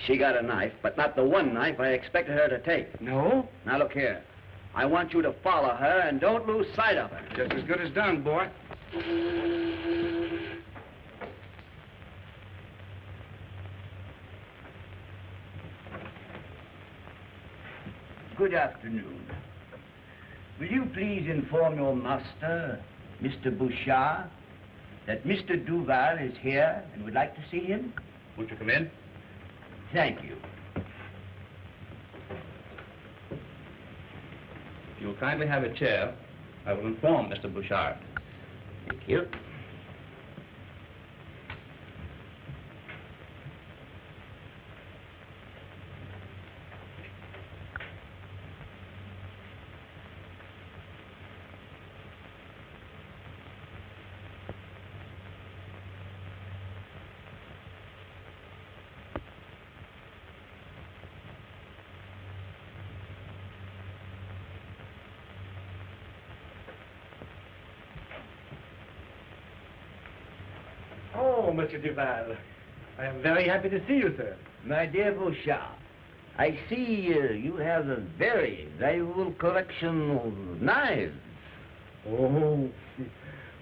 She got a knife, but not the one knife I expected her to take. No? Now, look here. I want you to follow her and don't lose sight of her. Just as good as done, boy. Good afternoon. Will you please inform your master, Mr. Bouchard, that Mr. Duval is here and would like to see him? Won't you come in? Thank you. If you'll kindly have a chair, I will inform Mr. Bouchard. Thank you. Oh, Monsieur Duval. I am very happy to see you, sir. My dear Bouchard, I see you have a very valuable collection of knives. Oh,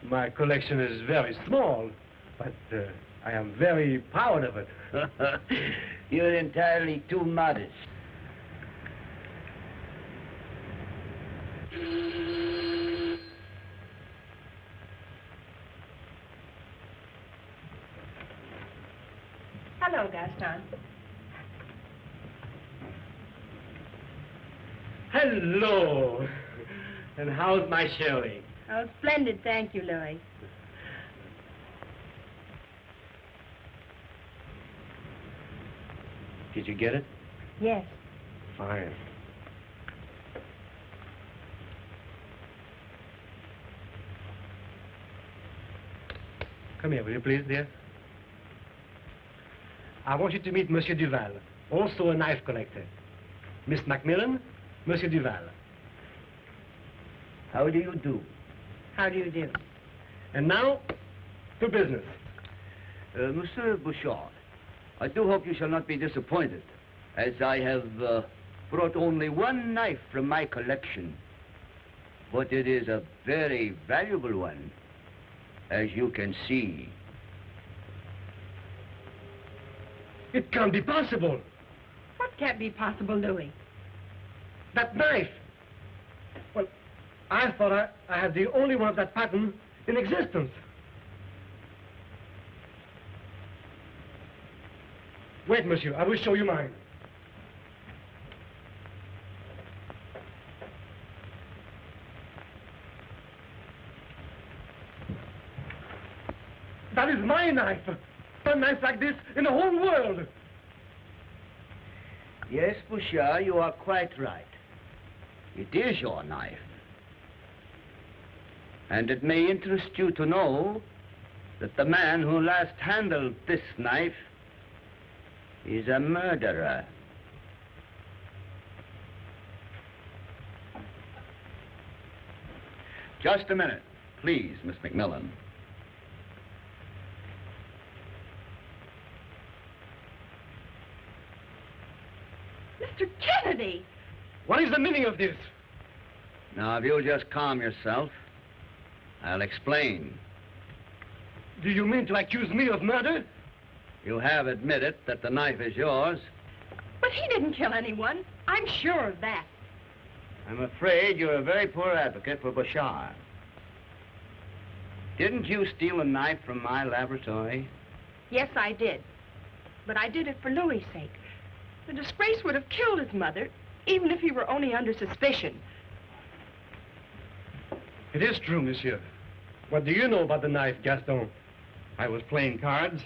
my collection is very small, but I am very proud of it. You're entirely too modest. Hello, Gaston. Hello. And how's my Shirley? Oh, splendid, thank you, Louis. Did you get it? Yes. Fine. Come here, will you please, dear? I want you to meet Monsieur Duval, also a knife collector. Miss Macmillan, Monsieur Duval. How do you do? How do you do? And now, to business. Monsieur Bouchard, I do hope you shall not be disappointed, as I have brought only one knife from my collection. But it is a very valuable one, as you can see. It can't be possible. What can't be possible, Louis? That knife! Well, I thought I had the only one of that pattern in existence. Wait, monsieur, I will show you mine. That is my knife. A knife like this in the whole world. Yes, Bouchard, you are quite right. It is your knife. And it may interest you to know that the man who last handled this knife is a murderer. Just a minute, please, Miss McMillan. Mr. Kennedy! What is the meaning of this? Now, if you'll just calm yourself, I'll explain. Do you mean to accuse me of murder? You have admitted that the knife is yours. But he didn't kill anyone. I'm sure of that. I'm afraid you're a very poor advocate for Bouchard. Didn't you steal a knife from my laboratory? Yes, I did. But I did it for Louis' sake. The disgrace would have killed his mother, even if he were only under suspicion. It is true, monsieur. What do you know about the knife, Gaston? I was playing cards.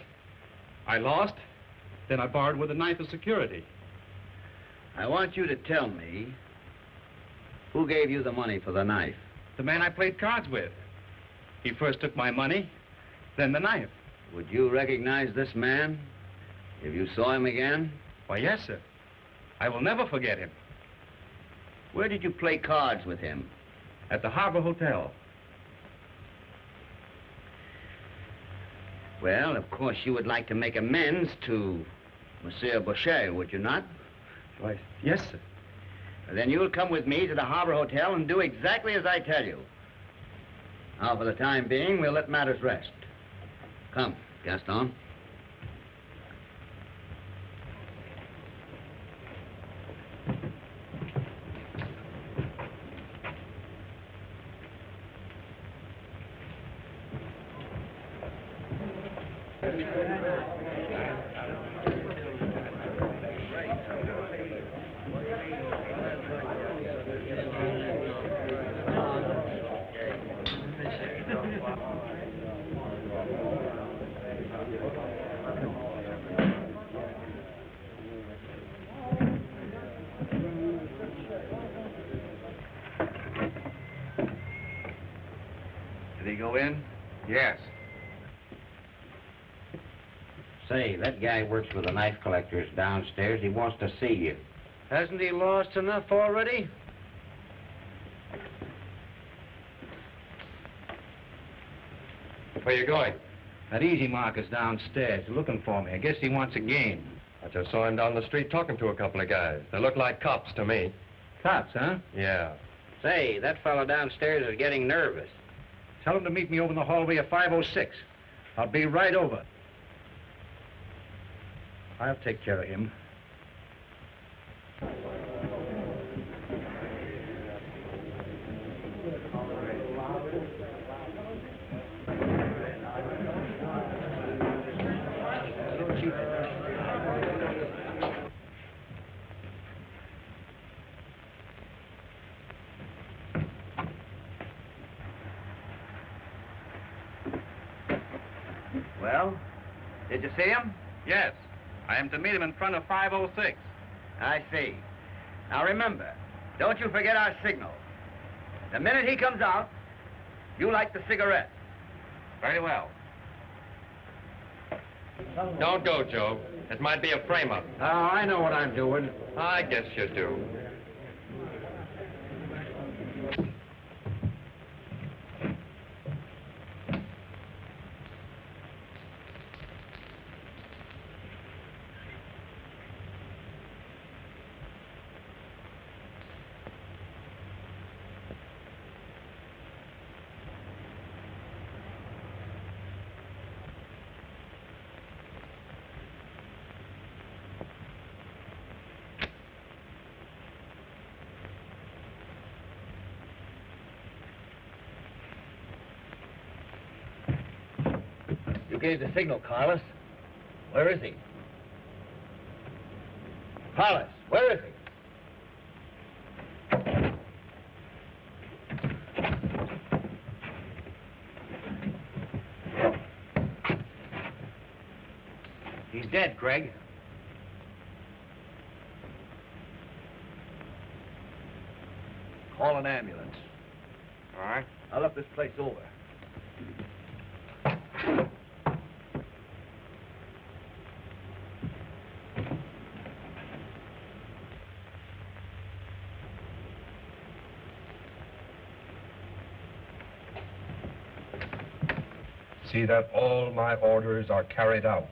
I lost. Then I borrowed with a knife as security. I want you to tell me who gave you the money for the knife. The man I played cards with. He first took my money, then the knife. Would you recognize this man if you saw him again? Why, yes, sir. I will never forget him. Where did you play cards with him? At the Harbor Hotel. Well, of course, you would like to make amends to Monsieur Boucher, would you not? Why, yes, sir. Then you'll come with me to the Harbor Hotel and do exactly as I tell you. Now, for the time being, we'll let matters rest. Come, Gaston. Did he go in? Yes. Say, that guy works with the knife collectors downstairs. He wants to see you. Hasn't he lost enough already? Where you going? That easy marker's downstairs, looking for me. I guess he wants a game. I just saw him down the street talking to a couple of guys. They look like cops to me. Cops, huh? Yeah. Say, that fellow downstairs is getting nervous. Tell him to meet me over in the hallway of 506. I'll be right over. I'll take care of him. Well, did you see him? Yes. I am to meet him in front of 506. I see. Now remember, don't you forget our signal. The minute he comes out, you light the cigarette. Very well. Don't go, Joe. It might be a frame-up. Oh, I know what I'm doing. I guess you do. You gave the signal, Carlos. Where is he? Carlos, where is he? He's dead, Craig. Call an ambulance. All right. I'll look this place over. See that all my orders are carried out.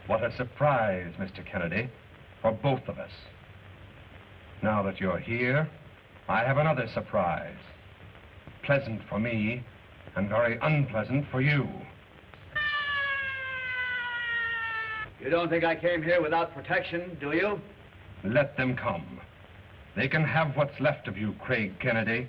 What a surprise, Mr. Kennedy, for both of us. Now that you're here, I have another surprise. Pleasant for me, and very unpleasant for you. You don't think I came here without protection, do you? Let them come. They can have what's left of you, Craig Kennedy.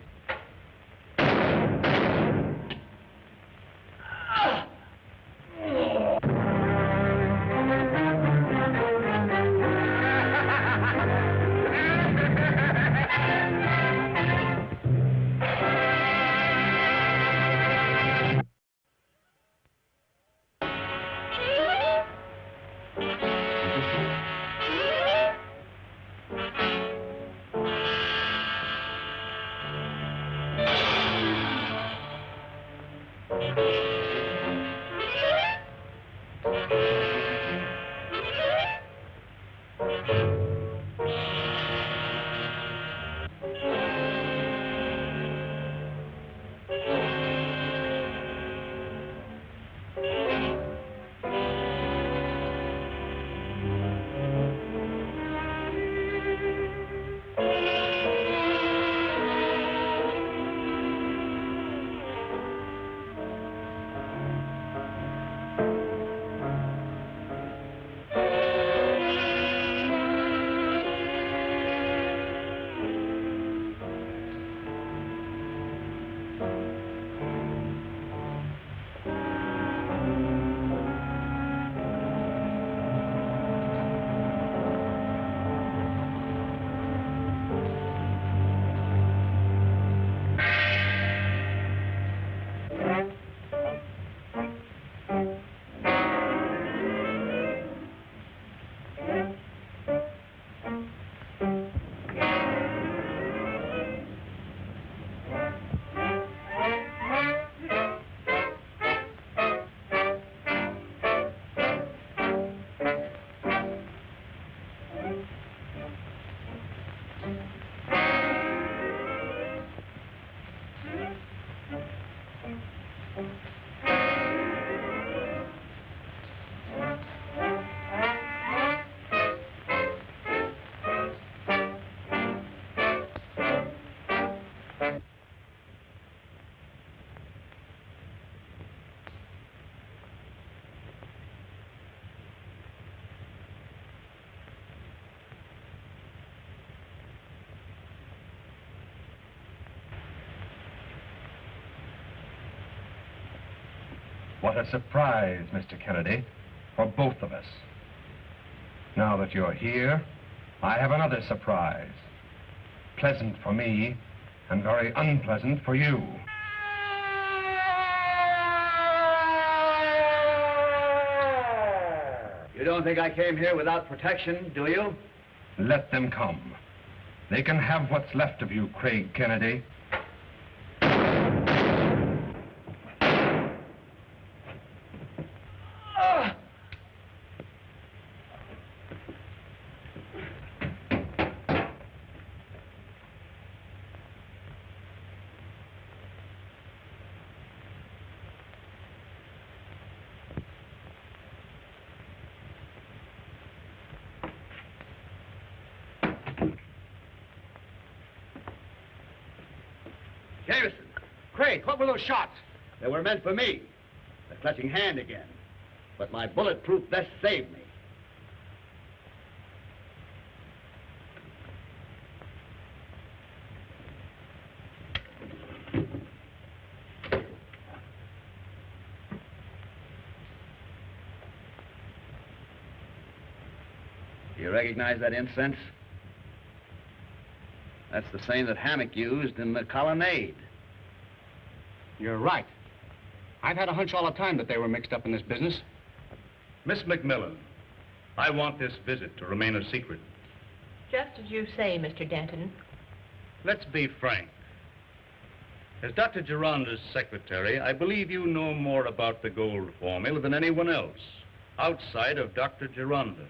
What a surprise, Mr. Kennedy, for both of us. Now that you're here, I have another surprise. Pleasant for me, and very unpleasant for you. You don't think I came here without protection, do you? Let them come. They can have what's left of you, Craig Kennedy. Jameson! Craig, what were those shots? They were meant for me. The clutching hand again. But my bulletproof vest saved me. Do you recognize that incense? That's the same that Hammock used in the colonnade. You're right. I've had a hunch all the time that they were mixed up in this business. Miss McMillan, I want this visit to remain a secret. Just as you say, Mr. Denton. Let's be frank. As Dr. Gironda's secretary, I believe you know more about the gold formula than anyone else, outside of Dr. Gironda.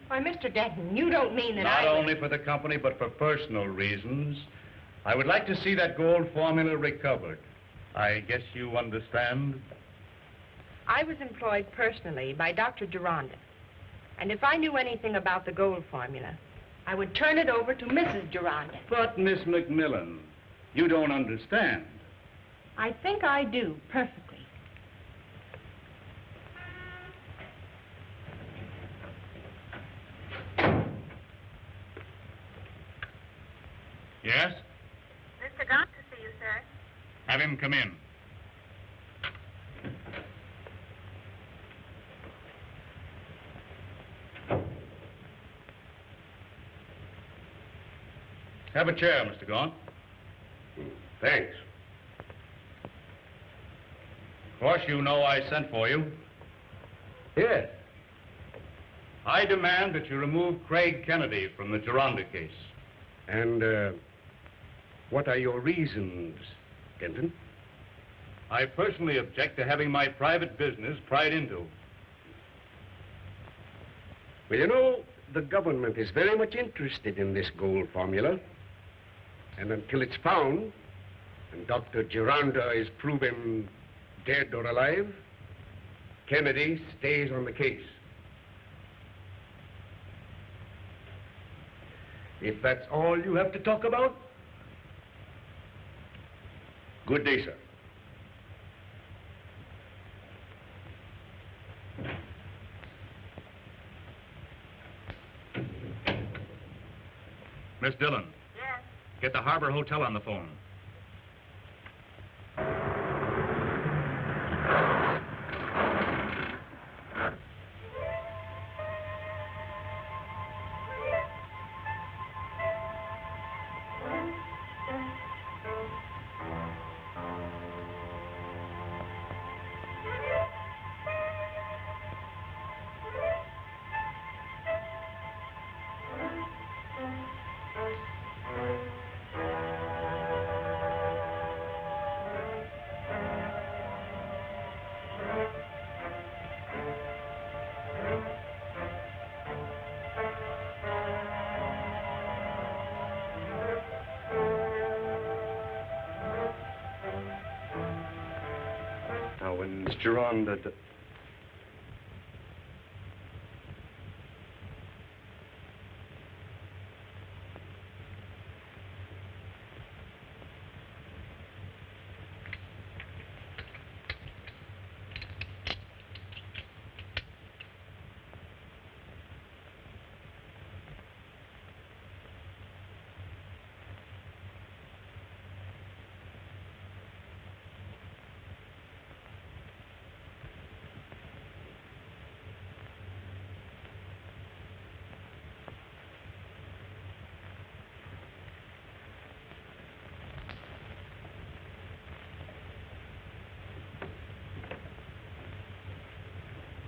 Why, Mr. Denton, you don't mean that Not only for the company, but for personal reasons. I would like to see that gold formula recovered. I guess you understand? I was employed personally by Dr. Gironda. And if I knew anything about the gold formula, I would turn it over to Mrs. Gironda. But, Miss McMillan, you don't understand. I think I do, perfectly. Yes? Mr. Gaunt to see you, sir. Have him come in. Have a chair, Mr. Gaunt. Thanks. Of course, you know I sent for you. Yes. I demand that you remove Craig Kennedy from the Gironda case. And, what are your reasons, Denton? I personally object to having my private business pried into. Well, you know, the government is very much interested in this gold formula. And until it's found, and Dr. Gironda is proven dead or alive, Kennedy stays on the case. If that's all you have to talk about, good day, sir. Miss Dillon. Yes. Get the Harbor Hotel on the phone. Now, when Miss Gironda...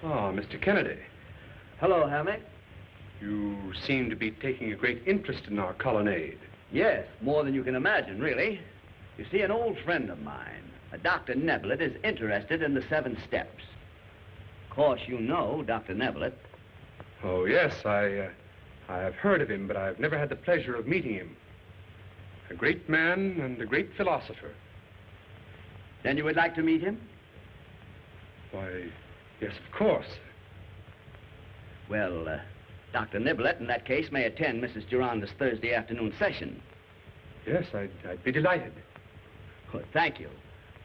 Oh, Mr. Kennedy. Hello, Hammock. You seem to be taking a great interest in our colonnade. Yes, more than you can imagine, really. You see, an old friend of mine, a Dr. Neblett, is interested in the 7 steps. Of course, you know Dr. Neblett. Oh, yes, I have heard of him, but I've never had the pleasure of meeting him. A great man and a great philosopher. Then you would like to meet him? Why, yes, of course. Well, Dr. Neblett, in that case, may attend Mrs. Gironda's Thursday afternoon session. Yes, I'd be delighted. Well, thank you.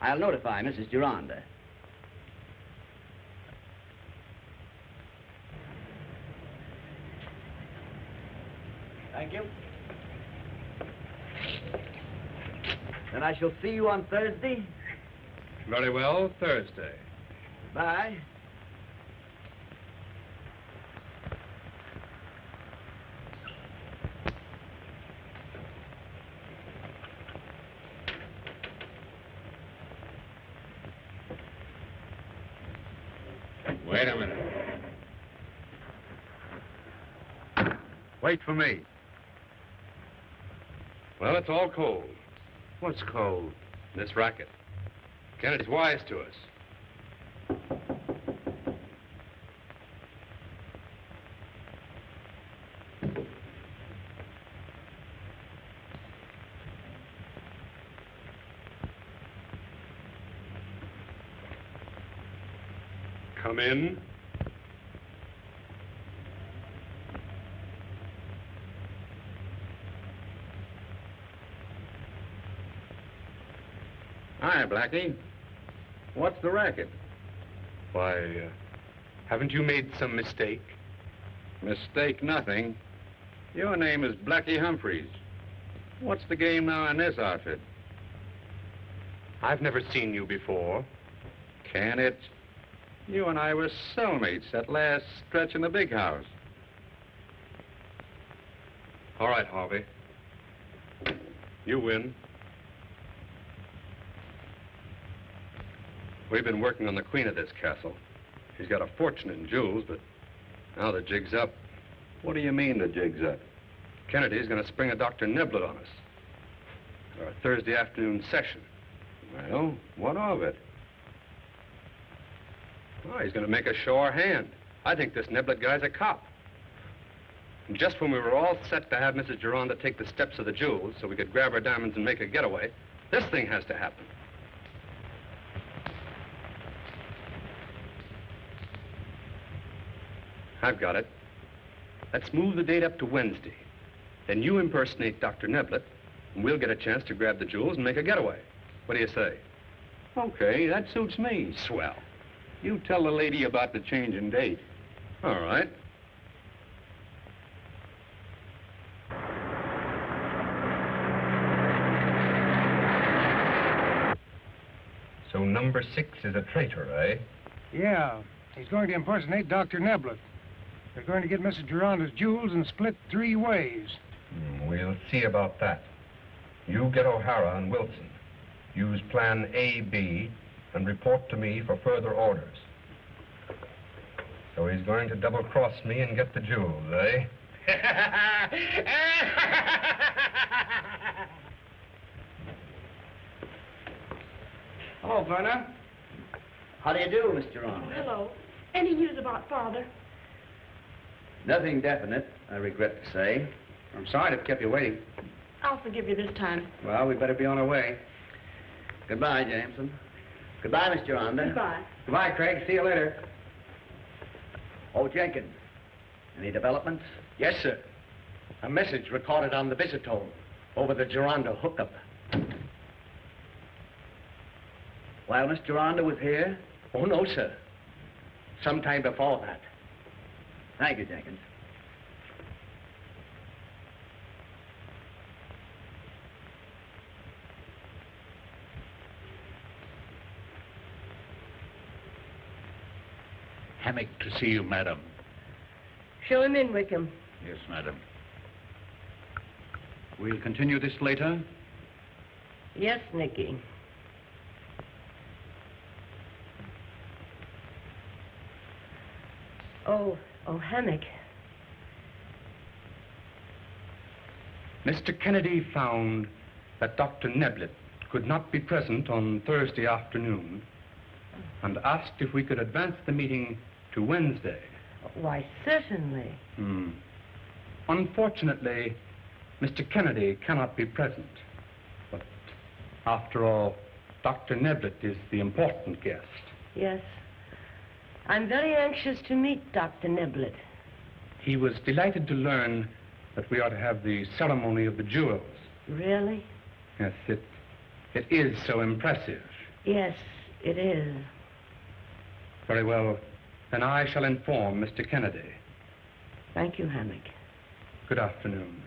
I'll notify Mrs. Gironda. Thank you. Then I shall see you on Thursday. Very well, Thursday. Bye. Wait a minute. Wait for me. Well, it's all cold. What's cold? This racket. Kennedy's wise to us. Come in. Hi, Blackie. What's the racket? Why, haven't you made some mistake? Mistake nothing. Your name is Blackie Humphreys. What's the game now in this outfit? I've never seen you before. Can it? You and I were cellmates that last stretch in the big house. All right, Harvey. You win. We've been working on the queen of this castle. She's got a fortune in jewels, but now the jig's up. What do you mean the jig's up? Kennedy's going to spring a Dr. Niblett on us. Our Thursday afternoon session. Well, what of it? Oh, he's going to make us show our hand. I think this Niblett guy's a cop. And just when we were all set to have Mrs. Gironda take the steps of the jewels so we could grab our diamonds and make a getaway, this thing has to happen. I've got it. Let's move the date up to Wednesday. Then you impersonate Dr. Niblett, and we'll get a chance to grab the jewels and make a getaway. What do you say? Okay, that suits me. Swell. You tell the lady about the change in date. All right. So number 6 is a traitor, eh? Yeah, he's going to impersonate Dr. Niblett. They're going to get Mrs. Gironda's jewels and split 3 ways. We'll see about that. You get O'Hara and Wilson. Use plan A-B and report to me for further orders. So he's going to double-cross me and get the jewels, eh? Hello, Verna. How do you do, Miss Gironda? Hello. Any news about Father? Nothing definite, I regret to say. I'm sorry to have kept you waiting. I'll forgive you this time. Well, we better be on our way. Goodbye, Jameson. Goodbye, Miss Gironda. Goodbye. Goodbye, Craig. See you later. Oh, Jenkins. Any developments? Yes, sir. A message recorded on the visitone over the Gironda hookup. While Miss Gironda was here? Oh, no, sir. Sometime before that. Thank you, Jenkins. Hammock to see you, madam. Show him in, Wickham. Yes, madam. We'll continue this later. Yes, Nicky. Oh, Hammock. Mr. Kennedy found that Dr. Niblett could not be present on Thursday afternoon and asked if we could advance the meeting to Wednesday. Why, certainly. Unfortunately, Mr. Kennedy cannot be present. But after all, Dr. Niblett is the important guest. Yes. I'm very anxious to meet Dr. Niblett. He was delighted to learn that we are to have the ceremony of the jewels. Really? Yes, it is so impressive. Yes, it is. Very well. Then I shall inform Mr. Kennedy. Thank you, Hammock. Good afternoon.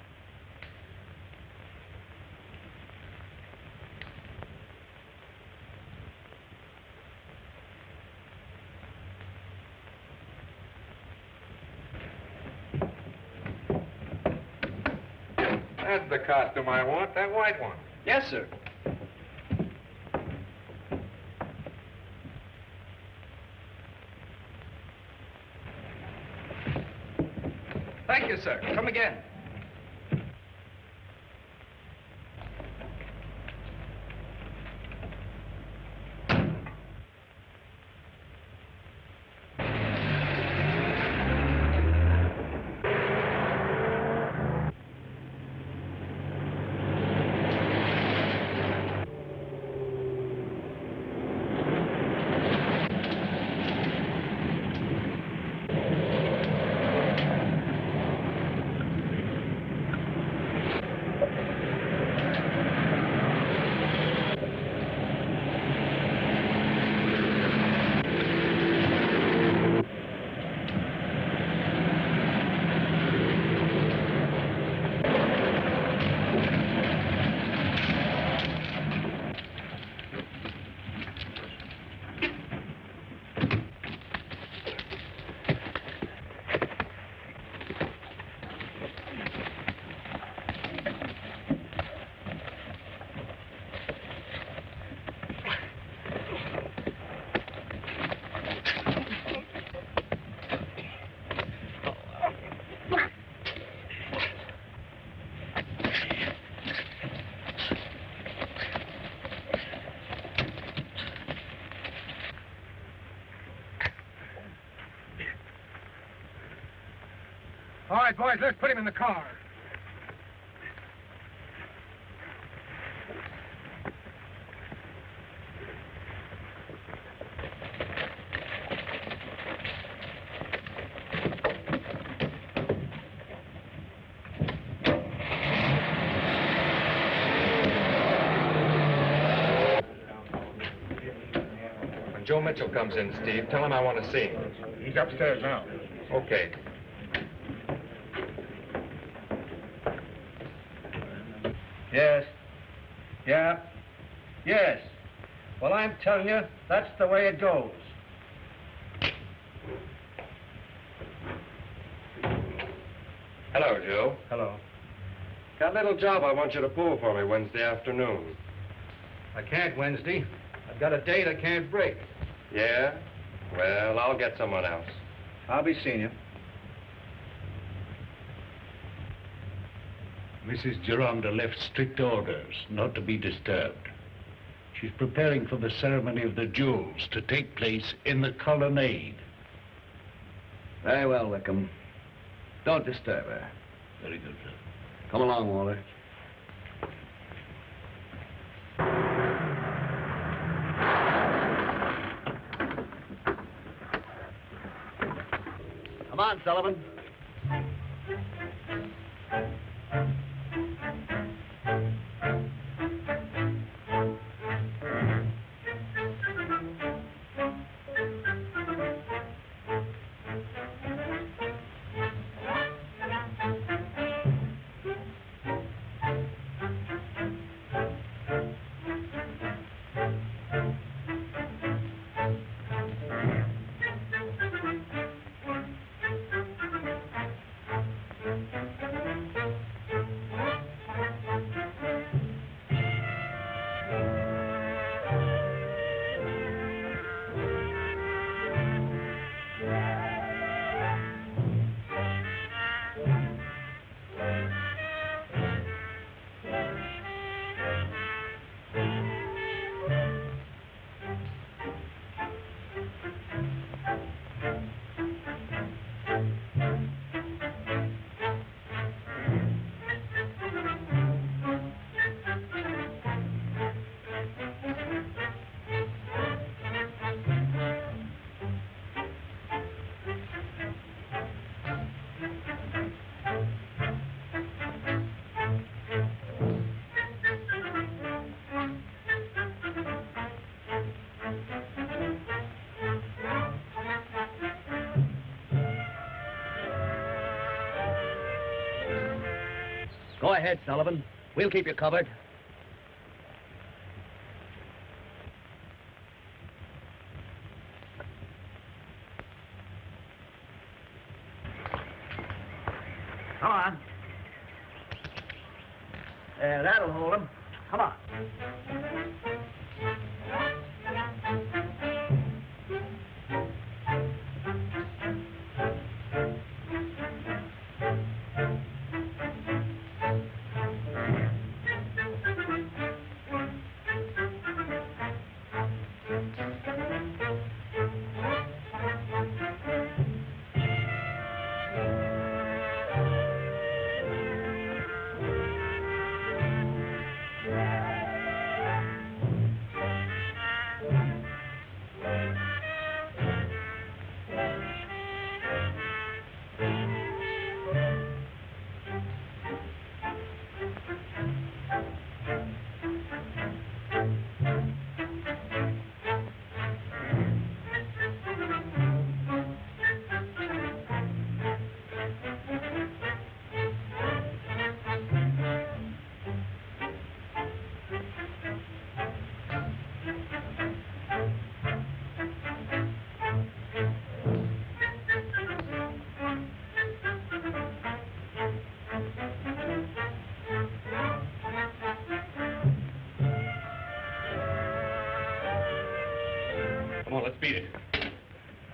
That's the costume I want, that white one. Yes, sir. Thank you, sir. Come again. All right, boys, let's put him in the car. When Joe Mitchell comes in, Steve, tell him I want to see him. He's upstairs now. Okay. Yes. Yeah. Yes. Well, I'm telling you, that's the way it goes. Hello, Joe. Hello. Got a little job I want you to pull for me Wednesday afternoon. I can't Wednesday. I've got a date I can't break. Yeah? Well, I'll get someone else. I'll be seeing you. Mrs. Gironda left strict orders not to be disturbed. She's preparing for the ceremony of the jewels to take place in the colonnade. Very well, Wickham. Don't disturb her. Very good, sir. Come along, Walter. Come on, Sullivan. Go ahead, Sullivan. We'll keep you covered. Come on. There, that'll hold him. Come on. Let's beat it.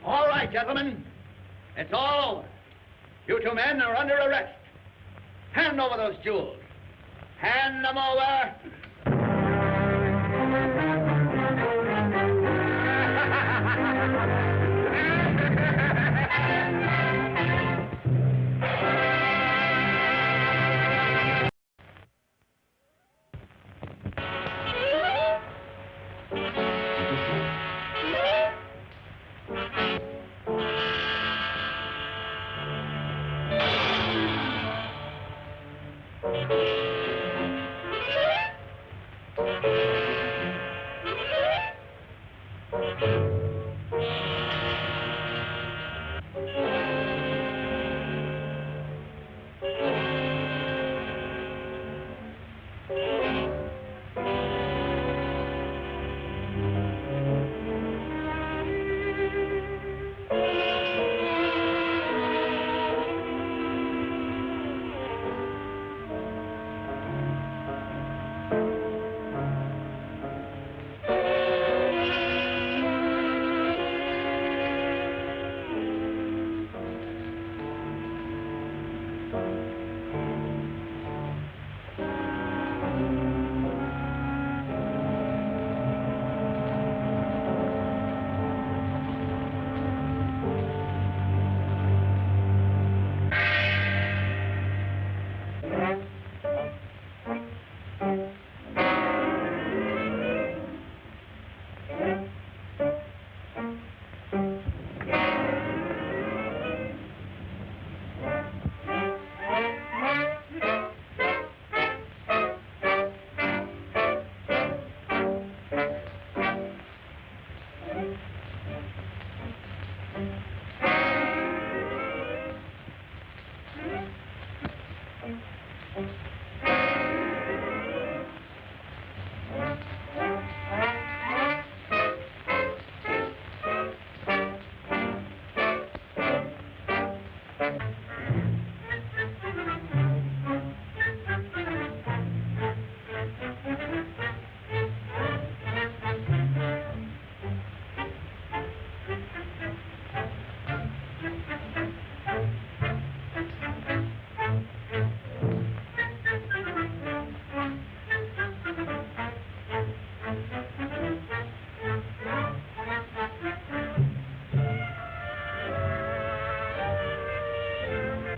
All right, gentlemen. It's all over. You two men are under arrest. Hand over those jewels. Hand them over.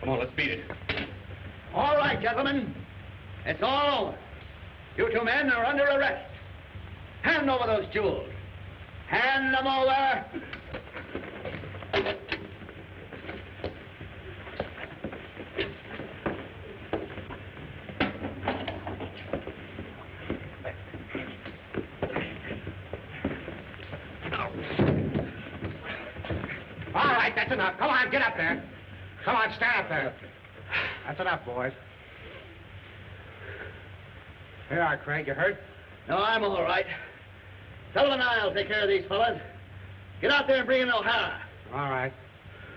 Come on, let's beat it. All right, gentlemen. It's all over. You two men are under arrest. Hand over those jewels. Hand them over. All right, that's enough. Come on, get up there. Come on, stand up there. That's enough, boys. Here you are, Craig. You hurt? No, I'm all right. Sullivan and I'll take care of these fellas. Get out there and bring in O'Hara. All right.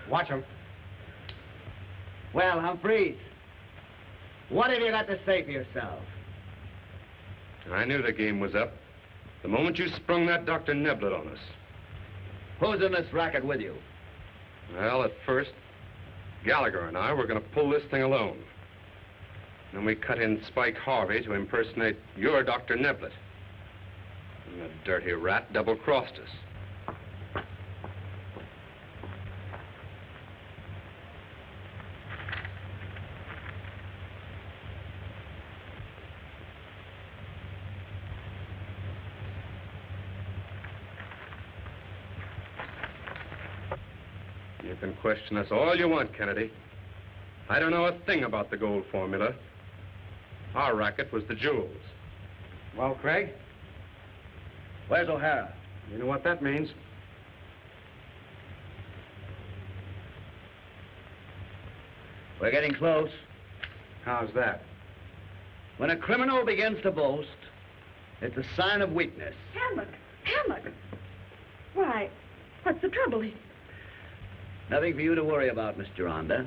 Watch him. Well, Humphreys, what have you got to say for yourself? I knew the game was up. The moment you sprung that Dr. Neblett on us. Who's in this racket with you? Well, at first, Gallagher and I were going to pull this thing alone. Then we cut in Spike Harvey to impersonate your Dr. Neblett. And the dirty rat double-crossed us. You can question us all you want, Kennedy. I don't know a thing about the gold formula. Our racket was the jewels. Well, Craig? Where's O'Hara? You know what that means? We're getting close. How's that? When a criminal begins to boast, it's a sign of weakness. Hammock! Hammock! Why, what's the trouble? Nothing for you to worry about, Miss Gironda.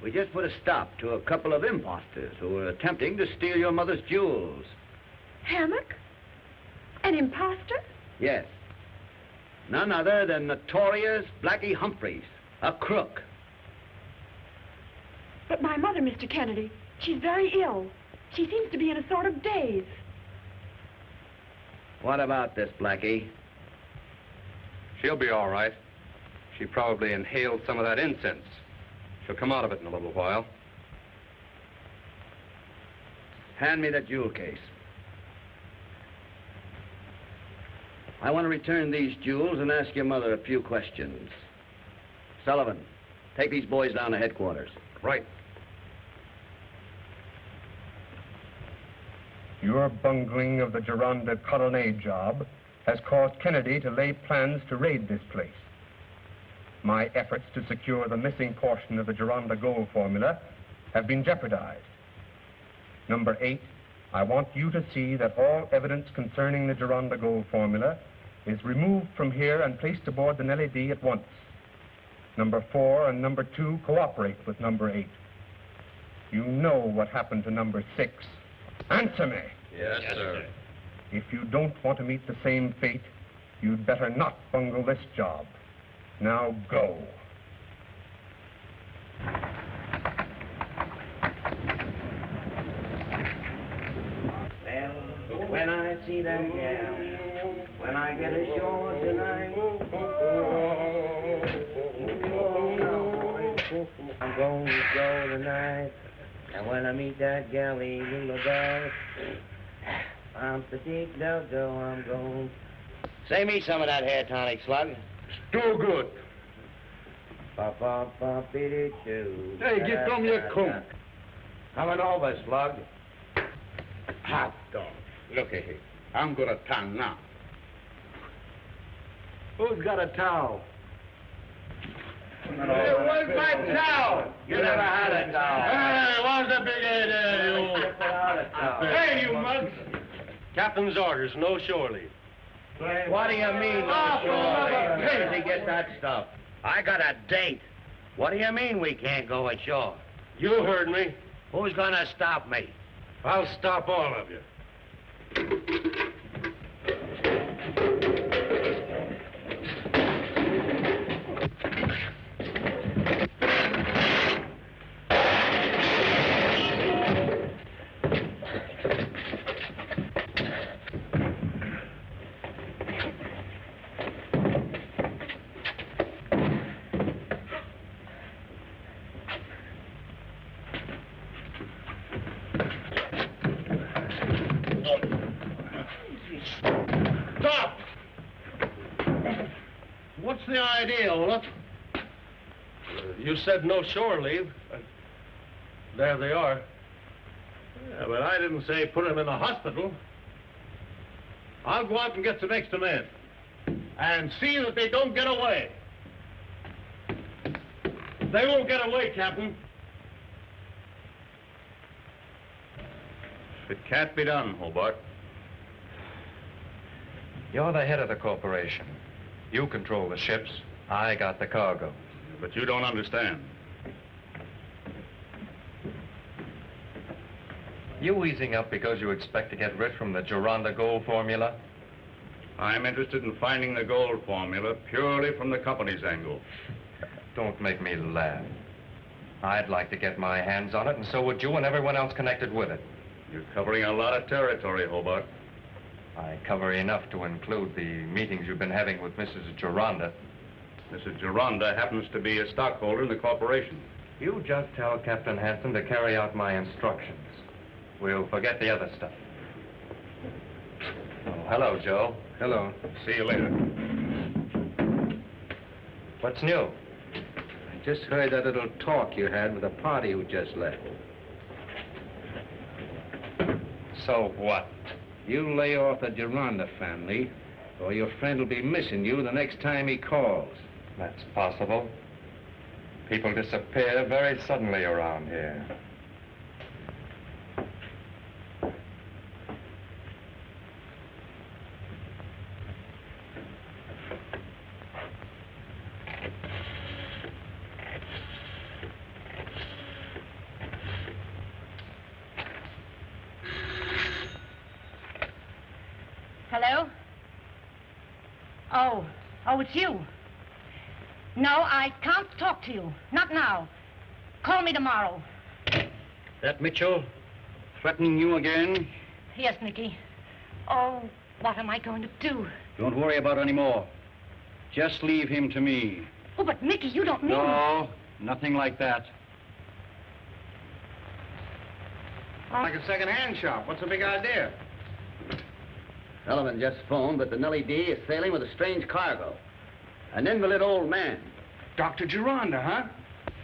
We just put a stop to a couple of imposters who were attempting to steal your mother's jewels. Hammock? An imposter? Yes. None other than notorious Blackie Humphreys, a crook. But my mother, Mr. Kennedy, she's very ill. She seems to be in a sort of daze. What about this, Blackie? She'll be all right. She probably inhaled some of that incense. She'll come out of it in a little while. Hand me that jewel case. I want to return these jewels and ask your mother a few questions. Sullivan, take these boys down to headquarters. Right. Your bungling of the Gironda colonnade job has caused Kennedy to lay plans to raid this place. My efforts to secure the missing portion of the Gironda gold formula have been jeopardized. Number 8, I want you to see that all evidence concerning the Gironda gold formula is removed from here and placed aboard the Nellie B at once. Number 4 and number 2 cooperate with number 8. You know what happened to number 6. Answer me. Yes, sir. If you don't want to meet the same fate, you'd better not bungle this job. Now go. Well, when I see that gal, when I get ashore tonight, I'm going to go tonight. And when I meet that galley in the dark, I'm particular, though I'm going. Say me some of that hair tonic, Slug. Too good. Ba-ba-ba-biddy-doo. Hey, get them your coat. Coming over, Slug. Hot dog. Look here. I'm going to town now. Who's got a towel? Hey, where's my towel? You never had a towel. Hey, where's a big head there, you. Hey, you mugs. Captain's orders, no shore leave. What do you mean, no shore leave? Where did he get that stuff? I got a date. What do you mean we can't go ashore? You heard me. Who's gonna stop me? I'll stop all of you. Stop! What's the idea, Olaf? You said no shore leave. There they are. Yeah, but I didn't say put them in the hospital. I'll go out and get some extra men. And see that they don't get away. They won't get away, Captain. It can't be done, Hobart. You're the head of the corporation. You control the ships. I got the cargo. But you don't understand. You easing up because you expect to get rid from the Gironda gold formula? I'm interested in finding the gold formula purely from the company's angle. Don't make me laugh. I'd like to get my hands on it, and so would you and everyone else connected with it. You're covering a lot of territory, Hobart. I cover enough to include the meetings you've been having with Mrs. Gironda. Mrs. Gironda happens to be a stockholder in the corporation. You just tell Captain Hanson to carry out my instructions. We'll forget the other stuff. Oh, hello, Joe. Hello. See you later. What's new? I just heard that little talk you had with the party who just left. So what? You lay off the Gironda family, or your friend will be missing you the next time he calls. That's possible. People disappear very suddenly around here. Hello? Oh, it's you. No, I can't talk to you. Not now. Call me tomorrow. That Mitchell threatening you again? Yes, Nicky. Oh, what am I going to do? Don't worry about it anymore. Just leave him to me. Oh, but Nicky, you don't mean... No, nothing like that. Like a second-hand shop. What's the big idea? Sullivan just phoned that the Nellie B is sailing with a strange cargo. An invalid old man. Dr. Gironda, huh?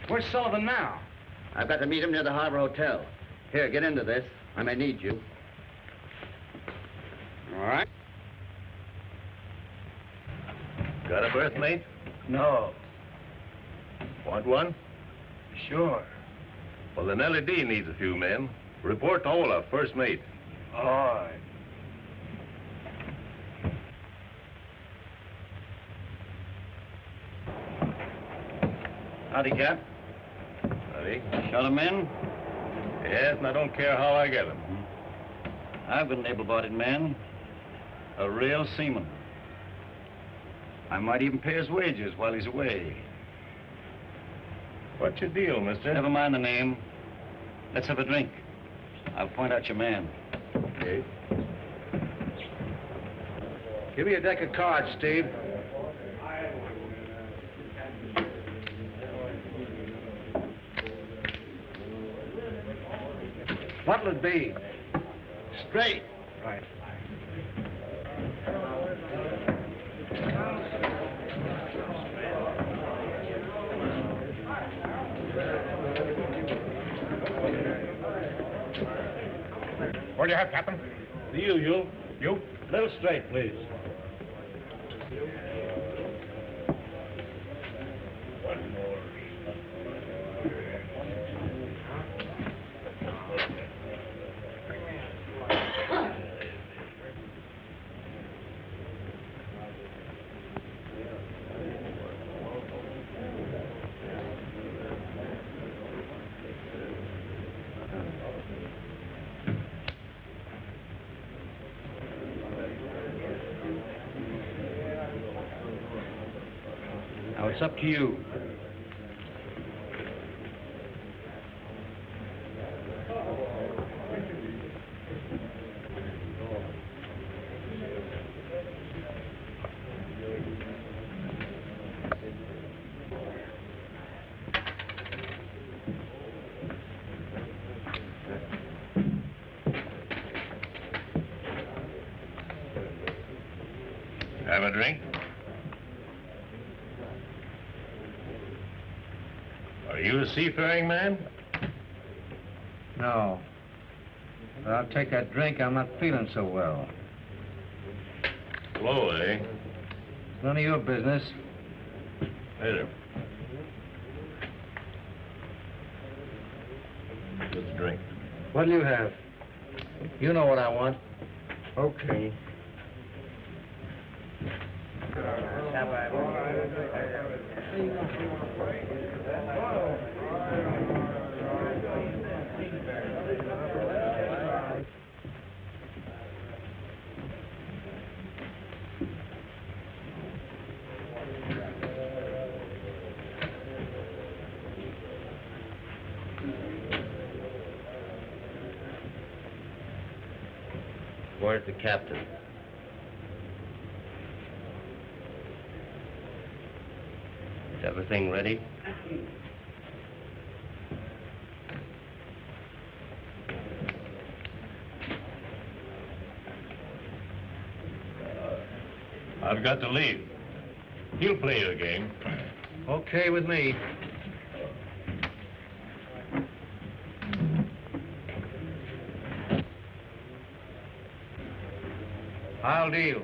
Where's Sullivan now? I've got to meet him near the Harbor Hotel. Here, get into this. I may need you. All right. Got a berth, mate? No. Want one? Sure. Well, the Nellie D needs a few men. Report to Olaf, first mate. All right. Howdy, Cap. Howdy. Got him in? Yes, and I don't care how I get them. I've got an able-bodied man. A real seaman. I might even pay his wages while he's away. What's your deal, mister? Never mind the name. Let's have a drink. I'll point out your man. Okay. Give me a deck of cards, Steve. What'll it be? Straight. Right. What do you have, Captain? You. You? Little straight, please. Well, it's up to you. Have a drink? Are you a seafaring man? No. But I'll take that drink. I'm not feeling so well. Slow, eh? It's none of your business. Later. Just a drink. What'll you have? You know what I want. Okay. Where's the captain? Is everything ready? I've got to leave. He'll play your game. Okay with me. I'll deal.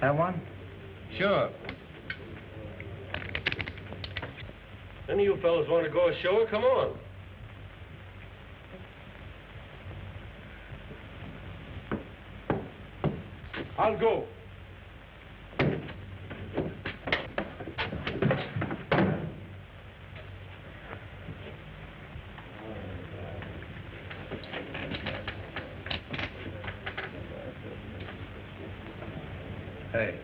That one? Sure. Any of you fellas want to go ashore? Come on. I'll go. Hey.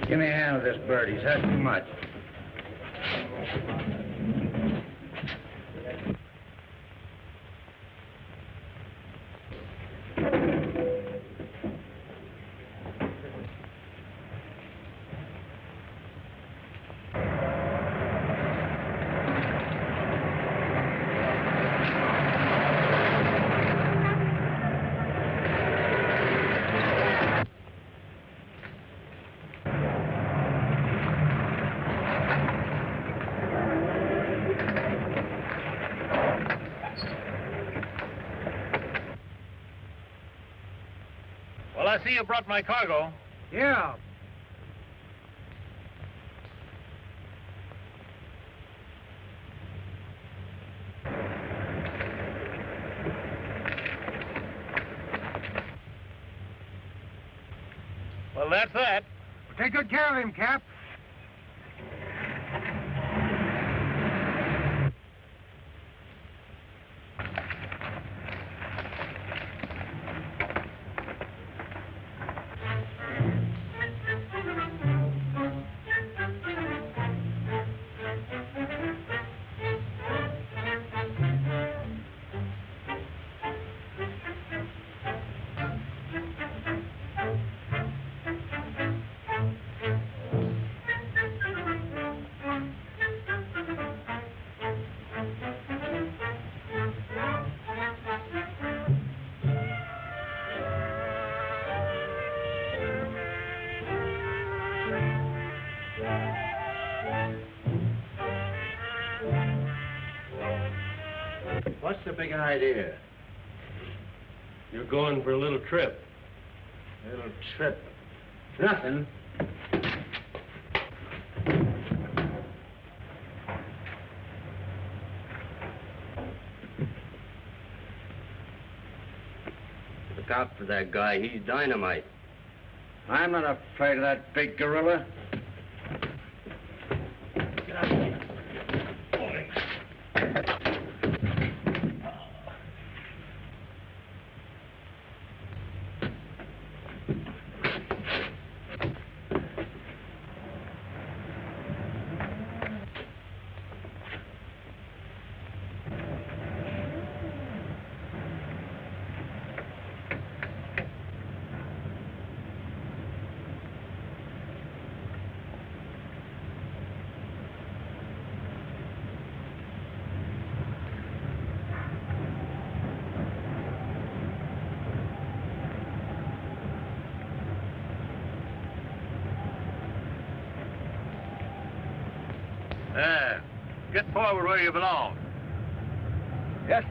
Give me a hand with this bird. He's had too much. Well, I see you brought my cargo. Yeah. Well, that's that. Well, take good care of him, Cap. What's the big idea? You're going for a little trip. Little trip. Nothing. Look out for that guy. He's dynamite. I'm not afraid of that big gorilla. Get out of here. Get forward where you belong. Yes.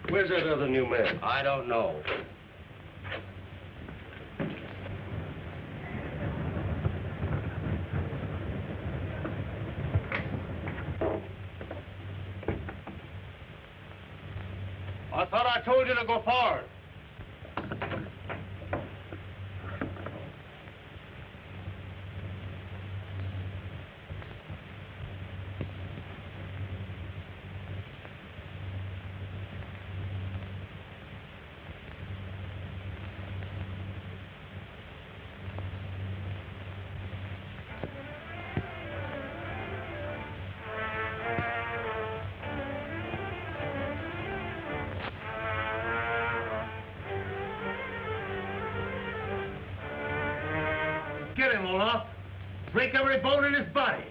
Where's that other new man? I don't know. I thought I told you to go forward. Get him, Olaf. Break every bone in his body.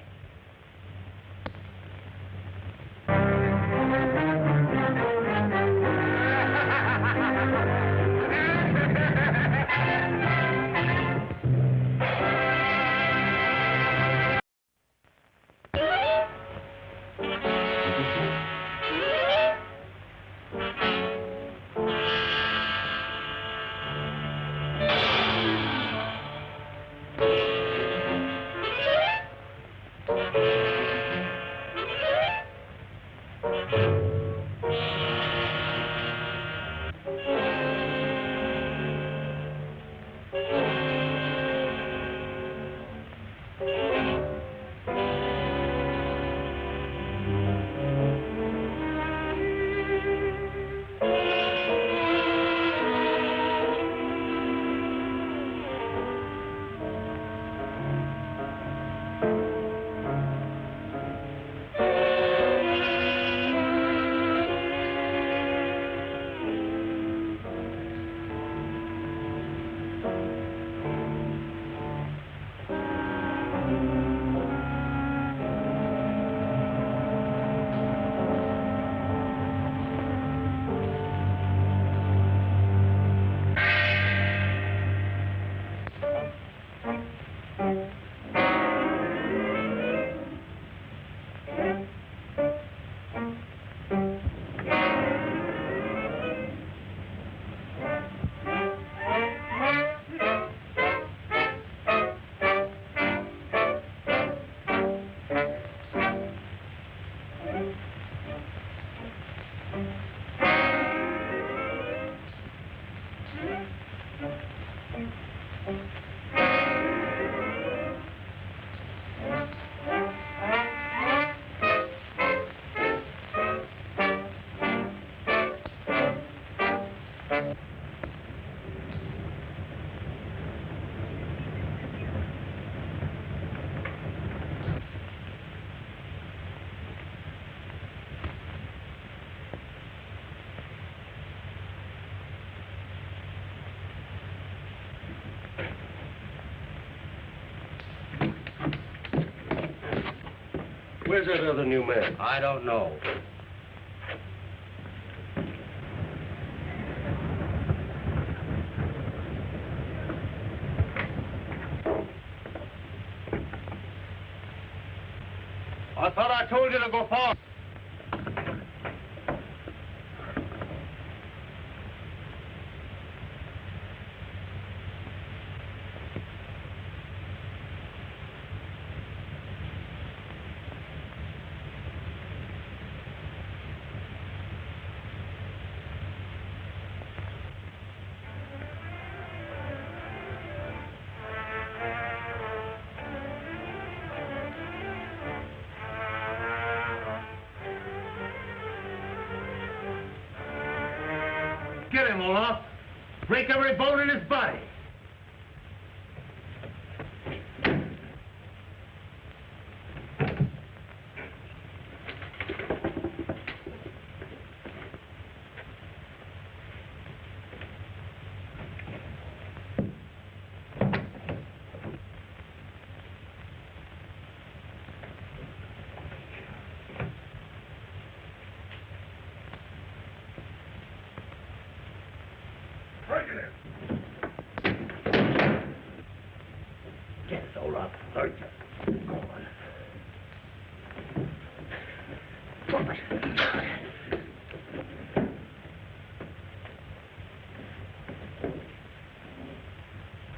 Where's that other new man? I don't know. I thought I told you to go forward. Get him, Olaf. Break every bone in his body.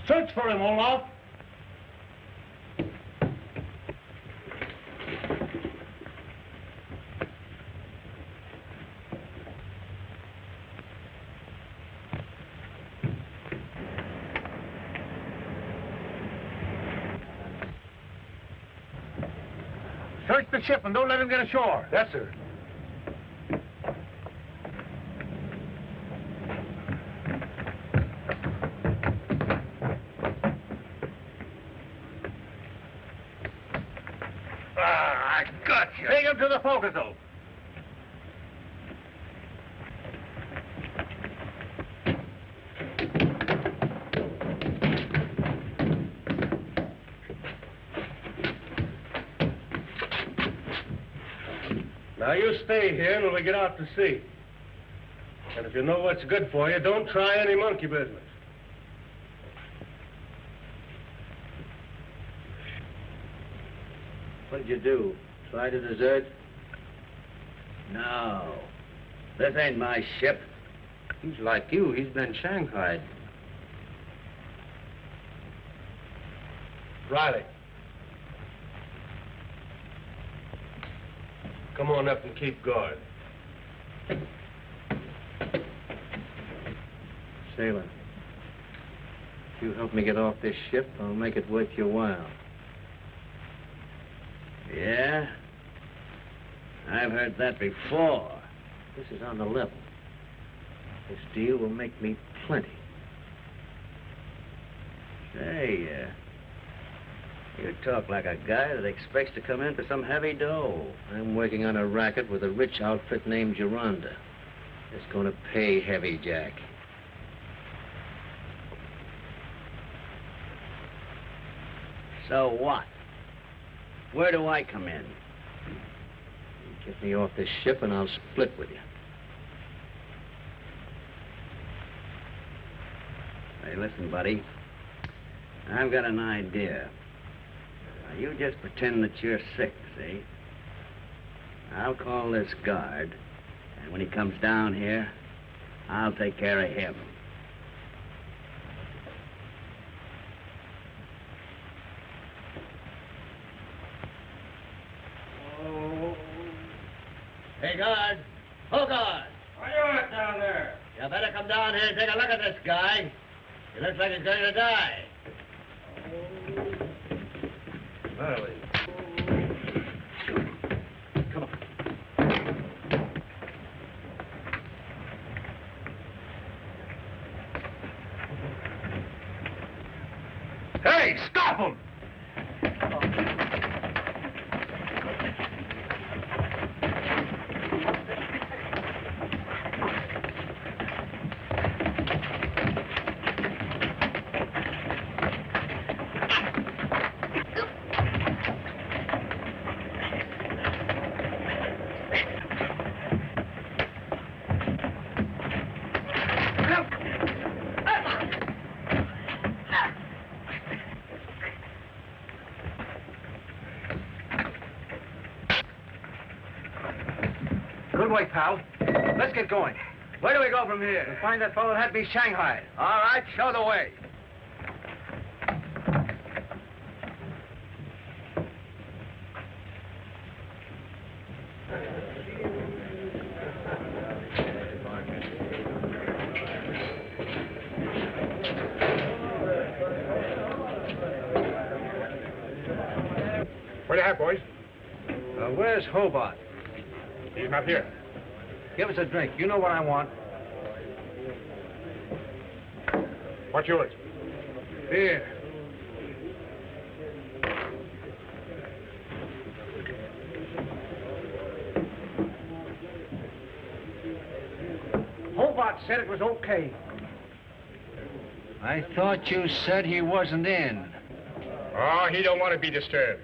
Search for him, Olaf. Search the ship and don't let him get ashore. Yes, sir. I got you. Take him to the forecastle. Now you stay here until we get out to sea. And if you know what's good for you, don't try any monkey business. What'd you do? Try to desert? No. This ain't my ship. He's like you. He's been shanghaied. Riley. Come on up and keep guard. Sailor, if you help me get off this ship, I'll make it worth your while. Yeah? I've heard that before. This is on the level. This deal will make me plenty. Say, you talk like a guy that expects to come in for some heavy dough. I'm working on a racket with a rich outfit named Gironda. It's going to pay heavy, Jack. So what? Where do I come in? Get me off this ship and I'll split with you. Hey, listen, buddy. I've got an idea. Now, you just pretend that you're sick, see? I'll call this guard, and when he comes down here, I'll take care of him. Hey, guard! Oh, guard! What are you at down there? You better come down here and take a look at this guy. He looks like he's going to die. Riley. Come on. Hey, stop him! Good work, pal. Let's get going. Where do we go from here? We'll find that fellow that had me shanghaied. All right, show the way. What do you have, boys? Where's Hobart? He's not here. Give us a drink. You know what I want. What's yours? Here. Hobart said it was okay. I thought you said he wasn't in. Oh, he don't want to be disturbed.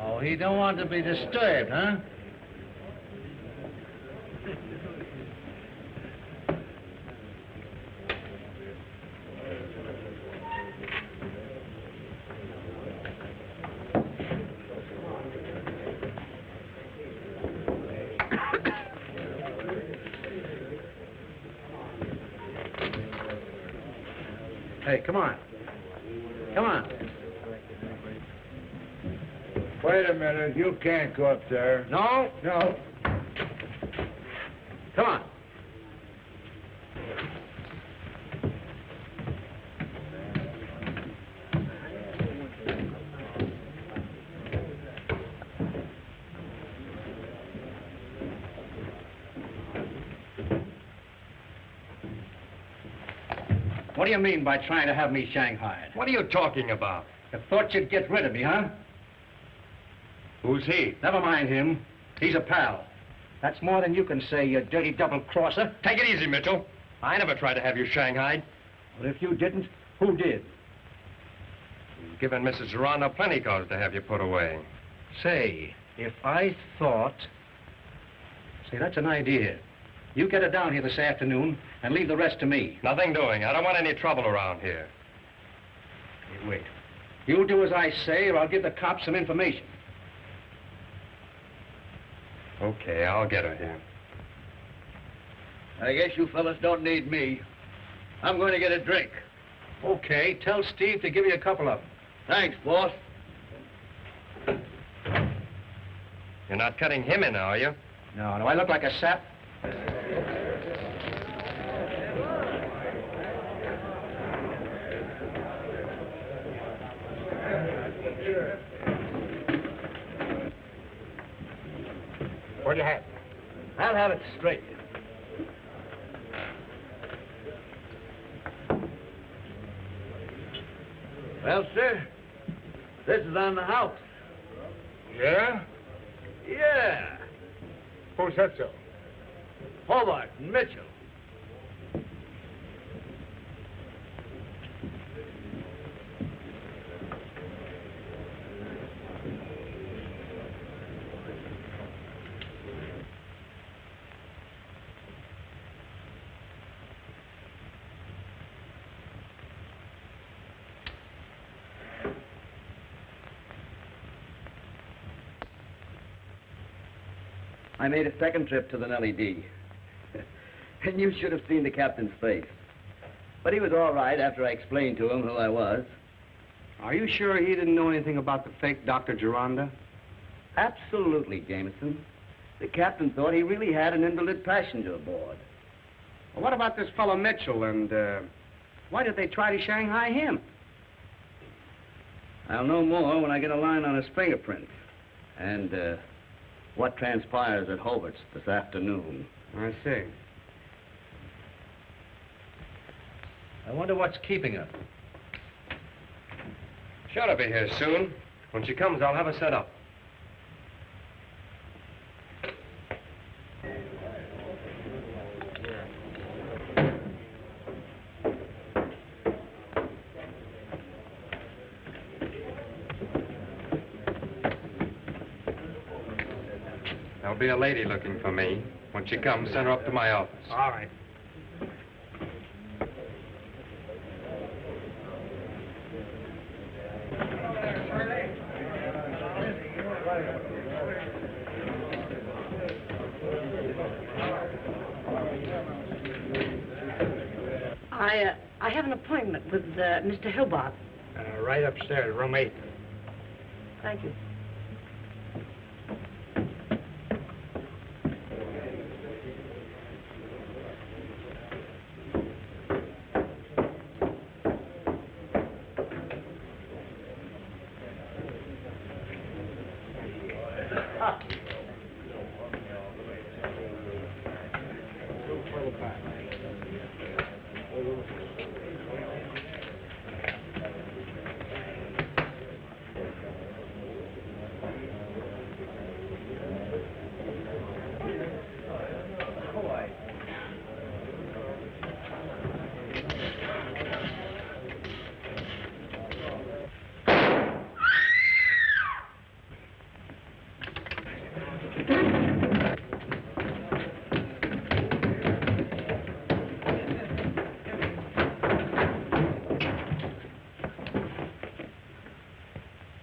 Oh, he don't want to be disturbed, huh? Hey, come on. Come on. Wait a minute. You can't go up there. No? No. Come on. What do you mean by trying to have me shanghaied? What are you talking about? You thought you'd get rid of me, huh? Who's he? Never mind him. He's a pal. That's more than you can say, you dirty double-crosser. Take it easy, Mitchell. I never tried to have you shanghaied. Well, if you didn't, who did? You've given Mrs. Gironda plenty cause to have you put away. Say, if I thought... Say, that's an idea. You get her down here this afternoon and leave the rest to me. Nothing doing. I don't want any trouble around here. Hey, wait. You do as I say, or I'll give the cops some information. Okay, I'll get her here. I guess you fellas don't need me. I'm going to get a drink. Okay, tell Steve to give you a couple of them. Thanks, boss. You're not cutting him in, are you? No, do I look like a sap? What'd you have? I'll have it straight. Well, sir, this is on the house. Yeah? Yeah. Who said so? Hobart and Mitchell. I made a second trip to the Nellie B. And you should have seen the captain's face. But he was all right after I explained to him who I was. Are you sure he didn't know anything about the fake Dr. Gironda? Absolutely, Jameson. The captain thought he really had an invalid passenger aboard. Well, what about this fellow Mitchell, and why did they try to Shanghai him? I'll know more when I get a line on his fingerprints. And, what transpires at Hobart's this afternoon. I see. I wonder what's keeping her. She ought to be here soon. When she comes, I'll have her set up. There'll be a lady looking for me. When she comes, send her up to my office. All right. I have an appointment with Mr. Hobart. Right upstairs, room 8. Thank you.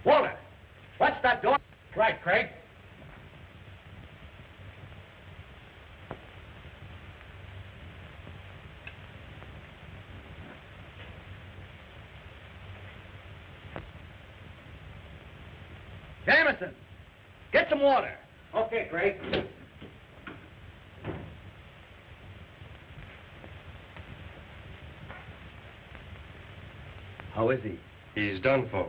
Walter, what's that door? Right, Craig. Jameson, get some water. Okay, Craig. How is he? He's done for.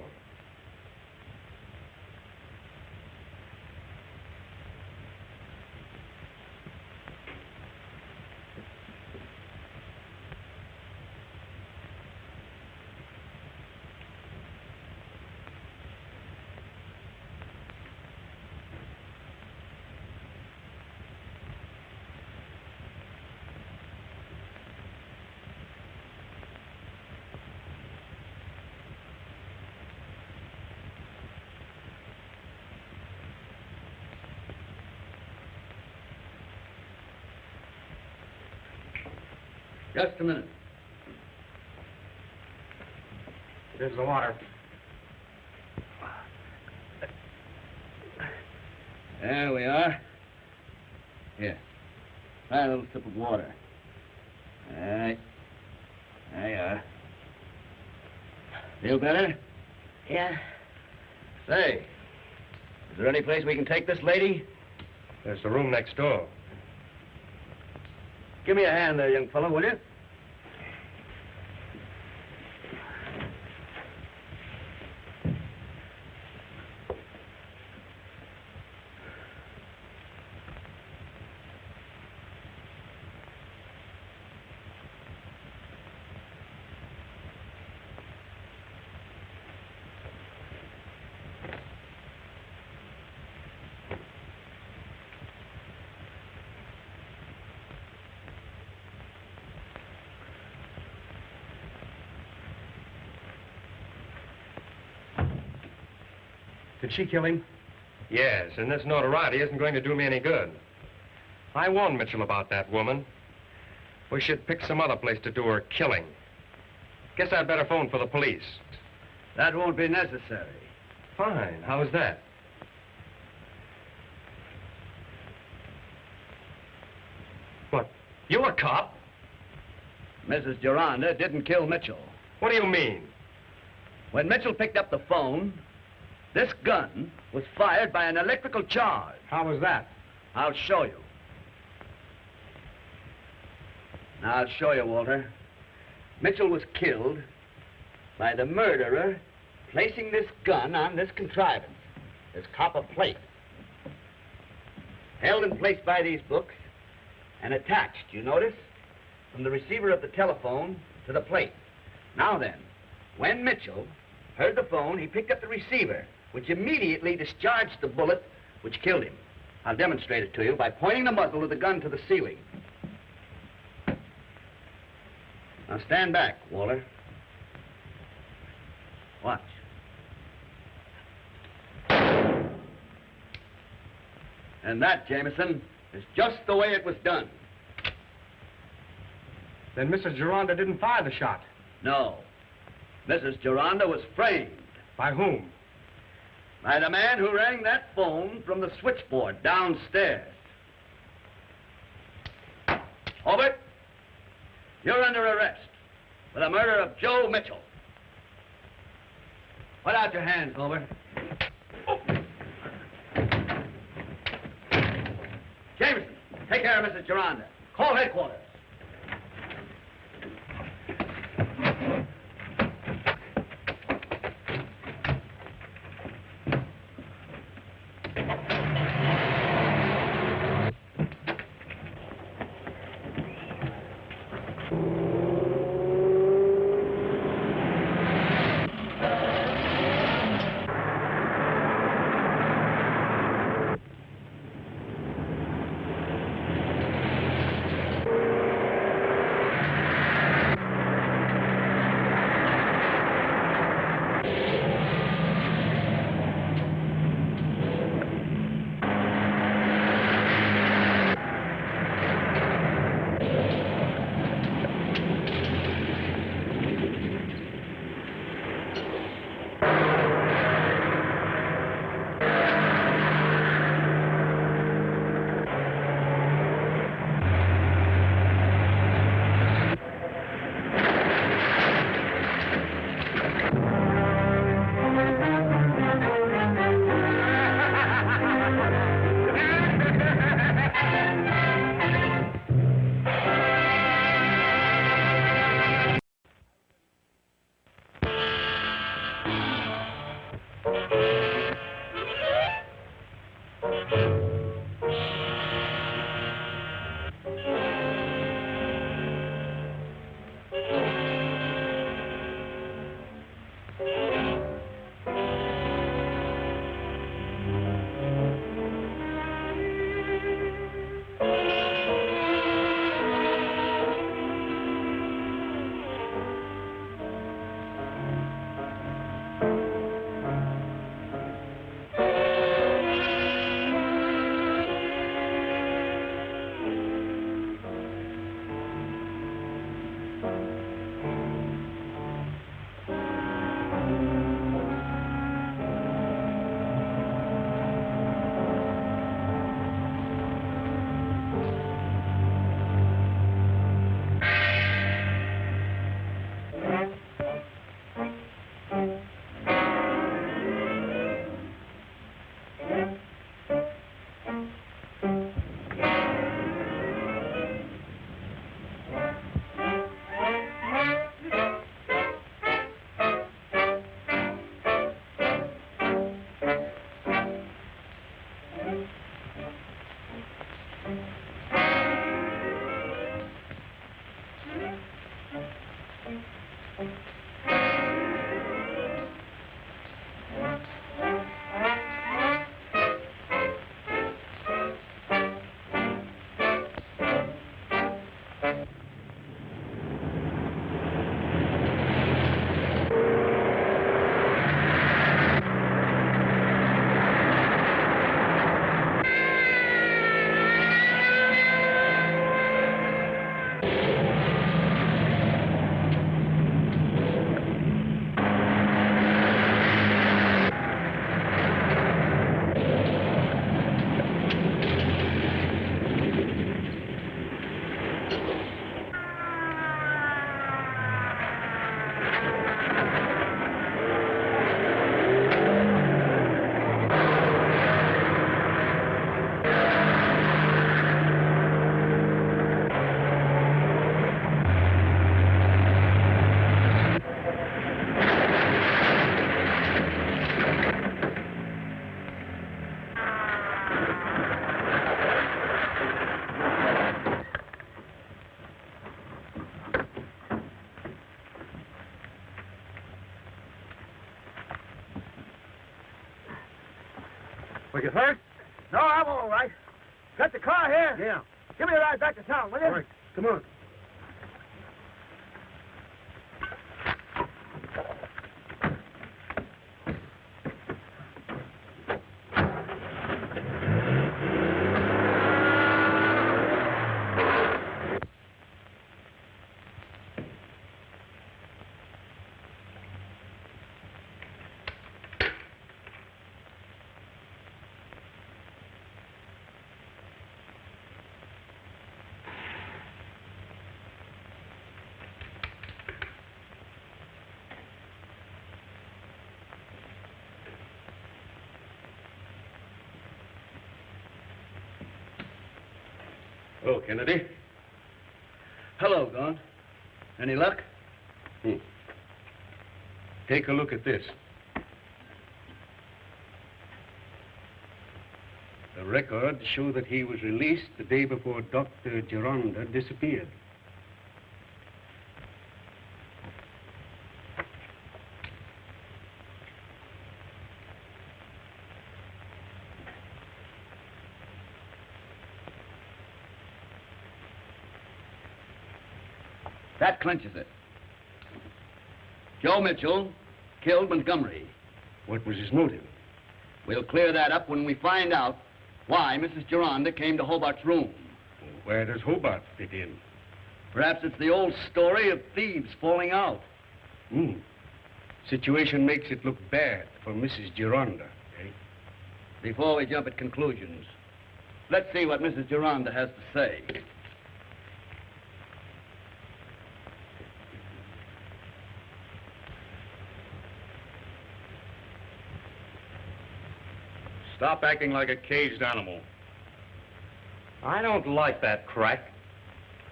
Just a minute. Here's the water. There we are. Here. Try a little sip of water. All right. There you are. Feel better? Yeah. Say, is there any place we can take this lady? There's the room next door. Give me a hand there, young fellow, will you? Did she kill him? Yes, and this notoriety isn't going to do me any good. I warned Mitchell about that woman. We should pick some other place to do her killing. Guess I'd better phone for the police. That won't be necessary. Fine. How's that? What? You a cop? Mrs. Gironda didn't kill Mitchell. What do you mean? When Mitchell picked up the phone, this gun was fired by an electrical charge. How was that? I'll show you. Now, I'll show you, Walter. Mitchell was killed by the murderer placing this gun on this contrivance, this copper plate. Held in place by these books and attached, you notice, from the receiver of the telephone to the plate. Now then, when Mitchell heard the phone, he picked up the receiver, which immediately discharged the bullet which killed him. I'll demonstrate it to you by pointing the muzzle of the gun to the ceiling. Now stand back, Walter. Watch. And that, Jameson, is just the way it was done. Then Mrs. Gironda didn't fire the shot. No. Mrs. Gironda was framed. By whom? By the man who rang that phone from the switchboard downstairs. Hobart, you're under arrest for the murder of Joe Mitchell. Put out your hands, Hobart. Jameson, take care of Mrs. Gironda. Call headquarters. Was you hurt? No, I'm all right. Got the car here? Yeah. Give me a ride back to town, will you? All right. Come on. Hello, Kennedy. Hello, Gaunt. Any luck? Take a look at this. The records show that he was released the day before Dr. Gironda disappeared. That clinches it. Joe Mitchell killed Montgomery. What was his motive? We'll clear that up when we find out why Mrs. Gironda came to Hobart's room. Where does Hobart fit in? Perhaps it's the old story of thieves falling out. Situation makes it look bad for Mrs. Gironda, eh? Before we jump at conclusions, let's see what Mrs. Gironda has to say. Stop acting like a caged animal. I don't like that crack.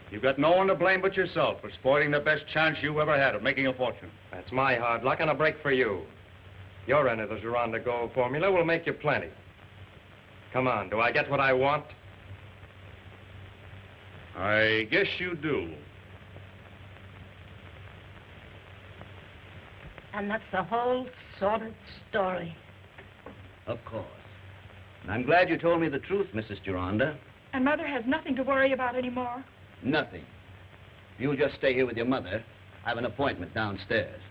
You've got no one to blame but yourself for spoiling the best chance you've ever had of making a fortune. That's my hard luck and a break for you. Your end of the Gironda gold formula will make you plenty. Come on, do I get what I want? I guess you do. And that's the whole sordid story. Of course. And I'm glad you told me the truth, Mrs. Gironda. And Mother has nothing to worry about anymore. Nothing. You'll just stay here with your mother. I have an appointment downstairs.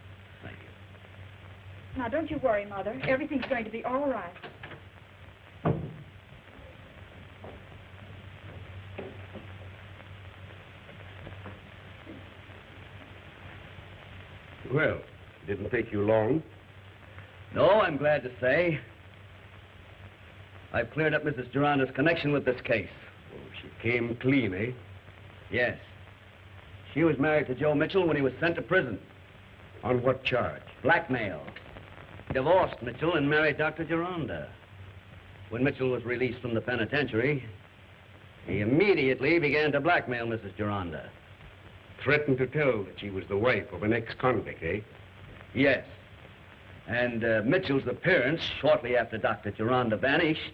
Thank you. Now, don't you worry, Mother. Everything's going to be all right. Well, didn't take you long. No, I'm glad to say. I've cleared up Mrs. Gironda's connection with this case. Oh, she came clean, eh? Yes. She was married to Joe Mitchell when he was sent to prison. On what charge? Blackmail. He divorced Mitchell and married Dr. Gironda. When Mitchell was released from the penitentiary, he immediately began to blackmail Mrs. Gironda. Threatened to tell that she was the wife of an ex-convict, eh? Yes. And Mitchell's appearance shortly after Dr. Gironda vanished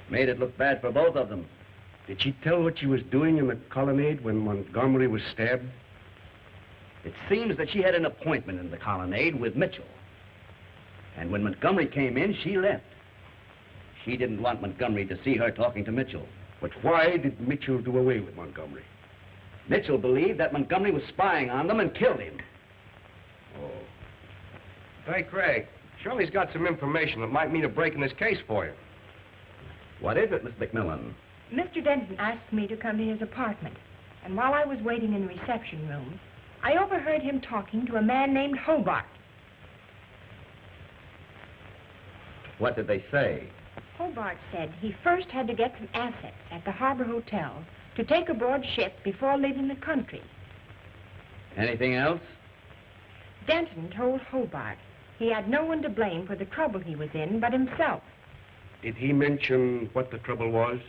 made it look bad for both of them. Did she tell what she was doing in the colonnade when Montgomery was stabbed? It seems that she had an appointment in the colonnade with Mitchell. And when Montgomery came in, she left. She didn't want Montgomery to see her talking to Mitchell. But why did Mitchell do away with Montgomery? Mitchell believed that Montgomery was spying on them and killed him. Oh. Say, Craig, Shirley's got some information that might mean a break in this case for you. What is it, Miss McMillan? Mr. Denton asked me to come to his apartment, and while I was waiting in the reception room, I overheard him talking to a man named Hobart. What did they say? Hobart said he first had to get some assets at the Harbor Hotel to take aboard ship before leaving the country. Anything else? Denton told Hobart he had no one to blame for the trouble he was in but himself. Did he mention what the trouble was?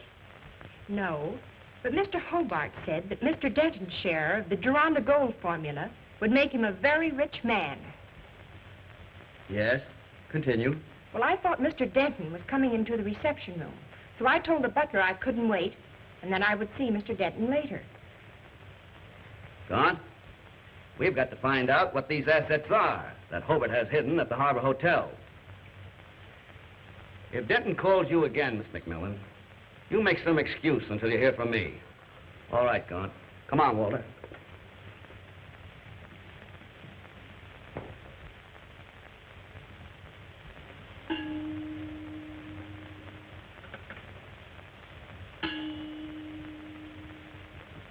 No, but Mr. Hobart said that Mr. Denton's share of the Gironda gold formula would make him a very rich man. Yes, continue. Well, I thought Mr. Denton was coming into the reception room, so I told the butler I couldn't wait, and that I would see Mr. Denton later. Gone? We've got to find out what these assets are that Hobart has hidden at the Harbor Hotel. If Denton calls you again, Miss McMillan, you make some excuse until you hear from me. All right, Gaunt. Come on, Walter.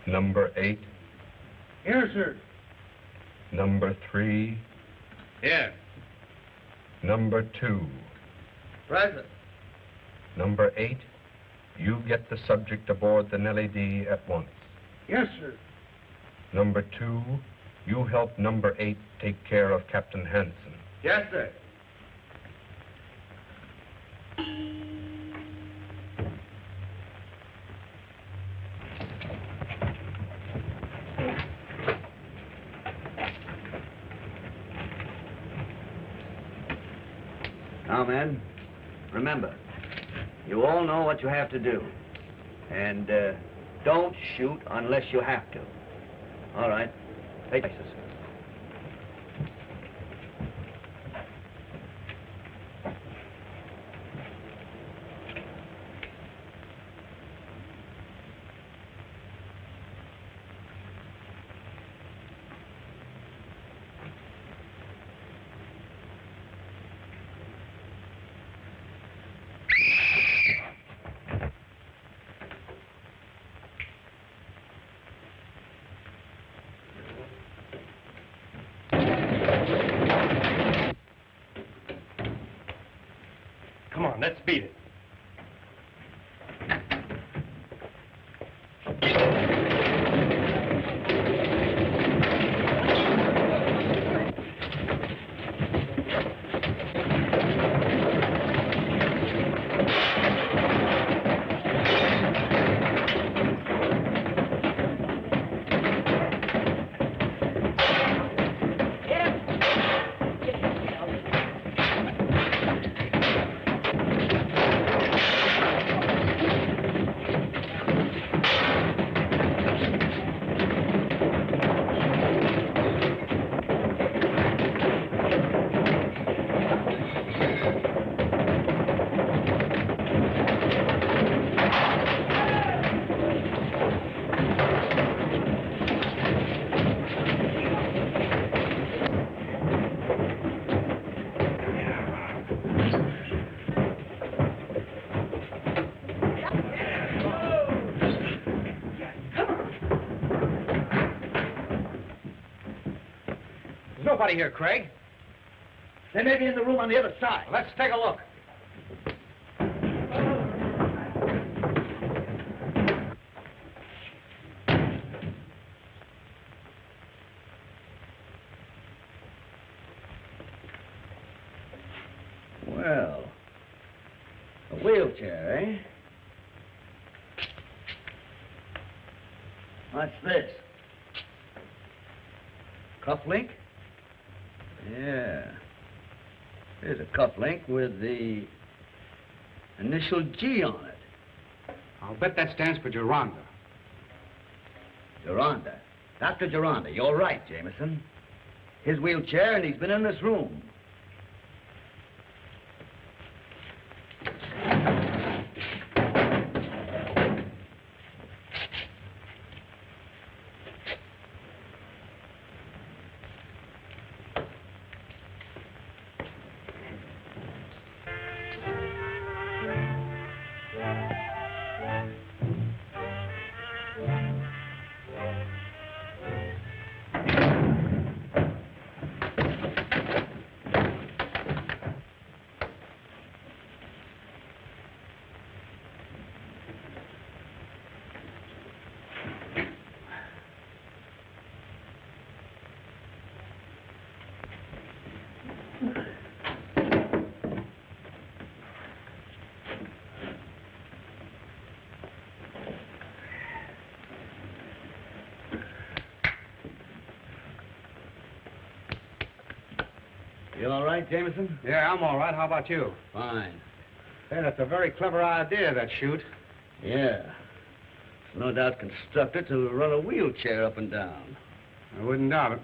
Number 8. Here, sir. Number 3. Here. Number 2. Present. Number 8. You get the subject aboard the Nellie B at once. Yes, sir. Number 2. You help number 8 take care of Captain Hansen. Yes, sir. Now, men, remember, you all know what you have to do. And don't shoot unless you have to. All right. Take places. nobody here, Craig. They may be in the room on the other side. Let's take a look. Well, a wheelchair, eh? What's this? Cufflink? Yeah. Here's a cufflink with the initial G on it. I'll bet that stands for Gironda. Gironda. Dr. Gironda, you're right, Jameson. His wheelchair, and he's been in this room. You all right, Jameson? Yeah, I'm all right. How about you? Fine. Hey, that's a very clever idea, that chute. Yeah. It's no doubt constructed to run a wheelchair up and down. I wouldn't doubt it.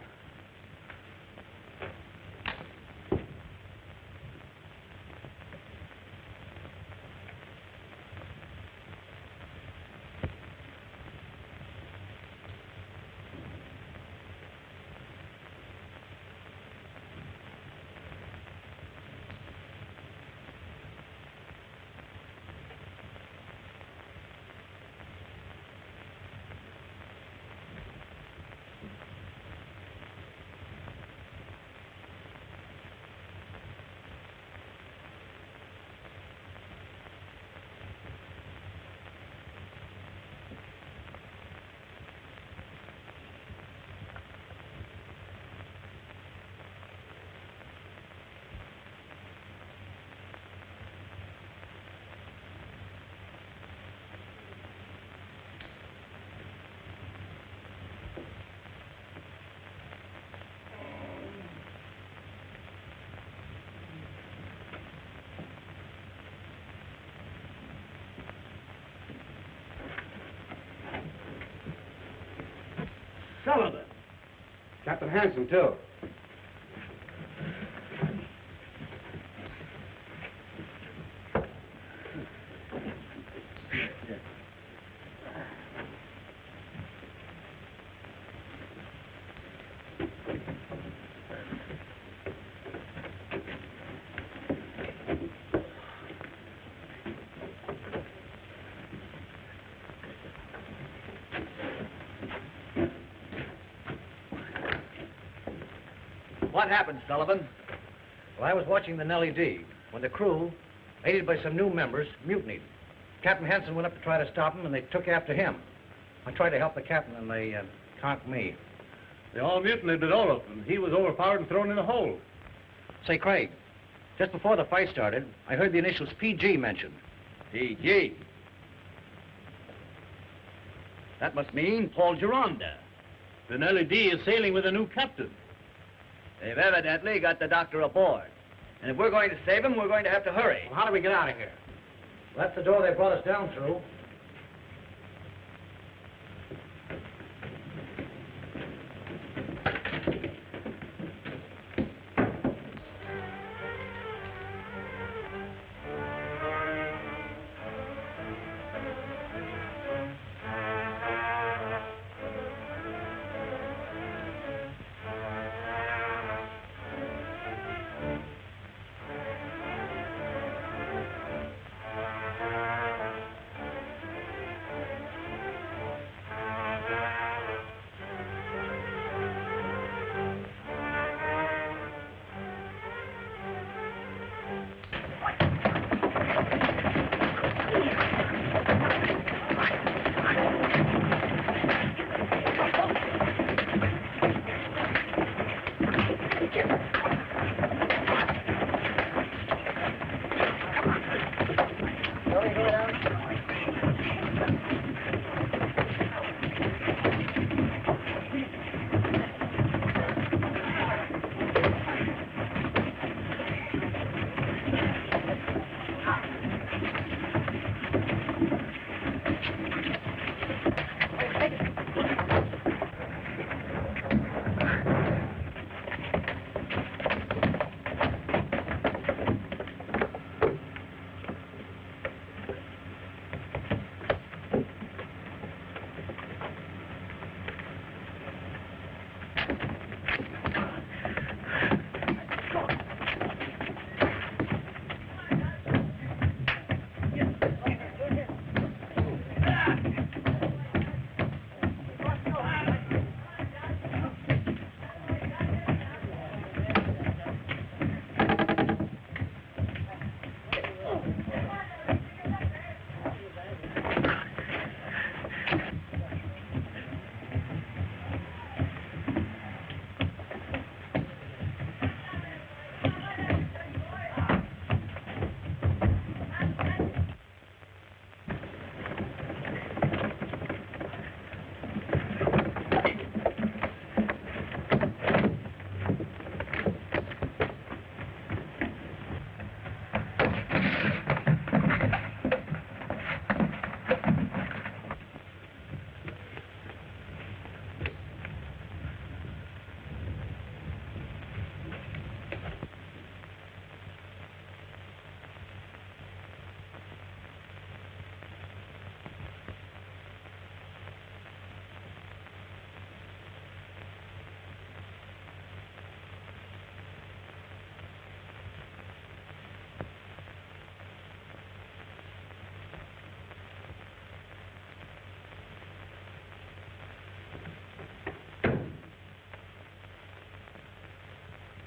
Sullivan. Captain Hanson, too. What happened, Sullivan? Well, I was watching the Nellie B when the crew, aided by some new members, mutinied. Captain Hanson went up to try to stop them, and they took after him. I tried to help the captain, and they conked me. They all mutinied with Olaf, and he was overpowered and thrown in a hole. Say, Craig, just before the fight started, I heard the initials PG mentioned. PG? That must mean Paul Gironda. The Nellie B is sailing with a new captain. They've evidently got the doctor aboard. And if we're going to save him, we're going to have to hurry. Well, how do we get out of here? Well, that's the door they brought us down through.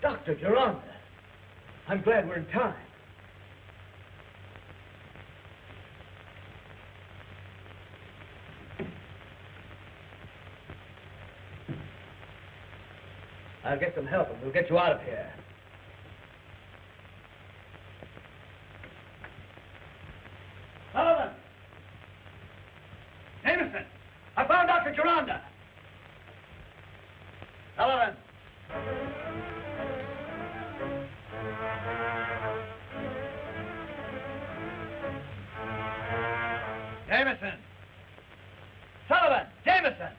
Dr. Gironda, I'm glad we're in time. I'll get some help and we'll get you out of here. Sullivan! Jameson! I found Dr. Gironda! Sullivan! Jameson! Sullivan! Jameson!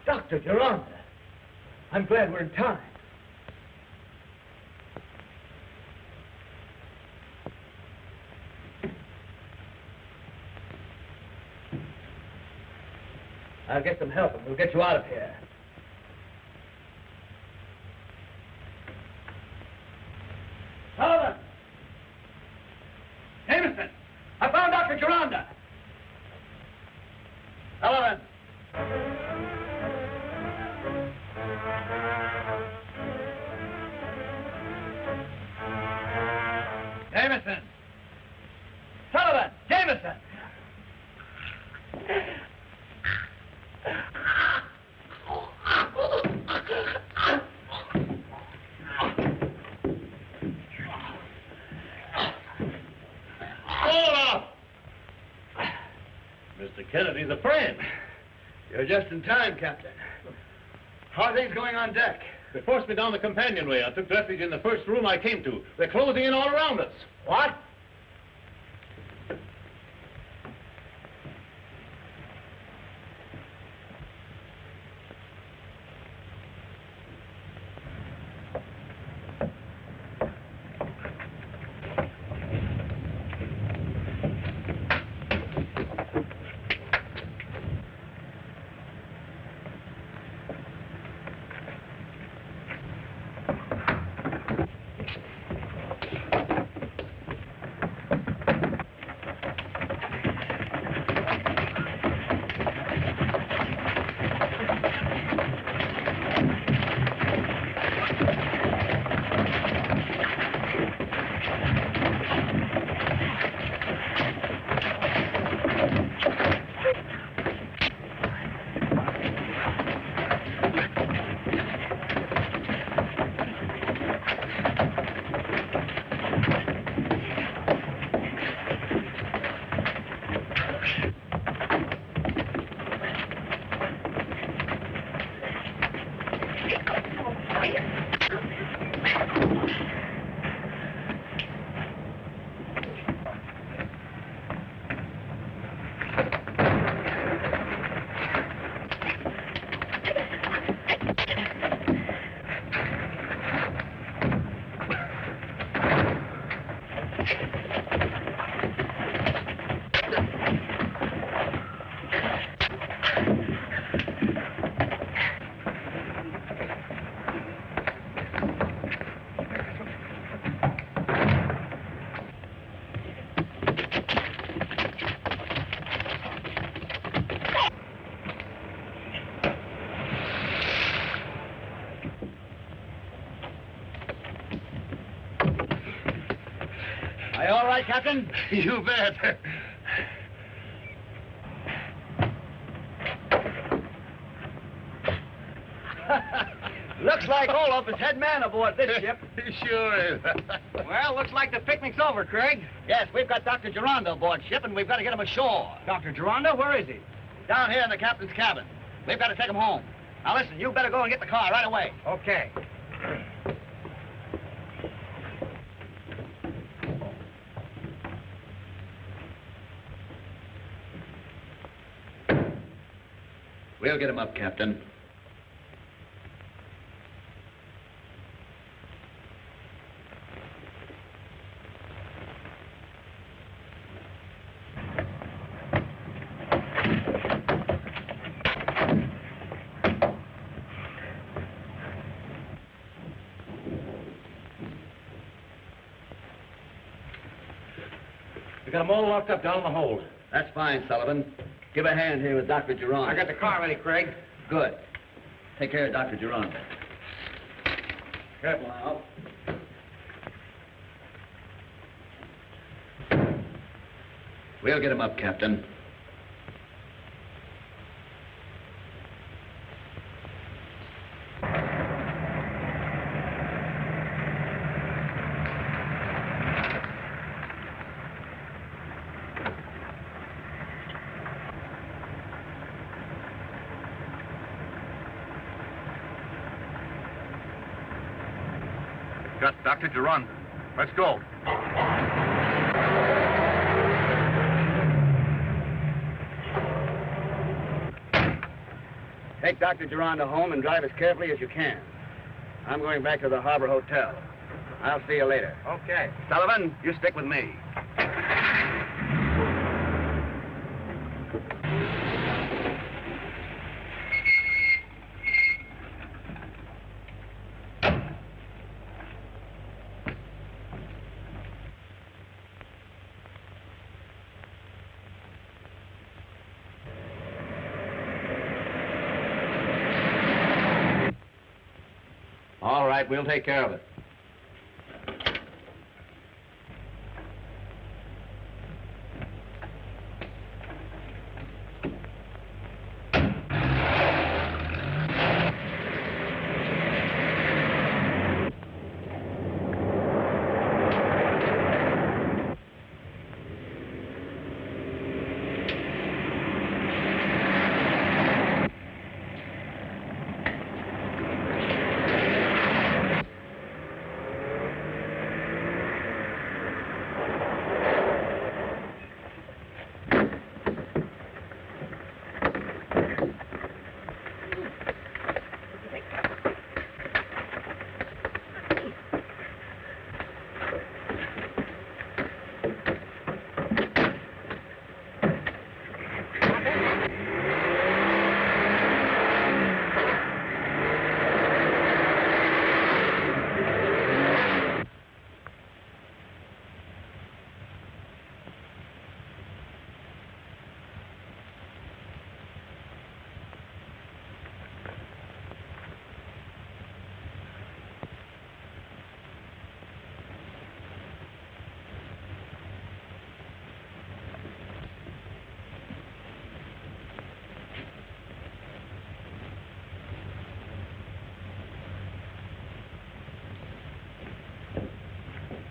Dr. Gironda, I'm glad we're in time. I'll get some help and we'll get you out of here. Sullivan! Jameson! I found Dr. Gironda! Sullivan! Jameson! Sullivan! Jameson! Mr. Kennedy's a friend. You're just in time, Captain. How are things going on deck? They forced me down the companionway. I took refuge in the first room I came to. They're closing in all around us. What? right, Captain? You bet. Looks like Olaf is head man aboard this ship. Sure is. Well, looks like the picnic's over, Craig. Yes, we've got Dr. Gironda aboard ship, and we've got to get him ashore. Dr. Gironda, where is he? Down here in the captain's cabin. We've got to take him home. Now, listen, you better go and get the car right away. Okay. We'll get him up, Captain. We got them all locked up down in the hold. That's fine, Sullivan. Give a hand here with Dr. Gironda. I got the car ready, Craig. Good. Take care of Dr. Gironda. Careful now. We'll get him up, Captain. Got Dr. Gironda. Let's go. Take Dr. Gironda home and drive as carefully as you can. I'm going back to the Harbor Hotel. I'll see you later. Okay. Sullivan, you stick with me. All right, we'll take care of it.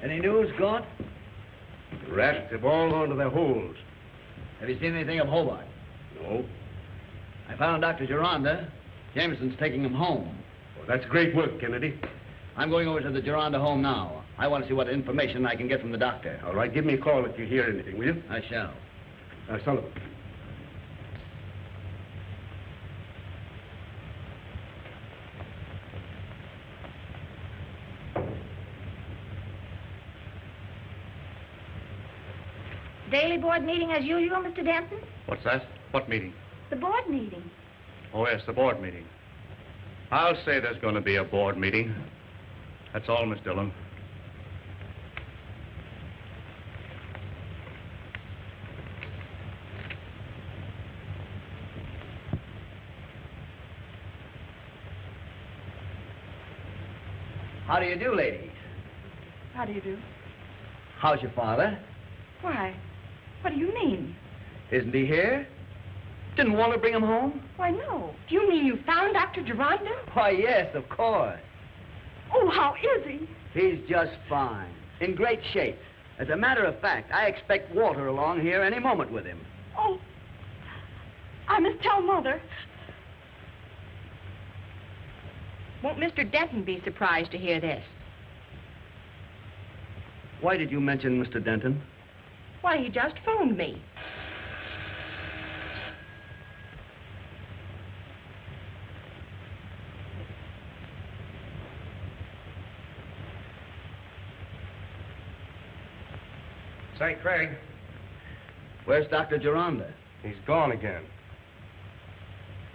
Any news, Gaunt? The rats have all gone to their holes. Have you seen anything of Hobart? No. I found Dr. Gironda. Jameson's taking him home. Well, that's great work, Kennedy. I'm going over to the Gironda home now. I want to see what information I can get from the doctor. All right, give me a call if you hear anything, will you? I shall. Sullivan. Daily board meeting as usual, Mr. Denton? What's that? What meeting? The board meeting. Oh, yes, the board meeting. I'll say there's going to be a board meeting. That's all, Miss Dillon. How do you do, ladies? How do you do? How's your father? Why? What do you mean? Isn't he here? Didn't Walter bring him home? Why, no. Do you mean you found Dr. Gironda? Why, yes, of course. Oh, how is he? He's just fine. In great shape. As a matter of fact, I expect Walter along here any moment with him. Oh, I must tell Mother. Won't Mr. Denton be surprised to hear this? Why did you mention Mr. Denton? Why, he just phoned me. Say, Craig. Where's Dr. Gironda? He's gone again.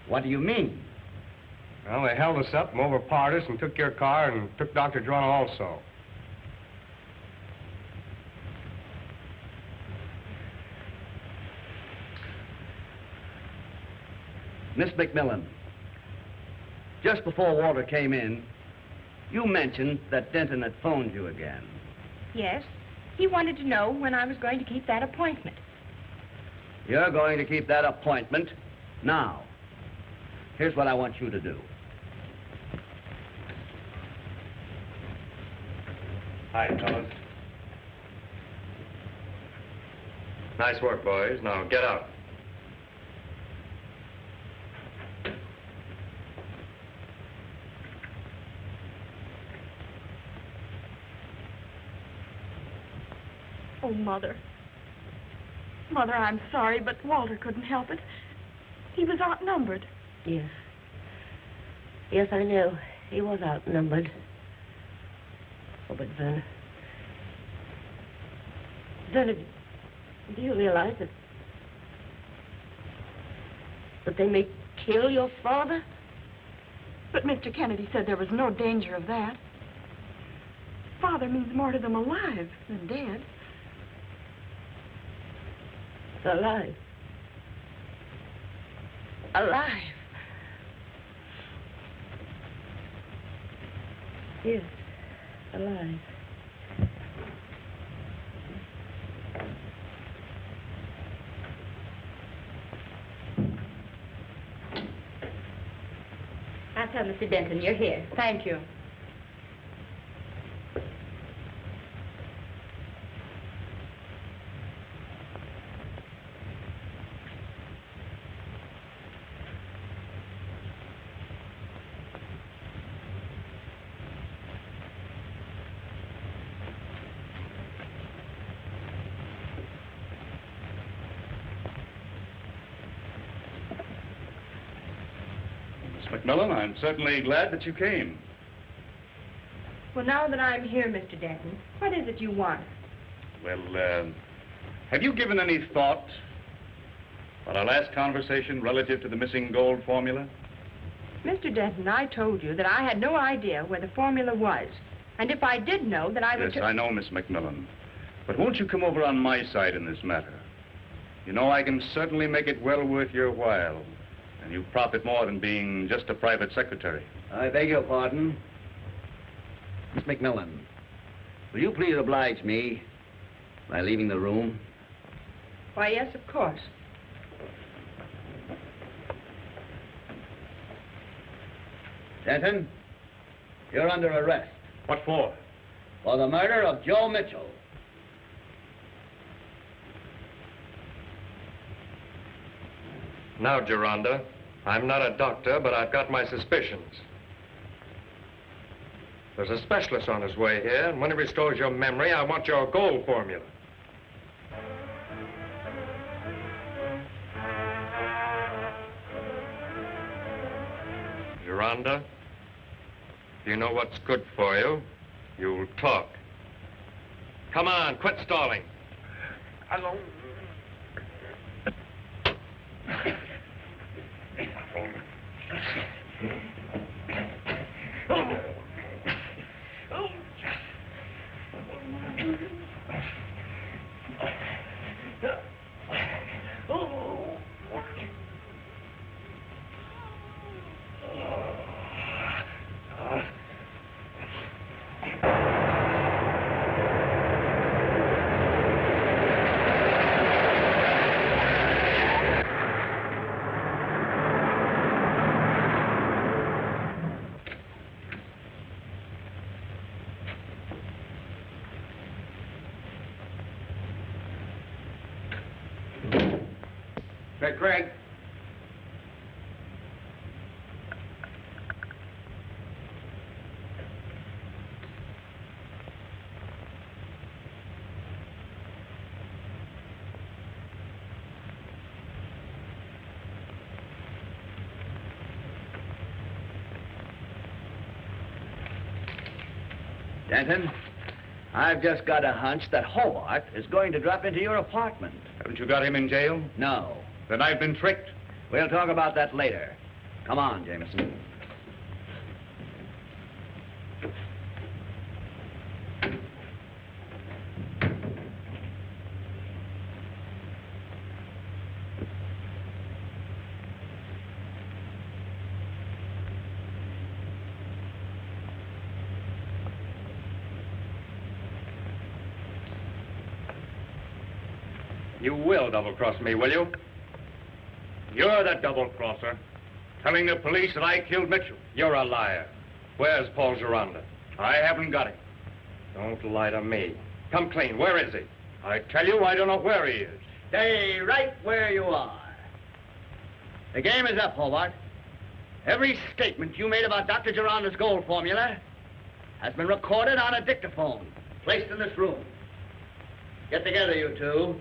What do you mean? Well, they held us up, move apart us, and took your car and took Dr. Gironda also. Miss McMillan, just before Walter came in, you mentioned that Denton had phoned you again. Yes. He wanted to know when I was going to keep that appointment. You're going to keep that appointment now. Here's what I want you to do. Hi, fellas. Nice work, boys. Now, get out. Oh, Mother. Mother, I'm sorry, but Walter couldn't help it. He was outnumbered. Yes. Yes, I know. He was outnumbered. Oh, but Verna... Verna, do you realize that they may kill your father? But Mr. Kennedy said there was no danger of that. Father means more to them alive than dead. Alive. Alive. Yes, alive. I'll tell Mr. Denton you're here. Thank you. McMillan, I'm certainly glad that you came. Well, now that I'm here, Mr. Denton, what is it you want? Well, have you given any thought about our last conversation relative to the missing gold formula? Mr. Denton, I told you that I had no idea where the formula was. And if I did know, that I would... Yes, I know, Miss McMillan. But won't you come over on my side in this matter? You know, I can certainly make it well worth your while. And you profit more than being just a private secretary. I beg your pardon. Miss McMillan, will you please oblige me by leaving the room? Why, yes, of course. Denton, you're under arrest. What for? For the murder of Joe Mitchell. Now, Gironda, I'm not a doctor, but I've got my suspicions. There's a specialist on his way here, and when he restores your memory, I want your gold formula. Gironda, if you know what's good for you, you'll talk. Come on, quit stalling. Hello. Craig. Denton, I've just got a hunch that Hobart is going to drop into your apartment. Haven't you got him in jail? No. Then I've been tricked. We'll talk about that later. Come on, Jameson. You will double-cross me, will you? You're the double-crosser. Telling the police that I killed Mitchell. You're a liar. Where's Paul Gironda? I haven't got him. Don't lie to me. Come clean. Where is he? I tell you, I don't know where he is. Stay right where you are. The game is up, Hobart. Every statement you made about Dr. Gironda's gold formula has been recorded on a dictaphone placed in this room. Get together, you two.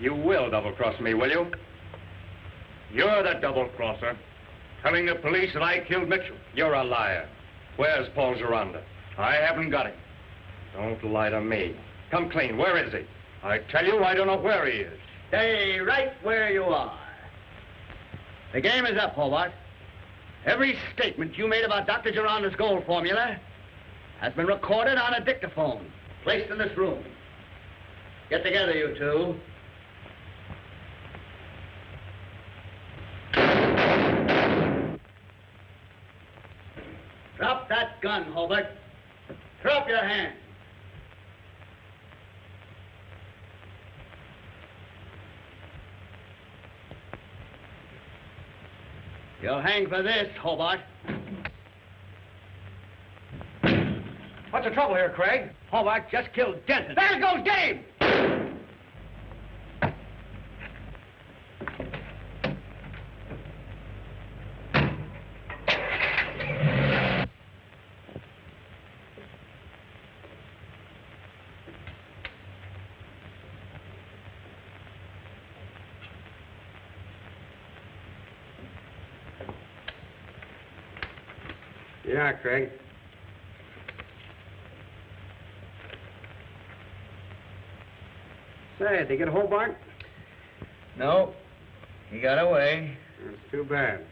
You will double-cross me, will you? You're the double-crosser. Telling the police that I killed Mitchell. You're a liar. Where's Paul Gironda? I haven't got him. Don't lie to me. Come clean. Where is he? I tell you, I don't know where he is. Stay right where you are. The game is up, Hobart. Every statement you made about Dr. Gironda's gold formula has been recorded on a dictaphone placed in this room. Get together, you two. Drop that gun, Hobart. Drop your hand. You'll hang for this, Hobart. What's the trouble here, Craig? Hobart just killed Denton. There goes Dave! Yeah, Craig. Say, did they get a hold, Bart? No. He got away. That's too bad.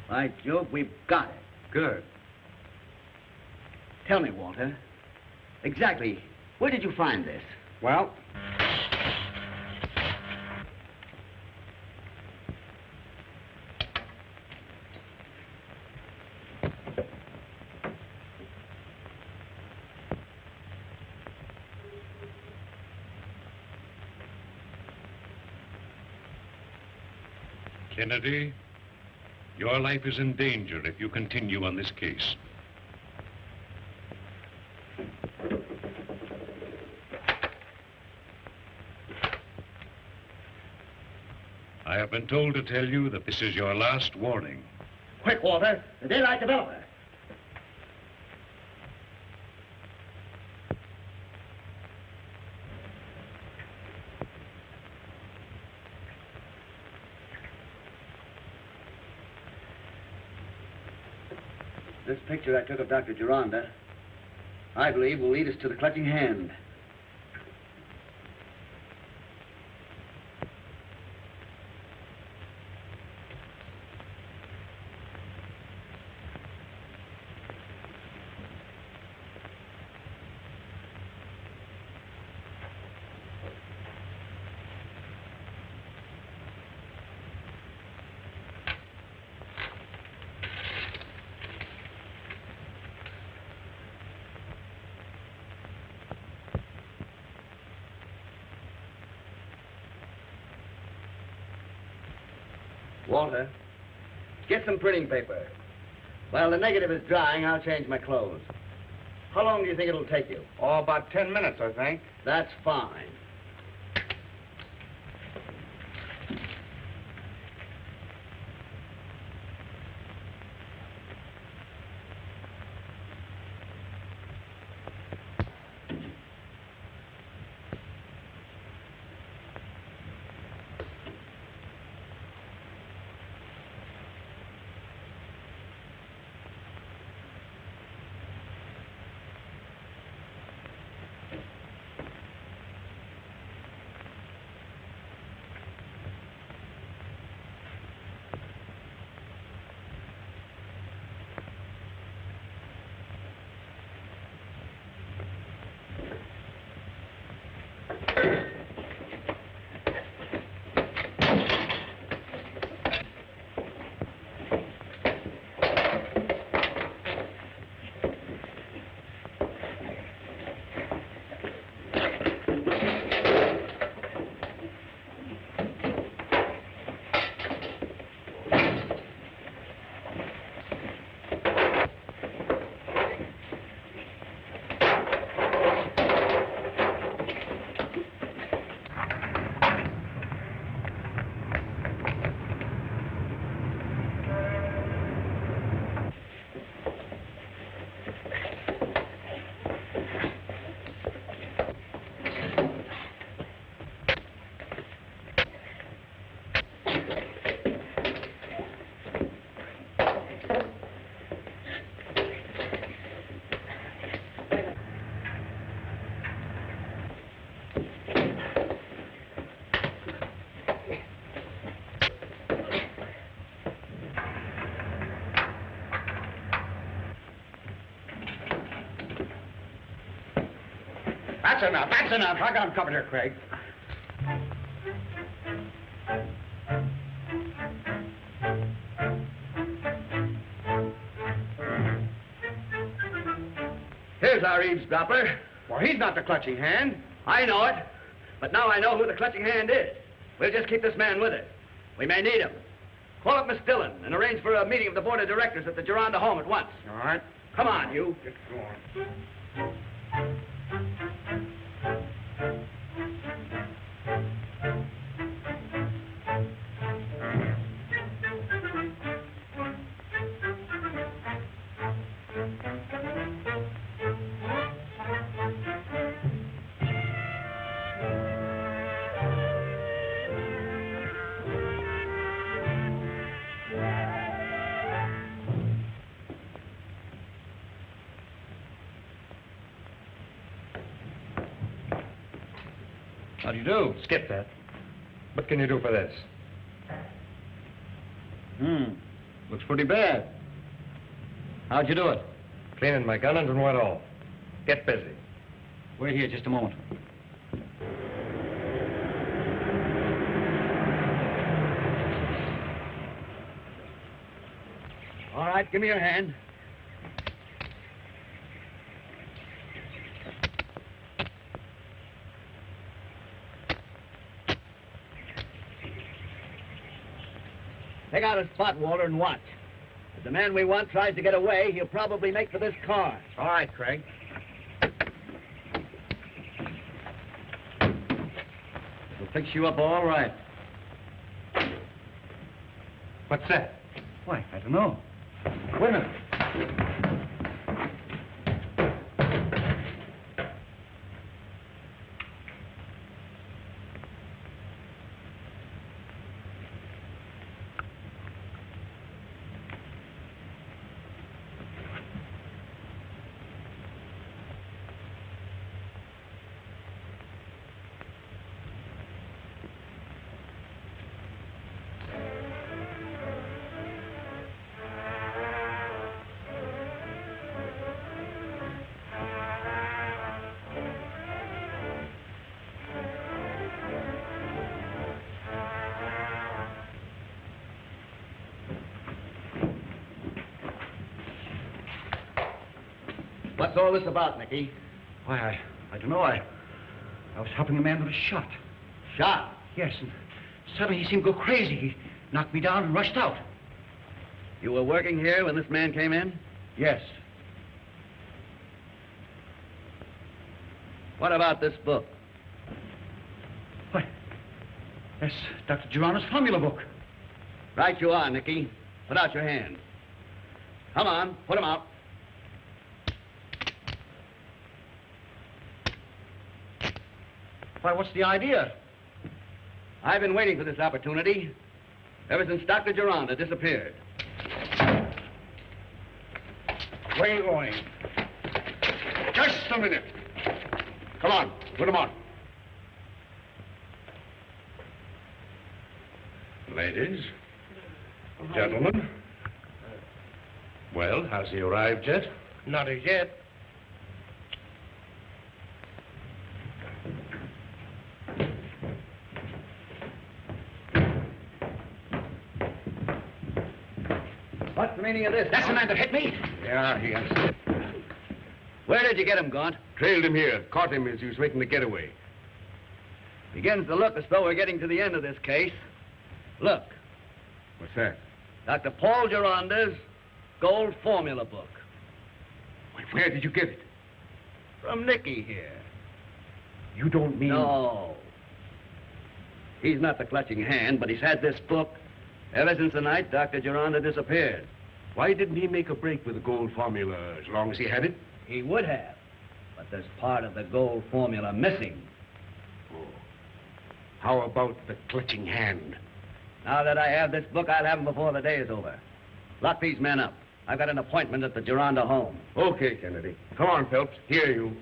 By Jove, we've got it. Good. Tell me, Walter, exactly where did you find this? Well, Kennedy, your life is in danger if you continue on this case. I have been told to tell you that this is your last warning. Quick, Walter, the daylight developer. This picture I took of Dr. Gironda, I believe, will lead us to the clutching hand. Walter, get some printing paper. While the negative is drying, I'll change my clothes. How long do you think it'll take you? oh, about 10 minutes, I think. That's fine. That's enough. That's enough. I got him covered here, Craig. Here's our eavesdropper. Well, he's not the clutching hand. I know it, but now I know who the clutching hand is. We'll just keep this man with us. We may need him. Call up Miss Dillon and arrange for a meeting of the board of directors at the Gironda home at once. All right. Come on, you. Get going. How do you do? Skip that. What can you do for this? Looks pretty bad. How'd you do it? Cleaning my guns and what all. Get busy. Wait here just a moment. All right, give me your hand. Take out a spot, Walter, and watch. If the man we want tries to get away, he'll probably make for this car. All right, Craig. We'll fix you up all right. What's that? Why, I don't know. Wait a minute. What's all this about, Nicky? Why, I don't know. I was helping a man with a shot. Shot? Yes, and suddenly he seemed to go crazy. He knocked me down and rushed out. You were working here when this man came in? Yes. What about this book? Why, that's Dr. Gironda's formula book. Right you are, Nicky. Put out your hand. Come on, put 'em out. Why, what's the idea? I've been waiting for this opportunity ever since Dr. Gironda disappeared. Where are you going? Just a minute. Come on, put 'em on. Ladies, gentlemen. Well, has he arrived yet? Not as yet. What's the meaning of this? That's the man that hit me? Yeah, he has. Where did you get him, Gaunt? Trailed him here. Caught him as he was making the getaway. Begins to look as though we're getting to the end of this case. Look. What's that? Dr. Paul Gironda's gold formula book. Where did you get it? From Nicky here. You don't mean... No. He's not the clutching hand, but he's had this book ever since the night Dr. Gironda disappeared. Why didn't he make a break with the gold formula as long as he had it? He would have, but there's part of the gold formula missing. Oh. How about the clutching hand? Now that I have this book, I'll have him before the day is over. Lock these men up. I've got an appointment at the Gironda home. Okay, Kennedy. Come on, Phelps. Here you.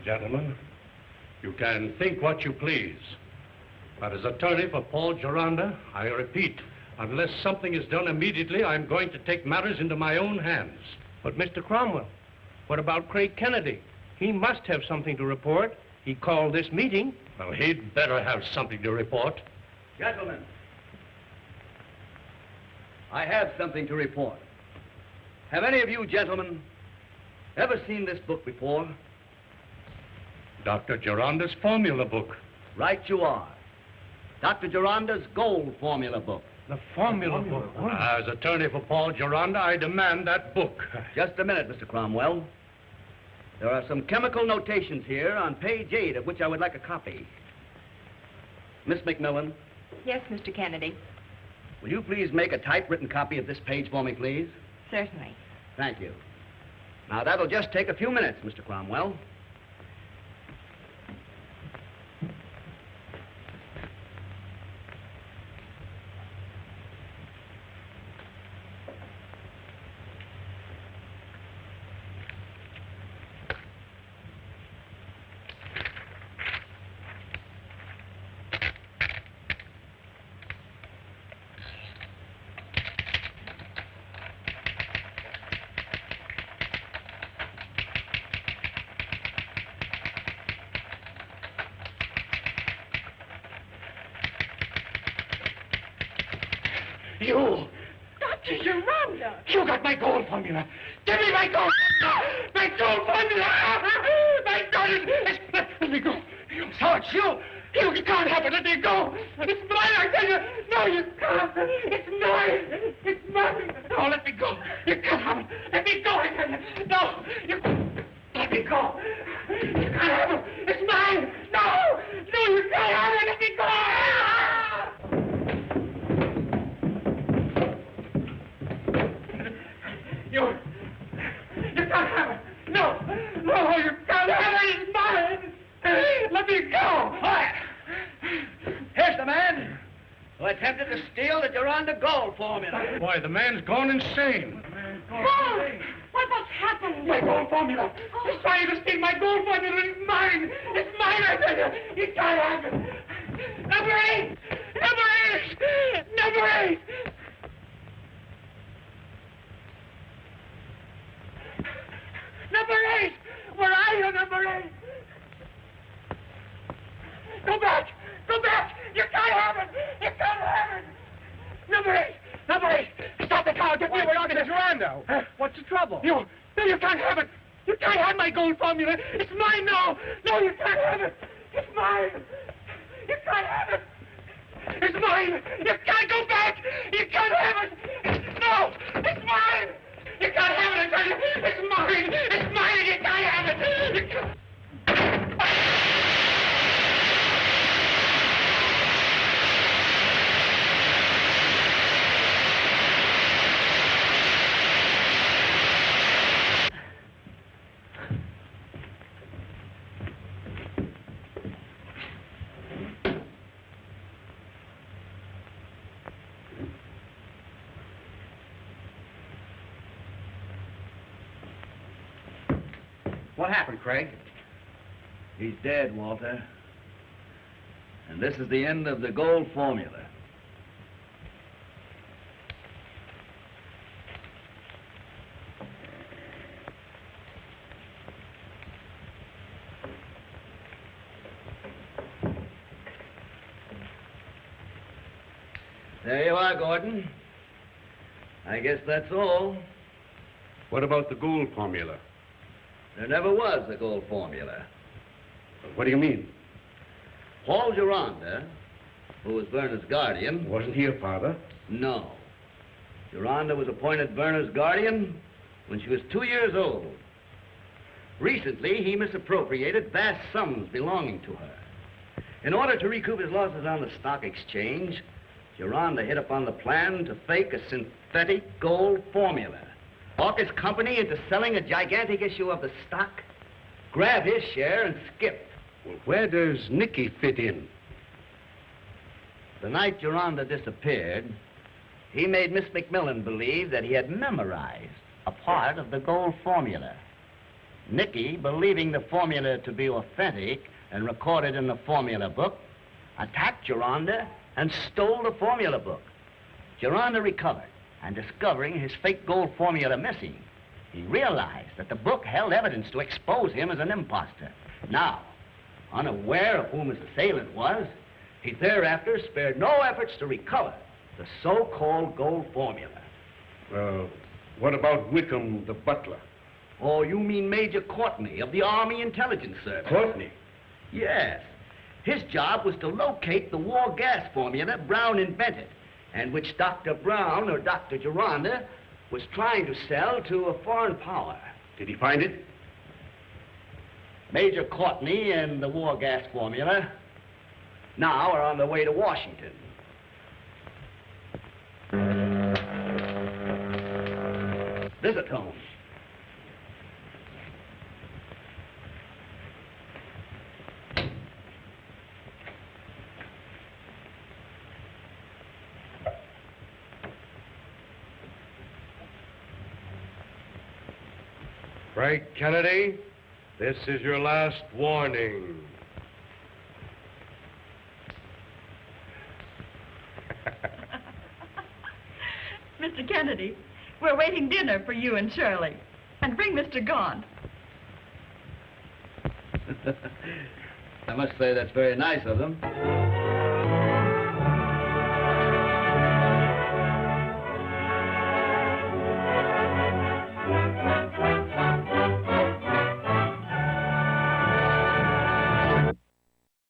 Gentlemen, you can think what you please. But as attorney for Paul Gironda, I repeat, unless something is done immediately, I'm going to take matters into my own hands. But, Mr. Cromwell, what about Craig Kennedy? He must have something to report. He called this meeting. Well, he'd better have something to report. Gentlemen, I have something to report. Have any of you gentlemen ever seen this book before? Dr. Gironda's formula book. Right you are. Dr. Gironda's gold formula book. The formula book? As attorney for Paul Gironda, I demand that book. Just a minute, Mr. Cromwell. There are some chemical notations here on page 8 of which I would like a copy. Miss McMillan. Yes, Mr. Kennedy. Will you please make a typewritten copy of this page for me, please? Certainly. Thank you. Now, that'll just take a few minutes, Mr. Cromwell. You! Dr. Gironda! You got my gold formula! Give me my gold formula! My gold formula! My gold! Let me go! So it's you! You can't have it! Let me go! It's mine, I tell you! No, you can't! It's mine! It's mine! No, let me go! You can't have it! Let me go, I tell you! No! You... Let me go! You can't have it! It's mine! No! No, you can't have it! Let me go! You can't have it! No! No, you can't have it! It's mine! Let me go! All right. Here's the man who attempted to steal the Gironda gold formula. Why, the man's gone insane. What's happened? My gold formula! He's trying to steal my gold formula! It's mine! It's mine, I tell you! You can't have it! Number 8! Number 8! Number 8! Number 8! Where are you, number 8? Go back! Go back! You can't have it! You can't have it! Number 8! Number 8! Stop the car! Get me away on it! Gironda, what's the trouble? You can't have it! You can't have my gold formula! It's mine now! No, you can't have it! It's mine! You can't have it! It's mine! You can't go back! You can't have it! No! It's mine! You can't have it, I tell you! It's mine! It's mine and you can't have it! You can't... What happened, Craig? He's dead, Walter. And this is the end of the gold formula. There you are, Gordon. I guess that's all. What about the gold formula? There never was a gold formula. What do you mean? Paul Gironda, who was Verna's guardian... Wasn't he a father? No. Gironda was appointed Verna's guardian when she was 2 years old. Recently, he misappropriated vast sums belonging to her. In order to recoup his losses on the stock exchange, Gironda hit upon the plan to fake a synthetic gold formula, talk his company into selling a gigantic issue of the stock, grab his share, and skip. Well, where does Nicky fit in? The night Gironda disappeared, he made Miss McMillan believe that he had memorized a part of the gold formula. Nicky, believing the formula to be authentic and recorded in the formula book, attacked Gironda and stole the formula book. Gironda recovered, and discovering his fake gold formula missing, he realized that the book held evidence to expose him as an imposter. Now, unaware of whom his assailant was, he thereafter spared no efforts to recover the so-called gold formula. What about Wickham, the butler? Oh, you mean Major Courtney of the Army Intelligence Service. Courtney? Yes. His job was to locate the war gas formula Brown invented, and which Dr. Brown, or Dr. Gironda, was trying to sell to a foreign power. Did he find it? Major Courtney and the war gas formula now are on their way to Washington. Visitone. Frank Kennedy, this is your last warning. Mr. Kennedy, we're waiting dinner for you and Shirley. And bring Mr. Gaunt. I must say that's very nice of them.